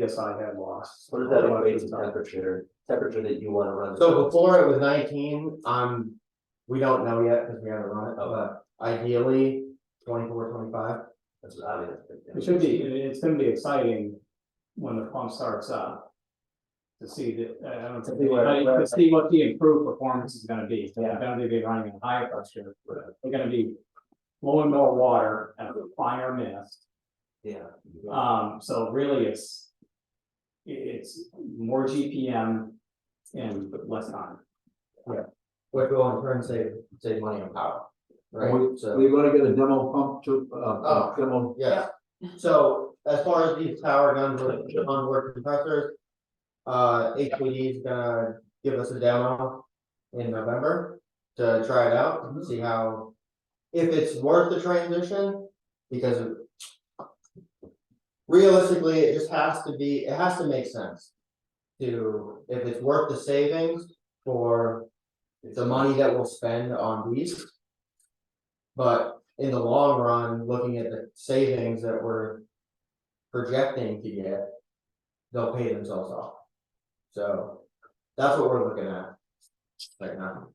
PSI head loss. What does that equate to temperature that you wanna run? So before it was 19, we don't know yet because we haven't run it, but ideally 24, 25. That's what I mean. It's gonna be exciting when the pump starts up. To see that, I don't think, to see what the improved performance is gonna be. They're gonna be running at higher pressure, they're gonna be blowing more water at a finer mist. Yeah. So really it's more GPM and less time. Which will in turn save money on power. Right, so. We're gonna get a demo pump to, demo. Yeah, so as far as these power guns with onboard compressors. HPD is gonna give us a demo in November to try it out, see how. If it's worth the transition, because. Realistically, it just has to make sense. If it's worth the savings for the money that we'll spend on these. But in the long run, looking at the savings that we're projecting to get, they'll pay themselves off. So that's what we're looking at right now.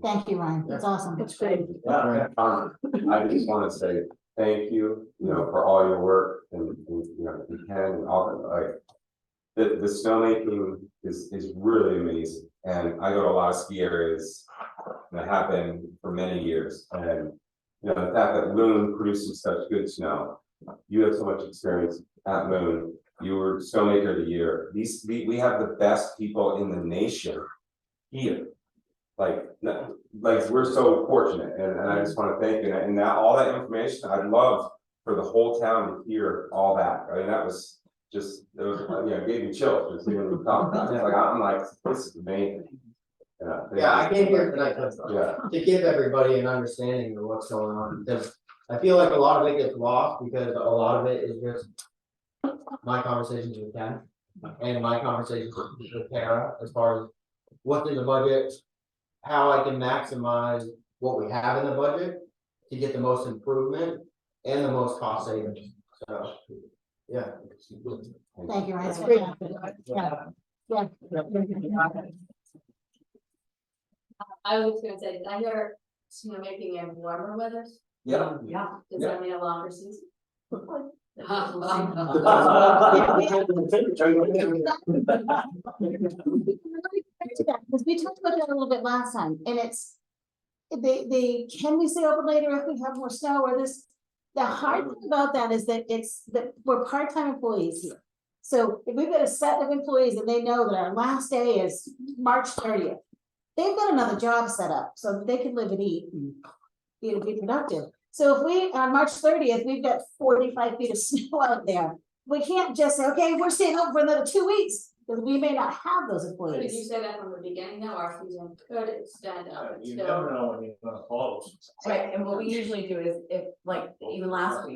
Thank you, Ryan. That's awesome. That's great. I just wanna say thank you, for all your work and you can and all that, like. The snowmaking is really amazing, and I go to a lot of ski areas. And I have been for many years, and the fact that Loon produces such good snow. You have so much experience at Loon, you were snowmaker of the year, we have the best people in the nation here. Like we're so fortunate, and I just wanna thank you, and now all that information, I'd love for the whole town to hear all that, I mean, that was. Just, it was, gave me chills, just hearing you talk about it, I'm like, this is amazing. Yeah, I came here tonight to give everybody an understanding of what's going on, because I feel like a lot of it gets lost, because a lot of it is just. My conversations with Ken, and my conversations with Tara, as far as what's in the budget. How I can maximize what we have in the budget to get the most improvement and the most cost savings, so. Yeah. Thank you, Ryan. That's great. I was gonna say, did I hear making in warmer weather? Yeah. Does that mean a longer season? Because we talked about that a little bit last time, and it's. Can we stay open later if we have more snow or this? The hard thing about that is that we're part-time employees here. So if we've got a set of employees and they know that our last day is March 30th. They've got another job set up so that they can live and eat and be productive. So if we, on March 30th, we've got 45 feet of snow out there, we can't just say, okay, we're staying open for another 2 weeks, because we may not have those Did you employees. say that from the beginning, though, our season could extend up You until? never know when you're gonna close. Right, and what we usually do is if, like, even last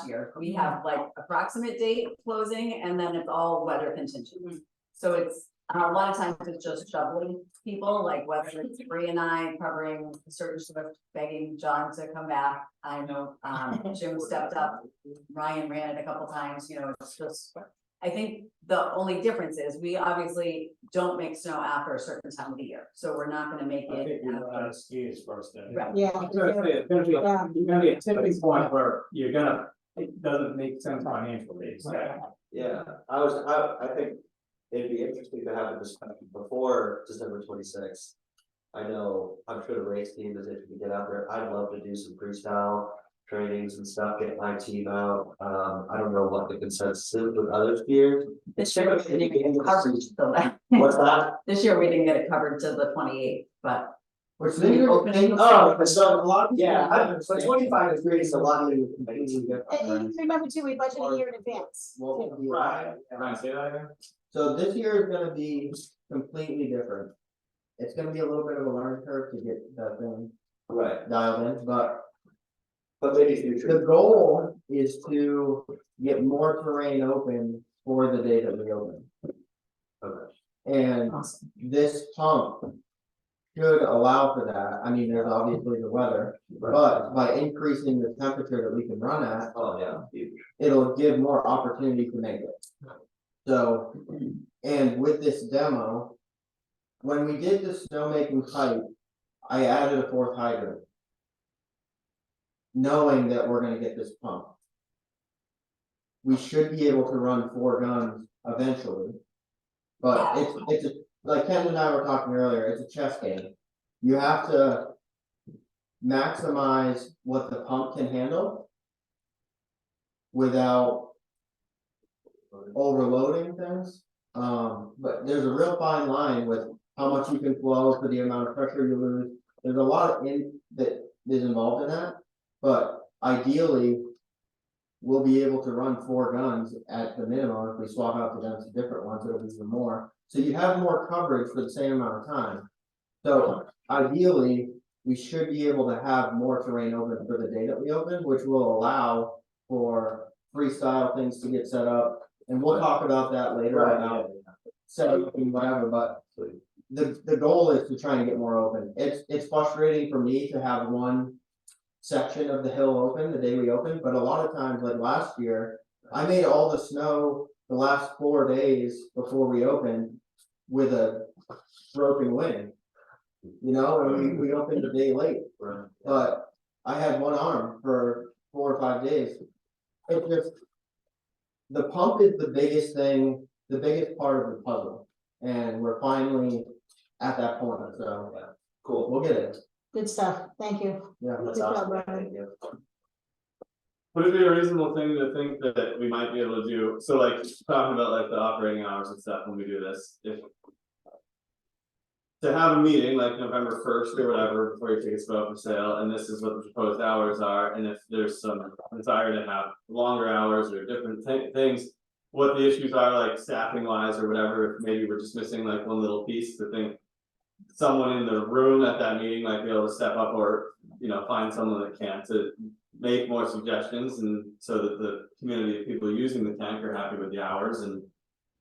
year, we have like approximate date closing and then it's all weather contingent. So it's, a lot of times it's just shoveling people, like whether it's Bree and I covering a certain shift, begging John to come back. I know, Jim stepped up, Ryan ran it a couple times, it's just. I think the only difference is we obviously don't make snow after a certain time of the year, so we're not gonna make I it. think we're gonna ski is first day. Right. Yeah. It's gonna be a tipping point where it doesn't make sense financially, so. Yeah, I think it'd be interesting to have a discussion before December 26th. I'm sure the race team is if we get out there, I'd love to do some freestyle trainings and stuff, get my team out. I don't know what the consensus is with other skiers. This year we didn't get it covered till that. What's that? This year we didn't get it covered till the 28th, but. Which the opening. So a lot, but 25 degrees is a lot of amazing. And remember too, we budget a year in advance. Right. Can I say that again? So this year is gonna be completely different. It's gonna be a little bit of a learning curve to get that thing dialed in, but maybe future. the goal is to get more terrain open for the day that we open. Okay. And this pump should allow for that. I mean, there's obviously the weather, but by increasing the temperature that we can run at, Oh, yeah, it'll give more opportunity to make it. So, and with this demo, when we did the snowmaking pipe, I added a 4th hydrant, knowing that we're gonna get this pump. We should be able to run 4 guns eventually. But like Ken and I were talking earlier, it's a chess game. You have to maximize what the pump can handle without overloading things. But there's a real fine line with how much you can flow for the amount of pressure you lose. There's a lot that is involved in that, but ideally, we'll be able to run 4 guns at the minimum. If we swap out the guns to different ones, it'll be even more. So you have more coverage for the same amount of time. So ideally, we should be able to have more terrain open for the day that we open, which will allow for freestyle things to get set up. And we'll talk about that later about setting and whatever, but the goal is to try and get more open. It's frustrating for me to have one section of the hill open the day we open, but a lot of times, like last year, I made all the snow the last 4 days before we opened with a broken wing. You know, and we opened a day late, but I had one arm for 4 or 5 days. It's just, the pump is the biggest thing, the biggest part of the puzzle, and we're finally at that point, so cool, we'll get it. Good stuff, thank you. Yeah. Good job, Brian. Would it be a reasonable thing to think that we might be able to do, so like, talking about like the operating hours and stuff when we do this, if. To have a meeting like November 1st or whatever, before your tickets go up for sale, and this is what the proposed hours are, and if there's some desire to have longer hours or different things. What the issues are, like staffing wise or whatever, if maybe we're just missing like one little piece to think. Someone in the room at that meeting might be able to step up, or, you know, find someone that can to make more suggestions, and so that the community of people using the tank are happy with the hours and.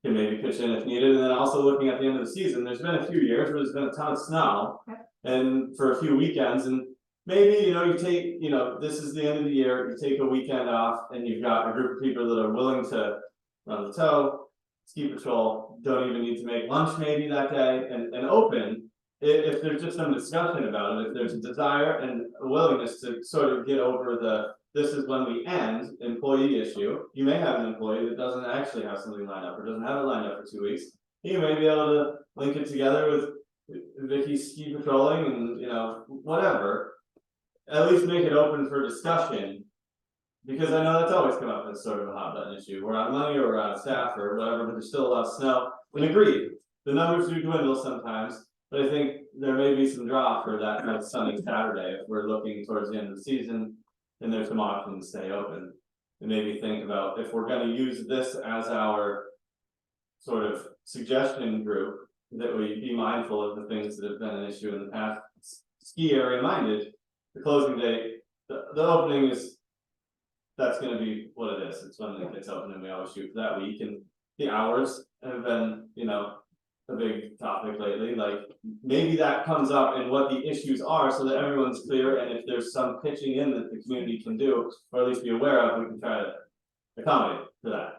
Can maybe pitch in if needed, and then also looking at the end of the season, there's been a few years where there's been a ton of snow. And for a few weekends, and maybe, you know, you take, you know, this is the end of the year, you take a weekend off, and you've got a group of people that are willing to run the tow, ski patrol, don't even need to make lunch maybe that day, and open. If there's just some discussion about it, if there's a desire and a willingness to sort of get over the, this is when we end employee issue. You may have an employee that doesn't actually have something lined up or doesn't have it lined up for 2 weeks. You may be able to link it together with Vicky's ski patrolling and, you know, whatever. At least make it open for discussion. Because I know that's always come up as sort of a hot button issue. We're out of money or we're out of staff or whatever, but there's still a lot of snow. And agreed, the numbers do dwindle sometimes, but I think there may be some draw for that kind of sunny Saturday if we're looking towards the end of the season. And there's some options to stay open. And maybe think about if we're gonna use this as our sort of suggestion group, that we be mindful of the things that have been an issue in the past. Ski area minded, the closing date, the opening is, that's gonna be what it is. It's when it gets open and we always shoot for that week, and the hours have been, you know, a big topic lately, like maybe that comes up and what the issues are so that everyone's clear, and if there's some pitching in that the community can do, or at least be aware of, we can try to accommodate for that.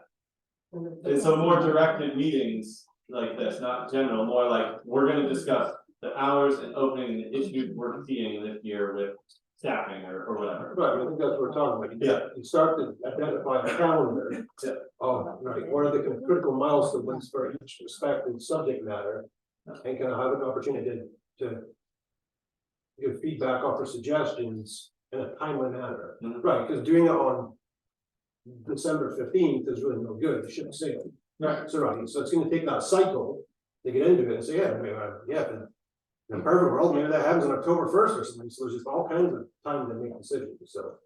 And so more directed meetings like this, not general, more like, we're gonna discuss the hours and opening and the issues we're seeing this year with staffing or whatever. Right, I think that's what we're talking about. Yeah. You start to identify the calendar. Yeah. Right, what are the kind of critical milestones for each respective subject matter? And kind of have an opportunity to give feedback, offer suggestions in a timely manner. Mhm. Right, because doing it on December 15th is really no good, you shouldn't say it. Right. So, right, so it's gonna take that cycle to get into it and say, yeah, I mean, yeah, in a perfect world, maybe that happens on October 1st or something, so there's just all kinds of time to make decisions, so.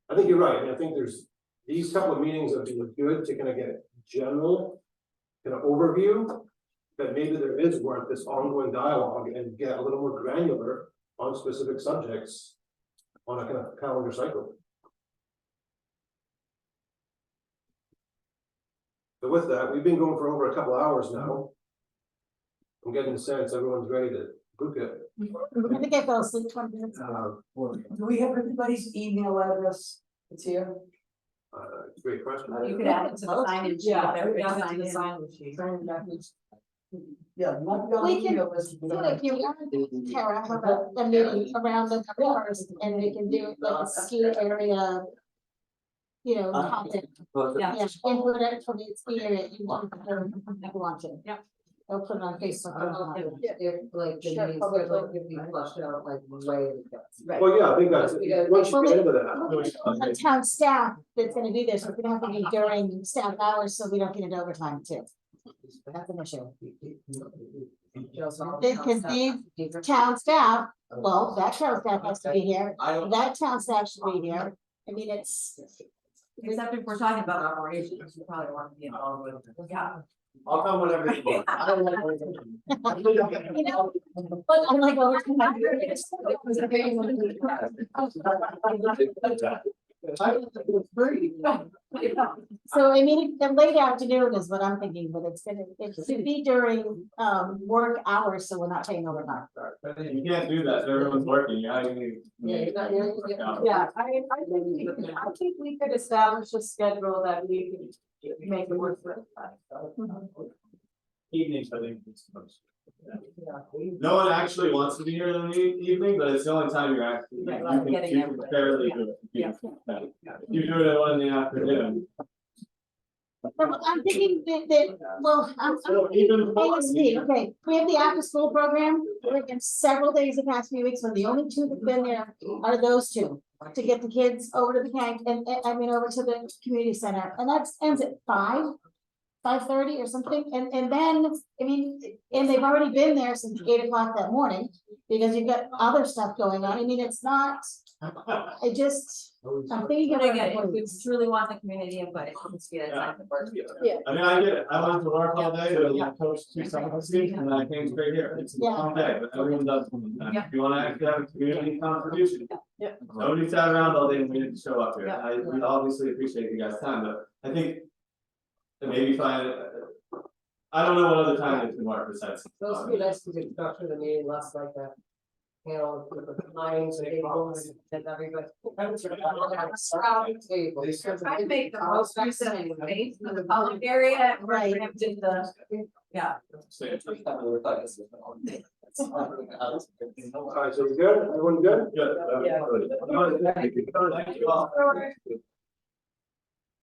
I think you're right, and I think there's, these couple of meetings have been good to kind of get a general kind of overview. But maybe there is worth this ongoing dialogue and get a little more granular on specific subjects on a kind of calendar cycle. So with that, we've been going for over a couple hours now. I'm getting the sense everyone's ready to Okay. We're gonna get those sleep 20 minutes. Do we have everybody's email address? It's here. Great question. You could add it to the sign-in sheet. Yeah, if everybody add it to signed the in. sign-in sheet. Yeah. We can, if you want, Tara, have a meeting around the first, and we can do like a ski area. You know, topic. Yeah. Yeah, input it from the ski area, you want to. Yep. They'll put it on Facebook. If like the Sure, meeting public schedule could be flushed out like way in advance. Well, yeah, I think that's, Because- once you get into that. A town staff that's gonna be there, so it's gonna have to be during staff hours, so we don't get into overtime too. That's an issue. Because these town staff, well, that town staff has to be here, that town staff should be here, I mean, it's. Except if we're talking about operations, you probably want to be involved with, yeah. I'll come whenever you want. I don't like everything. You know, but I'm like overtime. So I mean, the late afternoon is what I'm thinking, but it should be during work hours, so we're not paying overtime. You can't do that, everyone's working, you gotta be. Yeah, I think we could establish a schedule that we could make it work for everybody. Evenings, I think. It's most. No one actually wants to be here in the evening, but it's the only time you're actually, you can fairly do it. You do it at 1 in the afternoon. So I'm thinking that, well, I'm. Even Hey, let's see, okay, we have the after school program, we've been several days the past few weeks, when the only two that've been there are those two. To get the kids over to the Kanc and I mean, over to the community center, and that ends at 5:30 or something, and then, I mean, and they've already been there since 8 o'clock that morning. Because you've got other stuff going on, I mean, it's not, I just, I'm thinking. But again, if we truly want the community input, it needs to be that time to work. Yeah. I mean, I get it, I went to work all day, to coach 2 soccer teams, and I came straight here, it's a long day, but everyone does. Yeah. If you wanna actually have a community contribution. Yeah. Nobody sat around all day and we didn't show up here, Yeah. we obviously appreciate you guys' time, but I think. Maybe find, I don't know what other time it can work besides. Those would be nice to structure the meeting less like that. Panel with the lines and tables and everybody. Try to make the most use of the space in the public area, right, in the, yeah. Alright, so we good? Everyone good? Yeah. Yeah. Thank you all.